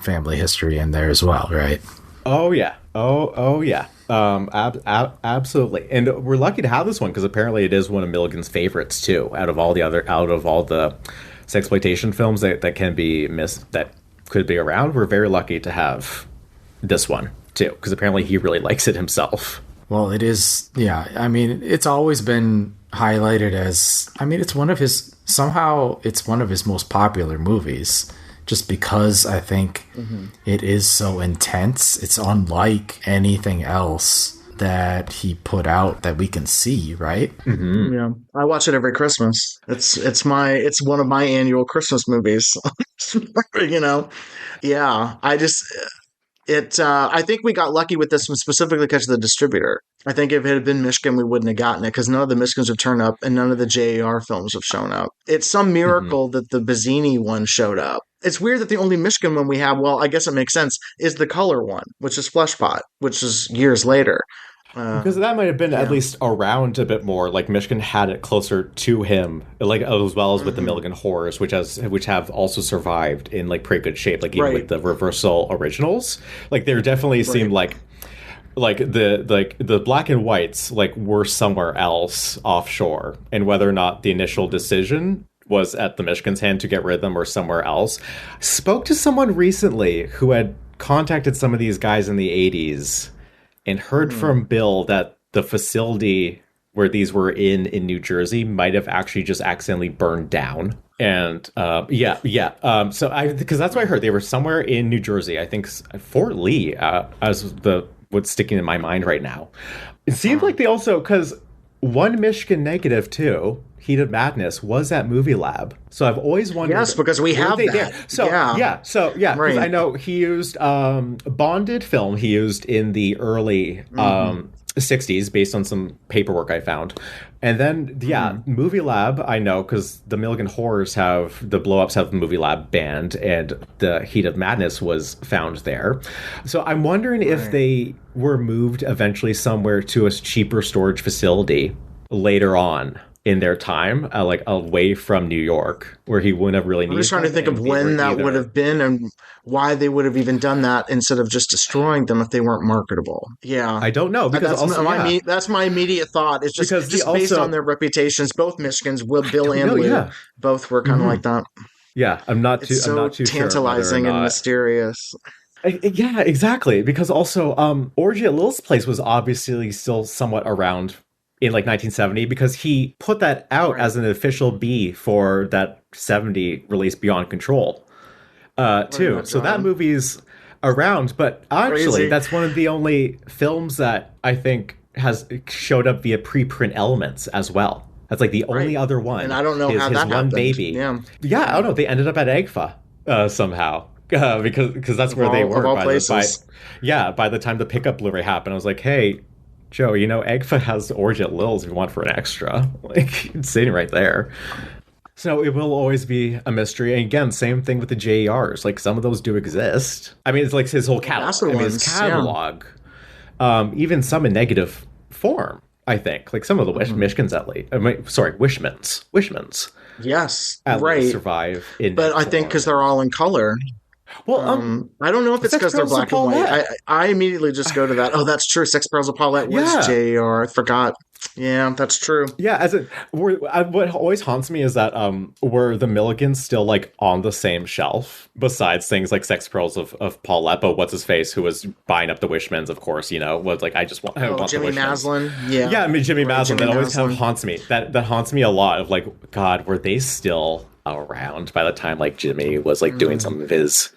family history in there as well, right? Oh yeah, oh yeah, absolutely. And we're lucky to have this one because apparently it is one of Milligan's favorites too. Out of all the sexploitation films that can be missed, that could be around, we're very lucky to have this one too, because apparently he really likes it himself. Well, it is, yeah. I mean, it's always been highlighted as, I mean, it's one of his most popular movies, just because I think it is so intense. It's unlike anything else that he put out that we can see, right? Mm-hmm. Yeah, I watch it every Christmas. It's one of my annual Christmas movies. You know, yeah. I think we got lucky with this one specifically because of the distributor. I think if it had been Michigan, we wouldn't have gotten it because none of the Michigans have turned up and none of the JAR films have shown up. It's some miracle that the Bazzini one showed up. It's weird that the only Michigan one we have, well, I guess it makes sense, is the color one, which is Fleshpot, which is years later. Because that might have been at least around a bit more. Like Michigan had it closer to him, like as well as with the Milligan horrors, which have also survived in like pretty good shape. Like even with the Reversal originals, like there definitely seemed like the black and whites like were somewhere else offshore, and whether or not the initial decision was at the Michigan's hand to get rid of them or somewhere else. Spoke to someone recently who had contacted some of these guys in the 80s. And heard from Bill that the facility where these were in New Jersey might have actually just accidentally burned down. And so because that's what I heard. They were somewhere in New Jersey. I think Fort Lee, as what's sticking in my mind right now. It seems like they also, because one Michigan negative too, Heat of Madness, was at Movie Lab. So I've always wondered. Yes, because we have that. There? So because I know he used bonded film. He used in the early 60s based on some paperwork I found. And then, Movie Lab, I know, because the Milligan horrors the blow-ups have the Movie Lab banned, and the Heat of Madness was found there. So I'm wondering if they were moved eventually somewhere to a cheaper storage facility later on in their time, like away from New York, where he wouldn't have really needed. I'm just trying to think of when that would have been and why they would have even done that instead of just destroying them if they weren't marketable. Yeah, I don't know, because that's my immediate thought. It's just based on their reputations. Both Michigans, Bill and Lou, both were kind of like that. Yeah, I'm not too tantalizing and mysterious. Yeah, exactly. Because also, Orgy at Lil's Place was obviously still somewhat around in like 1970, because he put that out as an official B for that 70 release Beyond Control too. So that movie's around, but actually that's one of the only films that I think has showed up via preprint elements as well. That's like the only other one. And I don't know how that happened. Baby. Yeah, I don't know. They ended up at EGFA somehow. Because that's where they were by the time the pickup Blu-ray happened. I was like, hey, Joe, EGFA has Orgy at Lil's if you want for an extra. Like, it's sitting right there. So it will always be a mystery. And again, same thing with the JERs. Like, some of those do exist. I mean, it's like his whole catalog. His catalog. Even some in negative form, I think. Like, some of the Michigans at least. Wishmans. Yes, at least survive in But I think because they're all in color. Well, I don't know if it's because they're black and white. I immediately just go to that. Oh, that's true. Sex Pearls of Paulette was JR. I forgot. Yeah, that's true. Yeah, what always haunts me is that were the Milligans still like on the same shelf besides things like Sex Pearls of Paulette, but what's his face who was buying up the Wishmans, of course, was like, I want Jimmy the Wishmans. Maslin. Yeah, I mean Jimmy Maslin. That always kind of haunts me. That haunts me a lot. Of like, God, were they still around by the time like Jimmy was like doing some of his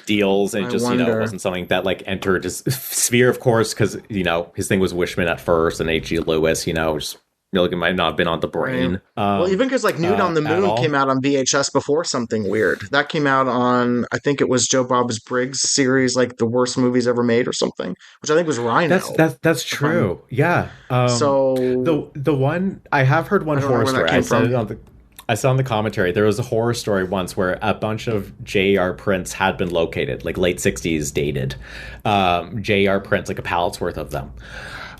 deals, and just it wasn't something that like entered his sphere, of course, because his thing was Wishman at first and H.G. Lewis, just Milligan might not have been on the brain. Well, even because like Nude on the Moon came out on VHS before Something Weird. That came out on, I think it was Joe Bob's Briggs series, like the worst movies ever made or something, which I think was Rhino. That's true. Yeah. So the one I have heard one horror story. I saw in the commentary, there was a horror story once where a bunch of JR prints had been located, like late 60s dated JR prints, like a pallet's worth of them.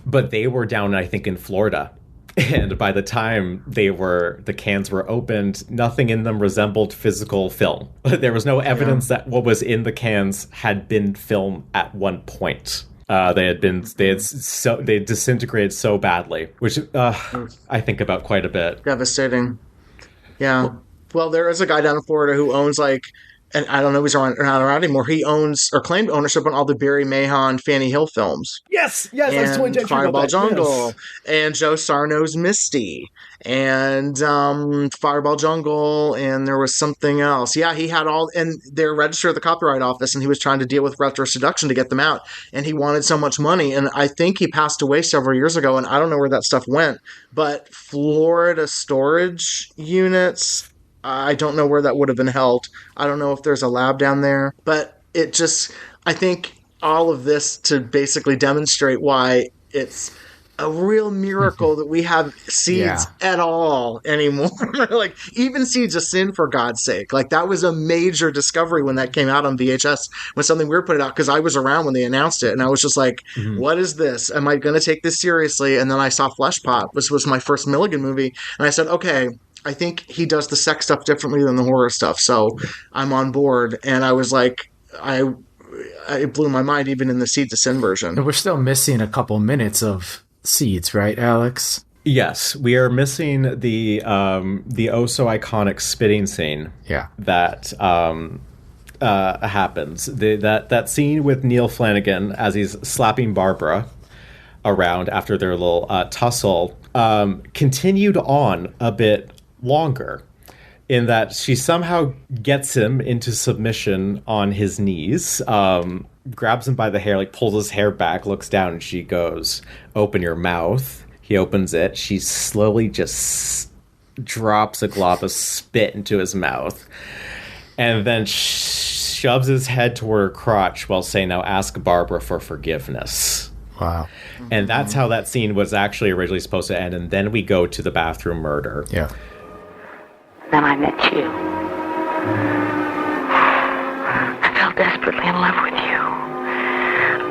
But they were down, I think, in Florida. And by the time the cans were opened, nothing in them resembled physical film. There was no evidence that what was in the cans had been film at one point. They disintegrated so badly, which I think about quite a bit. Devastating. Yeah. Well, there is a guy down in Florida who owns and I don't know if he's not around anymore. He owns or claimed ownership on all the Barry Mahon, Fanny Hill films. Yes, I was telling Gentry Fireball about that. Jungle, yes. And Joe Sarno's Misty, and Fireball Jungle, and there was something else. Yeah, he had all, and they're registered at the Copyright Office, and he was trying to deal with Retro Seduction to get them out, and he wanted so much money, and I think he passed away several years ago, and I don't know where that stuff went, but Florida storage units, I don't know where that would have been held. I don't know if there's a lab down there, but I think all of this to basically demonstrate why it's a real miracle that we have seeds at all anymore. Like, even Seeds of Sin, for God's sake. Like, that was a major discovery when that came out on VHS, when Something Weird put it out, because I was around when they announced it, and I was just like, what is this? Am I going to take this seriously? And then I saw Flesh Pot, which was my first Milligan movie, and I said, okay, I think he does the sex stuff differently than the horror stuff, so I'm on board. And I was like, it blew my mind, even in the Seeds of Sin version. And we're still missing a couple minutes of Seeds, right, Alex? Yes, we are missing the oh so iconic spitting scene. Yeah, that happens. That scene with Neil Flanagan as he's slapping Barbara around after their little tussle continued on a bit longer, in that she somehow gets him into submission on his knees, grabs him by the hair, like pulls his hair back, looks down, and she goes, "Open your mouth." He opens it. She slowly just drops a glob of spit into his mouth, and then shoves his head toward her crotch while saying, "Now ask Barbara for forgiveness." Wow. And that's how that scene was actually originally supposed to end. And then we go to the bathroom murder. Yeah. Then I met you. I fell desperately in love with you.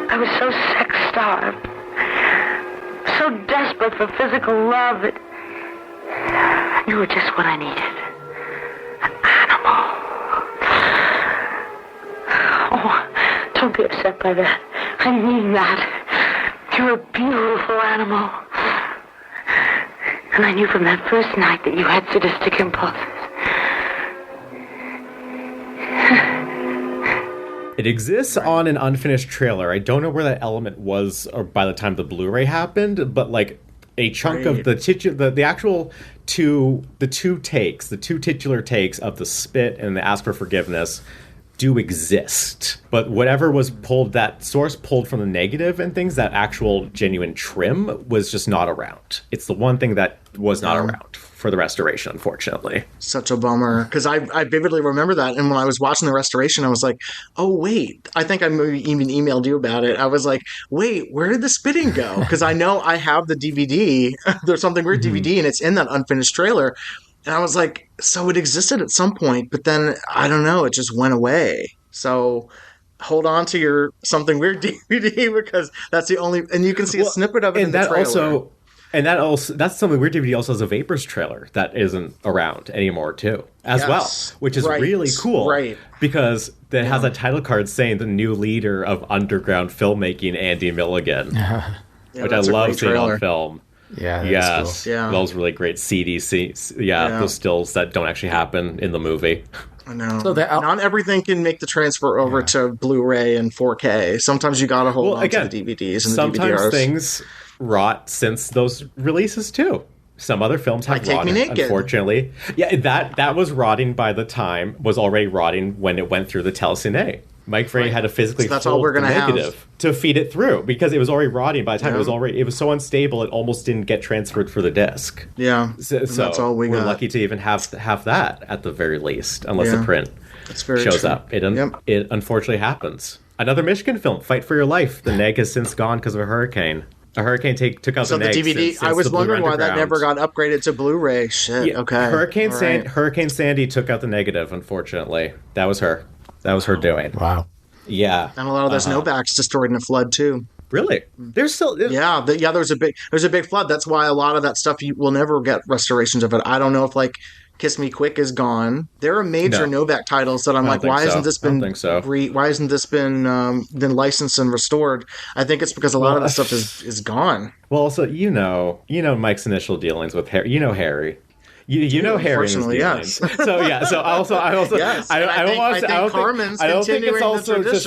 I was so sex-starved, so desperate for physical love that you were just what I needed. An animal. Oh, don't be upset by that. I mean that. You're a beautiful animal. And I knew from that first night that you had sadistic impulses. It exists on an unfinished trailer. I don't know where that element was or by the time the Blu-ray happened, but like a chunk of the two titular takes of the spit and the ask for forgiveness do exist. But whatever was pulled, that source pulled from the negative and things, that actual genuine trim was just not around. It's the one thing that was not around for the restoration, unfortunately. Such a bummer, because I vividly remember that. And when I was watching the restoration, I was like, oh, wait. I think I maybe even emailed you about it. I was like, wait, where did the spitting go? Because I know I have the DVD. There's Something Weird DVD, and it's in that unfinished trailer. And I was like, so it existed at some point, but then, I don't know, it just went away. So hold on to your Something Weird DVD, because that's the only... And you can see a snippet of it in the trailer. That's Something Weird DVD also has a Vapors trailer that isn't around anymore too, as well, which is really cool, right? Because it has a title card saying the new leader of underground filmmaking, Andy Milligan, which I love seeing on film. Yeah, yes, cool. Yeah, those really great CD scenes. Those stills that don't actually happen in the movie. I know. So not everything can make the transfer over to Blu-ray and 4K. Sometimes you gotta hold on to the DVDs and the DVDs. Sometimes things rot since those releases too. Some other films have rotted, unfortunately. Yeah, that was rotting by the time, was already rotting when it went through the telecine. Mike Frey had to physically fold the negative to feed it through, because it was already rotting by the time it was so unstable it almost didn't get transferred for the disc. Yeah, so that's all we're lucky to even have that at the very least, unless the print shows up. It unfortunately happens. Another Michigan film, Fight for Your Life. The neg has since gone because of a hurricane. A hurricane took out the neg. So the DVD. Since I was wondering why that never got upgraded to Blu-ray. Shit. Yeah, okay. Hurricane Sandy took out the negative. Unfortunately, that was her. That was her doing. Wow. Yeah. And a lot of those Novaks destroyed in a flood too. Really? There's still there was a big flood. That's why a lot of that stuff you will never get restorations of it. I don't know if like Kiss Me Quick is gone. There are major Novak titles that I'm like, why hasn't this been been licensed and restored? I think it's because a lot of the stuff is gone. Well, also you know Mike's initial dealings with Harry. You know Harry. You know Harry's dealings. Yes. So I also yes. I don't think it's also just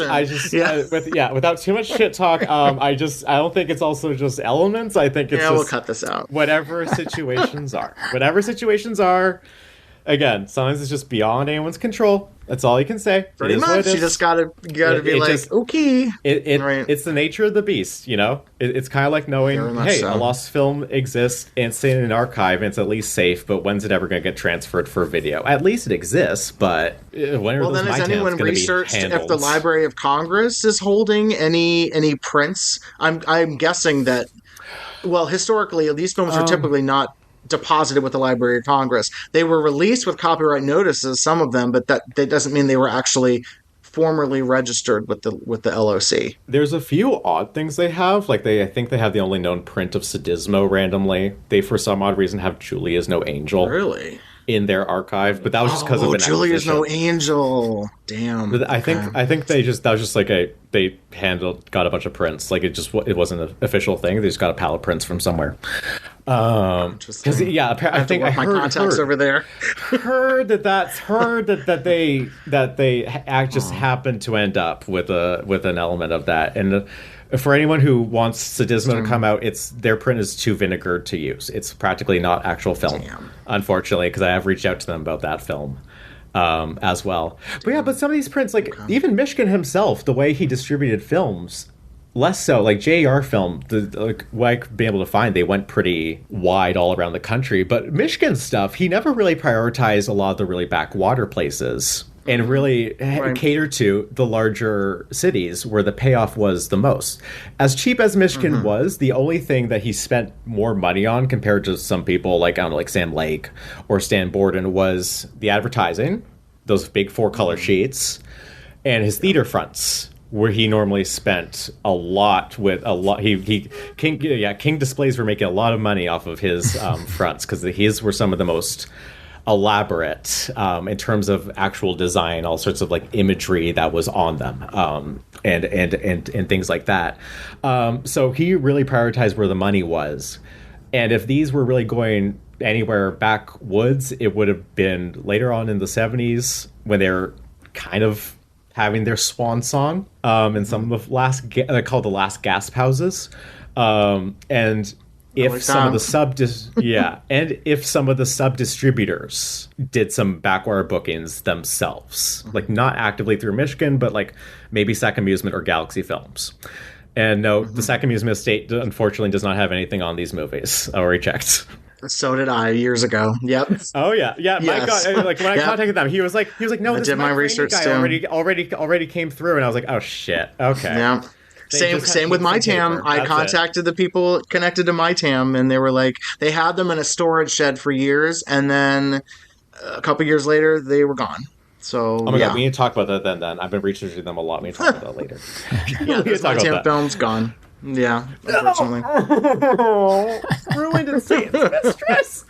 without too much shit talk. I don't think it's also just elements. I think it's we'll cut this out. Whatever situations are. Again, sometimes it's just beyond anyone's control. That's all you can say. Pretty much. You just gotta be like, okay. It's the nature of the beast, you know? It's kind of like knowing, a lost film exists and it's in an archive and it's at least safe, but when's it ever going to get transferred for video? At least it exists, but when are those has anyone researched if the Library of Congress is holding any prints? I'm guessing that well, historically, these films are typically not deposited with the Library of Congress. They were released with copyright notices, some of them, but that doesn't mean they were actually formally registered with the LOC. There's a few odd things they have. Like I think they have the only known print of Sadismo randomly. They, for some odd reason, have Julia's No Angel. Really? In their archive, but that was just because of an Julia's acquisition. No Angel. Damn. But I think that was just like they got a bunch of prints. Like it wasn't an official thing. They just got a pallet of prints from somewhere. Because I think I heard my contacts over there. heard that they just happened to end up with an element of that. And for anyone who wants Sadismo to come out, their print is too vinegared to use. It's practically not actual film, unfortunately, because I have reached out to them about that film as well. But some of these prints, like even Mishkin himself, the way he distributed films, less so. Like JR film, what I've been able to find, they went pretty wide all around the country. But Mishkin's stuff, he never really prioritized a lot of the really backwater places. And really cater to the larger cities where the payoff was the most. As cheap as Mishkin was, the only thing that he spent more money on compared to some people like, I don't know, like Sam Lake or Stan Borden was the advertising, those big 4-color sheets, and his theater fronts, where he normally spent a lot with a lot. King Displays were making a lot of money off of his fronts because his were some of the most elaborate in terms of actual design, all sorts of like imagery that was on them, and things like that. So he really prioritized where the money was, and if these were really going anywhere backwoods, it would have been later on in the 70s when they're kind of having their swan song in some of the they're called the last gasp houses, and if some of the sub distributors did some backward bookings themselves, like not actively through Michigan, but like maybe Sac Amusement or Galaxy Films. And no, the Sac Amusement estate unfortunately does not have anything on these movies. I already checked. So did I years ago. Yep. Oh yeah. Yes. My God, like when I contacted them, he was like, no, this my research guy already came through, and I was like, oh shit, okay. Yeah. Same with MyTam. I contacted the people connected to MyTam, and they were like, they had them in a storage shed for years, and then a couple years later, they were gone. So, oh my God, we need to talk about that then. I've been researching them a lot. We need to talk about that later. Yeah, this MyTam film's gone. Yeah, unfortunately. Ruined Insane's mistress.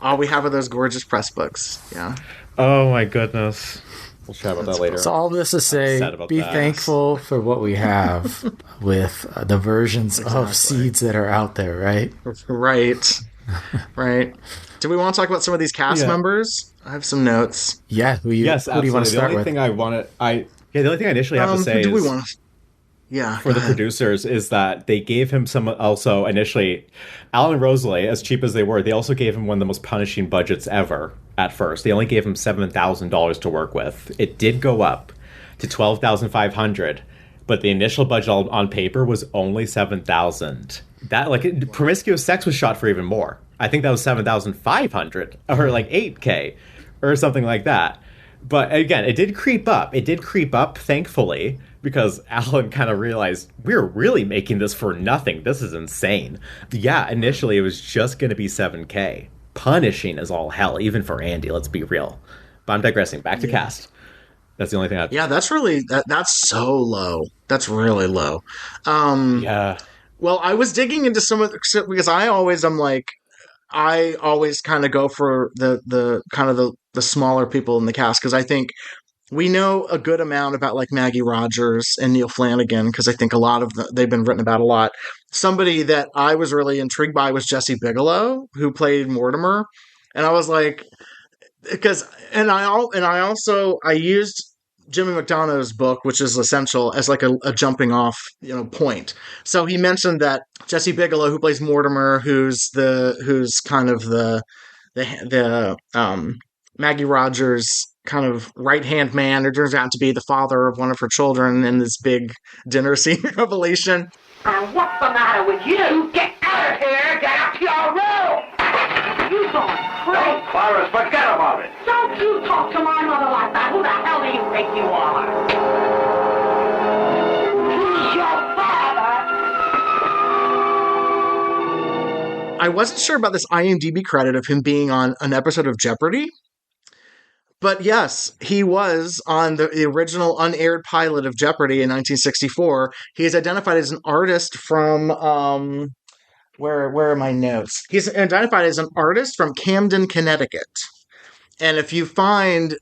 All we have are those gorgeous press books. Yeah. Oh my goodness. We'll chat about that later. So all this to say, be thankful for what we have with the versions of seeds that are out there, right? Right. Do we want to talk about some of these cast members? I have some notes. Yeah. Who do you want to start with? The only thing I initially have to say is... for the producers is that they gave him some also initially, Alan and Rosalie, as cheap as they were, they also gave him one of the most punishing budgets ever at first. They only gave him $7,000 to work with. It did go up to $12,500, but the initial budget on paper was only $7,000. That, like, Promiscuous Sex was shot for even more. I think that was $7,500 or like $8K or something like that. But again, it did creep up. Thankfully, because Alan kind of realized we're really making this for nothing. This is insane. Yeah, initially it was just going to be $7K. Punishing as all hell, even for Andy, let's be real. But I'm digressing. Back to cast. That's the only thing that's really... That's so low. That's really low. Yeah. Well, I was digging into some of the... Because I always kind of go for the kind of the smaller people in the cast, because I think we know a good amount about like Maggie Rogers and Neil Flanagan, because I think a lot of they've been written about a lot. Somebody that I was really intrigued by was Jesse Bigelow, who played Mortimer, and I was like, I used Jimmy McDonough's book, which is Essential, as like a jumping off point. So he mentioned that Jesse Bigelow, who plays Mortimer, who's kind of the Maggie Rogers kind of right-hand man, who turns out to be the father of one of her children in this big dinner scene revelation. What's the matter with you? Get out of here! Get up to your room! You going crazy? Oh, Cyrus, forget about it. Don't you talk to my mother like that. Who the hell do you think you are? Who's your father? I wasn't sure about this IMDb credit of him being on an episode of Jeopardy. But yes, he was on the original unaired pilot of Jeopardy in 1964. He is identified as an artist from where are my notes? He's identified as an artist from Camden, Connecticut. And if you find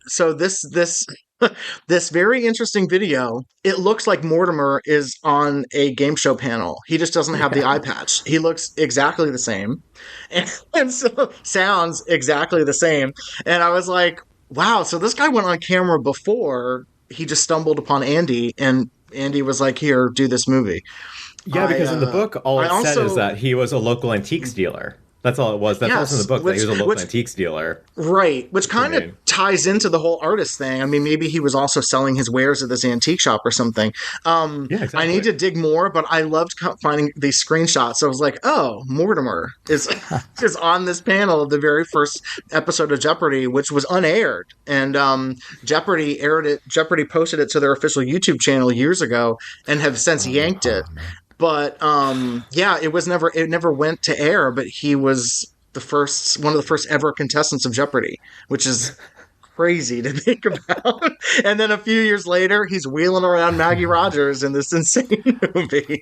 this very interesting video, it looks like Mortimer is on a game show panel. He just doesn't have the eye patch. He looks exactly the same, and so sounds exactly the same. And I was like, wow, so this guy went on camera before he just stumbled upon Andy, and Andy was like, here, do this movie. Yeah, because in the book, all it said is that he was a local antiques dealer. That's all it was. That's also in the book, that he was a local antiques dealer. Right, which kind of ties into the whole artist thing. I mean, maybe he was also selling his wares at this antique shop or something. Exactly. I need to dig more, but I loved finding these screenshots. So I was like, oh, Mortimer is on this panel of the very first episode of Jeopardy, which was unaired. And Jeopardy aired it. Jeopardy posted it to their official YouTube channel years ago and have since yanked it. But it never went to air, but he was one of the first ever contestants of Jeopardy, which is crazy to think about. And then a few years later, he's wheeling around Maggie Rogers in this insane movie.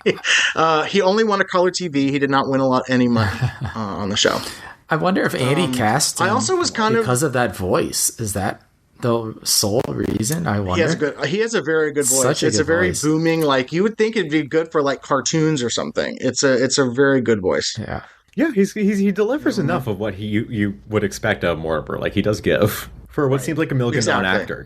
He only won a color TV. He did not win any money on the show. I wonder if Andy cast him because of that voice. Is that the sole reason? I wonder. He has a very good voice. It's a very booming, like you would think it'd be good for like cartoons or something. It's a very good voice. Yeah. Yeah, he delivers enough of what you would expect of Mortimer. Like he does give for what seems like a Milligan non-actor,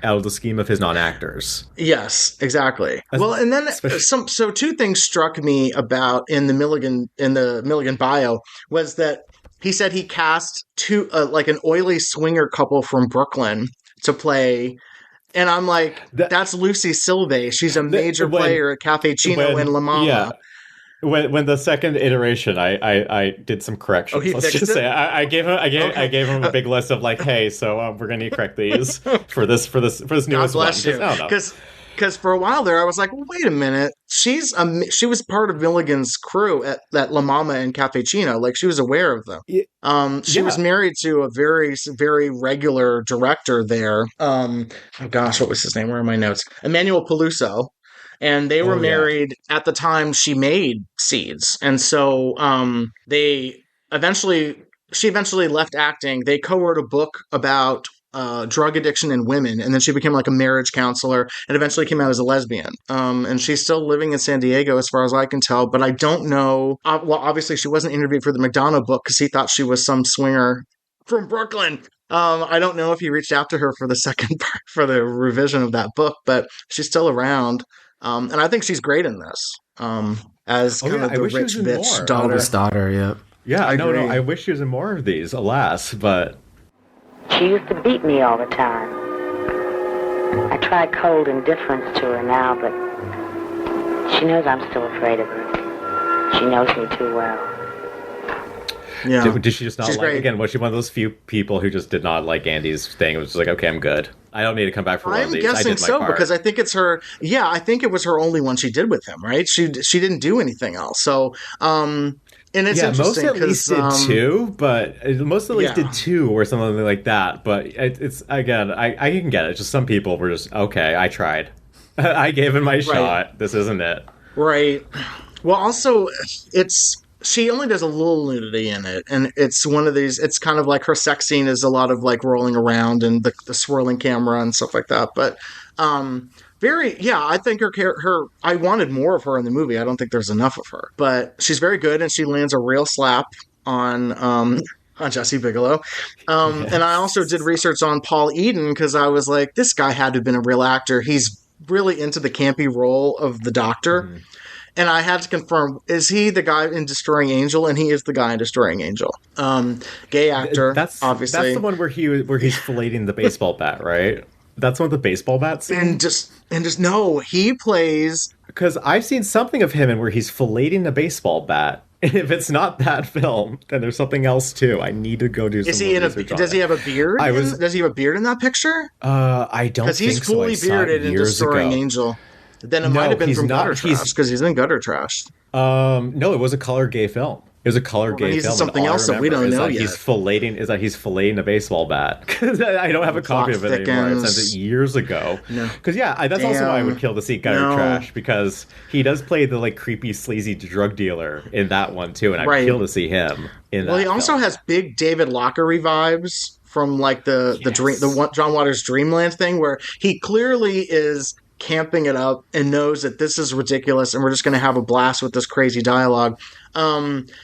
out of the scheme of his non-actors. Yes, exactly. Well, and then so two things struck me about in the Milligan bio was that he said he cast like an oily swinger couple from Brooklyn to play. And I'm like, that's Lucy Silve. She's a major player at Cafe Chino and La Mama. Yeah. When the second iteration, I did some corrections. Let's just say I gave him a big list of like, hey, so we're gonna need to correct these for this newest one. Because for a while there, I was like, well, wait a minute. She was part of Milligan's crew at La Mama and Cafe Chino. Like, she was aware of them. She was married to a very, very regular director there. Oh, gosh, what was his name? Where are my notes? Emmanuel Peluso. And they were married at the time she made Seeds. And so she eventually left acting. They co-wrote a book about drug addiction in women, and then she became like a marriage counselor and eventually came out as a lesbian. And she's still living in San Diego as far as I can tell, but I don't know. Well, obviously she wasn't interviewed for the McDonough book because he thought she was some swinger from Brooklyn. I don't know if he reached out to her for the second part, for the revision of that book, but she's still around. And I think she's great in this as kind of the rich bitch daughter. Eldest daughter, yeah. Yeah, I wish she was in more of these, alas, but... She used to beat me all the time. I try cold indifference to her now, but she knows I'm still afraid of her. She knows me too well. Yeah. Did she just not again, was she one of those few people who just did not like Andy's thing? It was just like, okay, I'm good. I don't need to come back for one of these. I'm guessing so, because I think it's her. Yeah, I think it was her only one she did with him, right? She didn't do anything else. So, and it's interesting most at least did two, but most at least did two or something like that. But it's again, I can get it. Just some people were just okay. I tried. I gave it my shot. This isn't it. Right. Well, also, she only does a little nudity in it, and it's one of these. It's kind of like her sex scene is a lot of like rolling around and the swirling camera and stuff like that. But I think her. I wanted more of her in the movie. I don't think there's enough of her, but she's very good, and she lands a real slap on Jesse Bigelow. And I also did research on Paul Eden because I was like, this guy had to have been a real actor. He's really into the campy role of the Doctor. Mm-hmm. And I had to confirm, is he the guy in Destroying Angel? And he is the guy in Destroying Angel. Gay actor, obviously. That's the one where he's filleting the baseball bat, right? That's one of the baseball bats. And no, he plays... Because I've seen something of him in where he's filleting the baseball bat. And if it's not that film, then there's something else too. I need to go do some research on it. Does he have a beard? Does he have a beard in that picture? I don't think so. Because he's fully bearded in Destroying Angel. Then it might have been from Gutter Trash, because he's in Gutter Trash. No, it was a color gay film. It was a color gay he's film. something else that we don't know yet. He's filleting a baseball bat. I don't have a copy of it anymore. It says it years ago. Because that's also why I would kill to see Gutter Trash, because he does play the like creepy, sleazy drug dealer in that one too, and I'd kill to see him in that. Well, he also has big David Lockery vibes from like the John Waters' Dreamland thing, where he clearly is camping it up and knows that this is ridiculous and we're just going to have a blast with this crazy dialogue.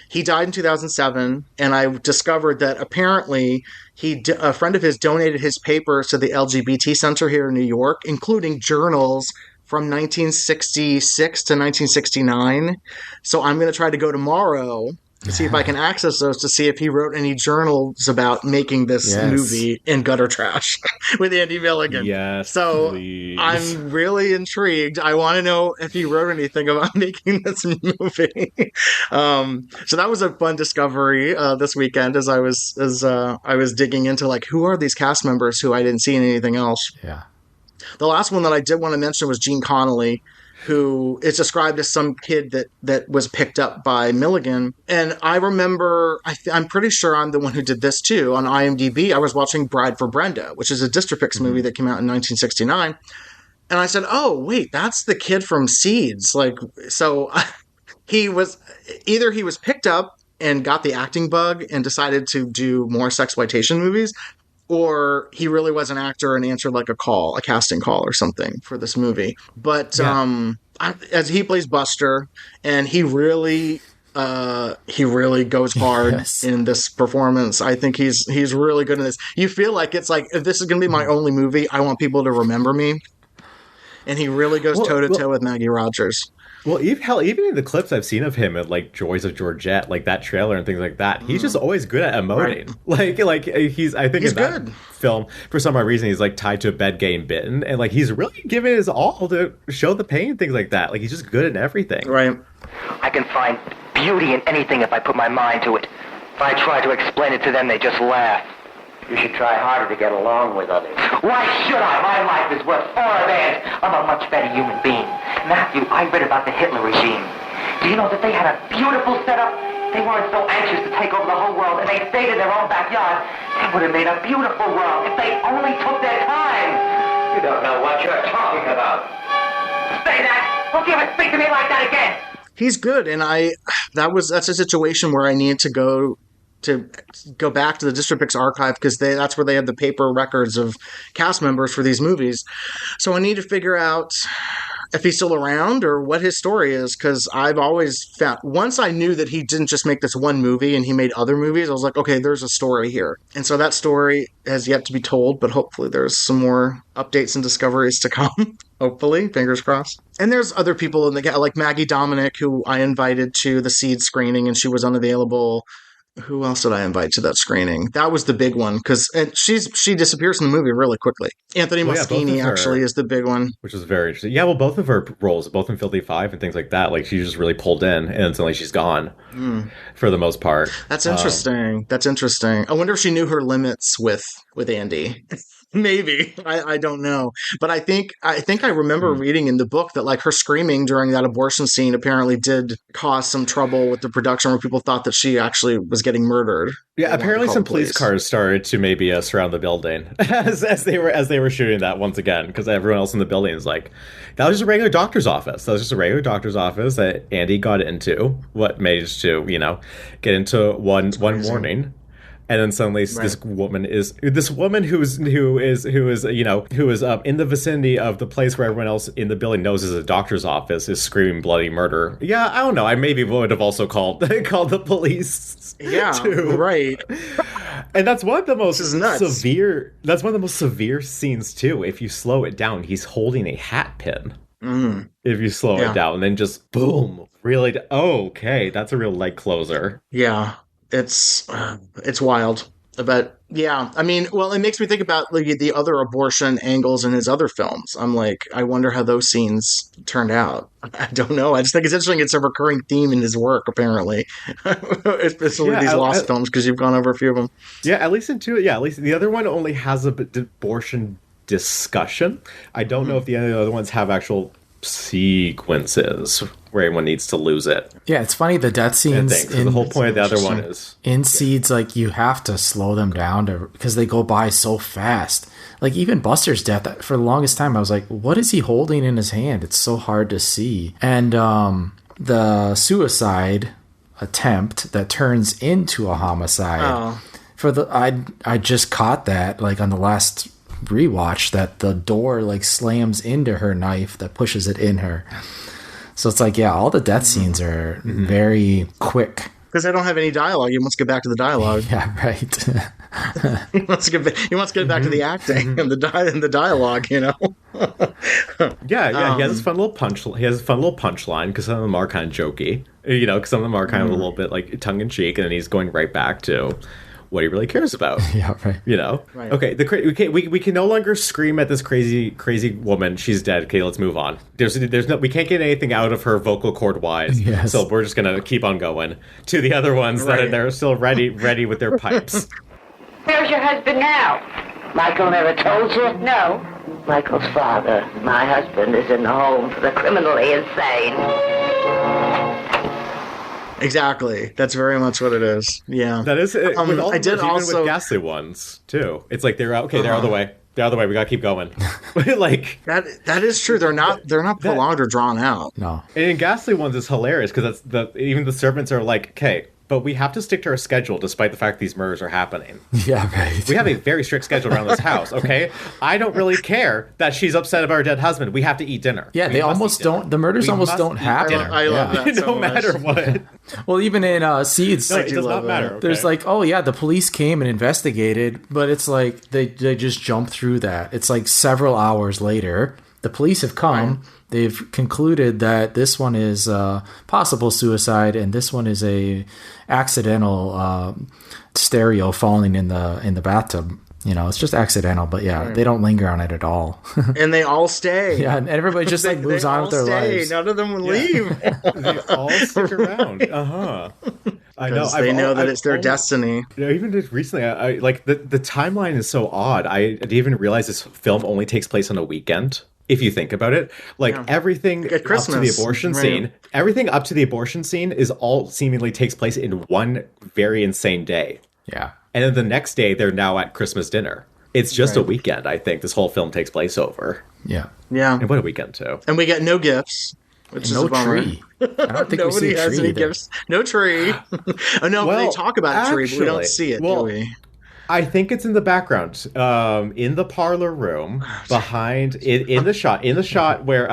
He died in 2007, and I discovered that apparently a friend of his donated his papers to the LGBT Center here in New York, including journals from 1966 to 1969. So I'm going to try to go tomorrow to see if I can access those to see if he wrote any journals about making this movie in Gutter Trash with Andy Milligan. Yes, so please. I'm really intrigued. I want to know if he wrote anything about making this movie. So that was a fun discovery this weekend as I was digging into like, who are these cast members who I didn't see in anything else. Yeah. The last one that I did want to mention was Gene Connolly, who is described as some kid that was picked up by Milligan. And I remember, I'm pretty sure I'm the one who did this too. On IMDb, I was watching Bride for Brenda, which is a Distrifix movie that came out in 1969. And I said, oh, wait, that's the kid from Seeds. Like, so he was picked up and got the acting bug and decided to do more sexploitation movies, or he really was an actor and answered like a casting call or something for this movie. But as he plays Buster, and he really goes hard in this performance. I think he's really good in this. You feel like it's like, if this is going to be my only movie, I want people to remember me. And he really goes toe to toe with Maggie Rogers. Well, even in the clips I've seen of him at like Joys of Georgette, like that trailer and things like that, he's just always good at emoting. Right. Like I think he's in that good. Film, for some odd reason, he's like tied to a bed getting bitten, and like he's really giving his all to show the pain and things like that. Like he's just good at everything. Right. I can find beauty in anything if I put my mind to it. If I try to explain it to them, they just laugh. You should try harder to get along with others. Why should I? My life is worth 4 of theirs. I'm a much better human being. Matthew, I read about the Hitler regime. Do you know that they had a beautiful setup? They weren't so anxious to take over the whole world, and they stayed in their own backyard. They would have made a beautiful world if they only took their time. You don't know what you're talking about. Say that! Don't you ever speak to me like that again! He's good, and that's a situation where I needed to go back to the Distrifix archive, because that's where they have the paper records of cast members for these movies. So I need to figure out if he's still around or what his story is, because I've always found, once I knew that he didn't just make this one movie and he made other movies, I was like, okay, there's a story here. And so that story has yet to be told, but hopefully there's some more updates and discoveries to come. Hopefully, fingers crossed. And there's other people in the, like Maggie Dominic, who I invited to the Seed screening, and she was unavailable. Who else did I invite to that screening? That was the big one, because she disappears in the movie really quickly. Anthony Moschini actually is the big one. Which is very interesting. Yeah, well, both of her roles, both in Filthy 5 and things like that, like she's just really pulled in, and suddenly she's gone for the most part. That's interesting. That's interesting. I wonder if she knew her limits with Andy. Maybe. I don't know. But I think I remember reading in the book that like her screaming during that abortion scene apparently did cause some trouble with the production, where people thought that she actually was getting murdered. Yeah, apparently some police cars started to maybe surround the building as they were shooting that once again, because everyone else in the building is like, that was just a regular doctor's office. That was just a regular doctor's office that Andy got into. What managed to, get into one morning. And then suddenly this woman who is in the vicinity of the place where everyone else in the building knows is a doctor's office is screaming bloody murder. Yeah, I don't know. I maybe would have also called the police. Yeah, too. Right. And that's one of the most severe. That's one of the most severe scenes too. If you slow it down, he's holding a hat pin. If you slow it down, and then just boom, really. Okay, that's a real leg closer. Yeah. It's wild, but yeah, I mean, well, it makes me think about like, the other abortion angles in his other films. I'm like, I wonder how those scenes turned out. I don't know. I just think it's interesting. It's a recurring theme in his work, apparently, especially these Lost films, because you've gone over a few of them. Yeah, at least in two. Yeah, at least the other one only has a abortion discussion. I don't know if the other ones have actual sequences where everyone needs to lose it. Yeah, it's funny, the death scenes the whole point of the other one is in Seeds, like, you have to slow them down because they go by so fast. Like, even Buster's death, for the longest time I was like, what is he holding in his hand? It's so hard to see. And the suicide attempt that turns into a homicide, I just caught that, like, on the last rewatch, that the door, like, slams into her knife that pushes it in her. So it's like, yeah, all the death scenes are very quick. Because they don't have any dialogue. He wants to get back to the dialogue. Yeah, right. He wants to get back to the acting and the dialogue, you know? Yeah, he has this fun little punchline because some of them are kind of jokey. You know, because some of them are kind of a little bit, like, tongue-in-cheek, and then he's going right back to what he really cares about. Yeah, right. You know? Right. Okay, we can no longer scream at this crazy woman. She's dead. Okay, let's move on. We can't get anything out of her vocal cord wise. Yes. So we're just gonna keep on going to the other ones that they're still ready with their pipes. Where's your husband now? Michael never told you? No. Michael's father, my husband, is in the home for the criminally insane. Exactly. That's very much what it is. Yeah. That is with all I did even also with ghastly ones too. It's like they're out the way. They're out of the way. We gotta keep going. Like that is true. They're not prolonged or drawn out. No. And in ghastly ones, it's hilarious because even the servants are like, okay, but we have to stick to our schedule despite the fact these murders are happening. Yeah, right. We have a very strict schedule around this house, okay? I don't really care that she's upset about her dead husband. We have to eat dinner. Yeah, they almost don't. The murders almost don't happen. I love that so no matter what. Well, even in Seeds, No, it does not matter. Okay. There's like, oh yeah, the police came and investigated, but it's like they just jump through that. It's like several hours later, the police have come. Right. They've concluded that this one is possible suicide, and this one is a accidental stereo falling in the bathtub. You know, it's just accidental, but yeah, they don't linger on it at all. And they all stay. Yeah, and everybody just like moves on with their lives. None of them will leave. They all stick around. I know. They know that it's their destiny. You know, even just recently, I like the timeline is so odd. I didn't even realize this film only takes place on a weekend. If you think about it, like everything up to the abortion scene, everything up to the abortion scene is all seemingly takes place in one very insane day. Yeah. And then the next day, they're now at Christmas dinner. It's just a weekend, I think, this whole film takes place over. Yeah. Yeah. And what a weekend, too. And we get no gifts. Which and is no tree. I don't think Nobody we see a has tree any either. gifts. No tree. Oh, no, well, they talk about a tree, but we don't see it, do we? I think it's in the background, in the parlor room, behind in the shot where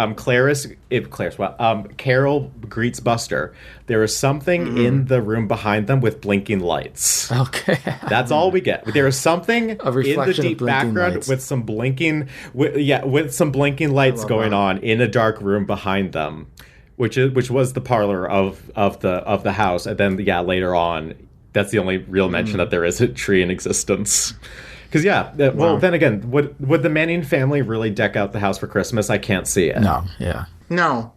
Carol greets Buster. There is something in the room behind them with blinking lights. Okay, that's all we get. There is something in the deep background lights. with some blinking, with some blinking lights going on in a dark room behind them, which was the parlor of the house, and then later on. That's the only real mention that there is a tree in existence. Because, then again, would the Manning family really deck out the house for Christmas? I can't see it. No, yeah. No.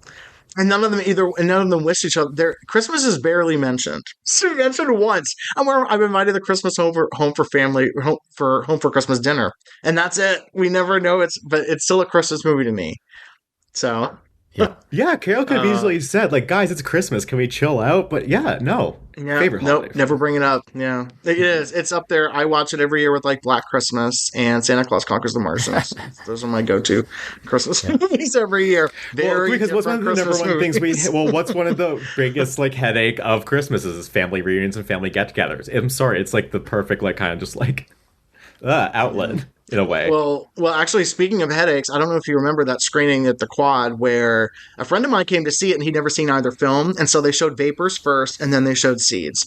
And none of them wish each other. Christmas is barely mentioned. It's mentioned once. I've invited the Christmas home for Christmas dinner. And that's it. We never know but it's still a Christmas movie to me. So... Yeah, Carol could have easily said, like, guys, it's Christmas. Can we chill out? But no. Favorite holiday. Nope, never bring it up. Yeah. It is. It's up there. I watch it every year with, like, Black Christmas and Santa Claus Conquers the Martians. Those are my go-to Christmas movies every year. Because what's one of the number one things what's one of the biggest, like, headache of Christmas is family reunions and family get-togethers. I'm sorry. It's, like, the perfect, like, kind of just, like, outlet. In a way. Well, actually, speaking of headaches, I don't know if you remember that screening at the Quad where a friend of mine came to see it and he'd never seen either film. And so they showed Vapors first and then they showed Seeds.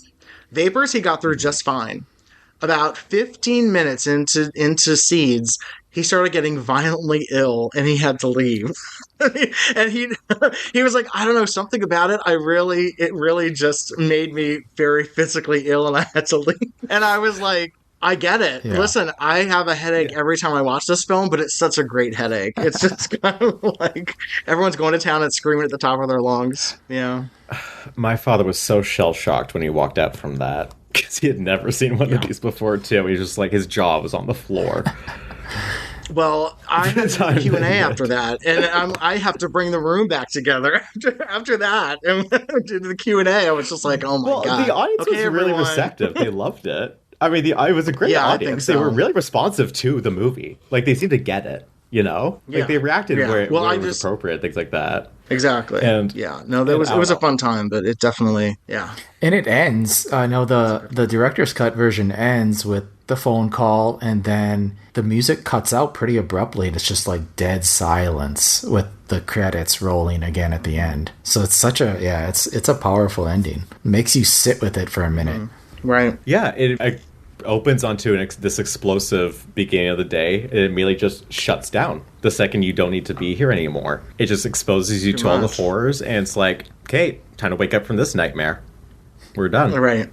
Vapors, he got through just fine. About 15 minutes into Seeds, he started getting violently ill and he had to leave. And he was like, I don't know, something about it. It really just made me very physically ill and I had to leave. And I was like, I get it. Yeah. Listen, I have a headache every time I watch this film, but it's such a great headache. It's just kind of like everyone's going to town and screaming at the top of their lungs. Yeah. My father was so shell-shocked when he walked out from that because he had never seen one of these before, too. He was just like, his jaw was on the floor. Well, I had to do Q&A after that, and I have to bring the room back together after that. And did the Q&A, I was just like, oh my God. Well, the audience was really everyone. receptive. They loved it. I mean, it was a great audience. I think so. They were really responsive to the movie. Like, they seemed to get it, you know? Like, they reacted where it was appropriate, things like that. Exactly. And it was a fun time, but it definitely, And it ends, I know the director's cut version ends with the phone call, and then the music cuts out pretty abruptly, and it's just like dead silence with the credits rolling again at the end. So it's such a it's a powerful ending. It makes you sit with it for a minute. Right. Yeah, it opens onto this explosive beginning of the day. It immediately just shuts down the second you don't need to be here anymore. It just exposes you to all the horrors, and it's like, okay, time to wake up from this nightmare. We're done. Right.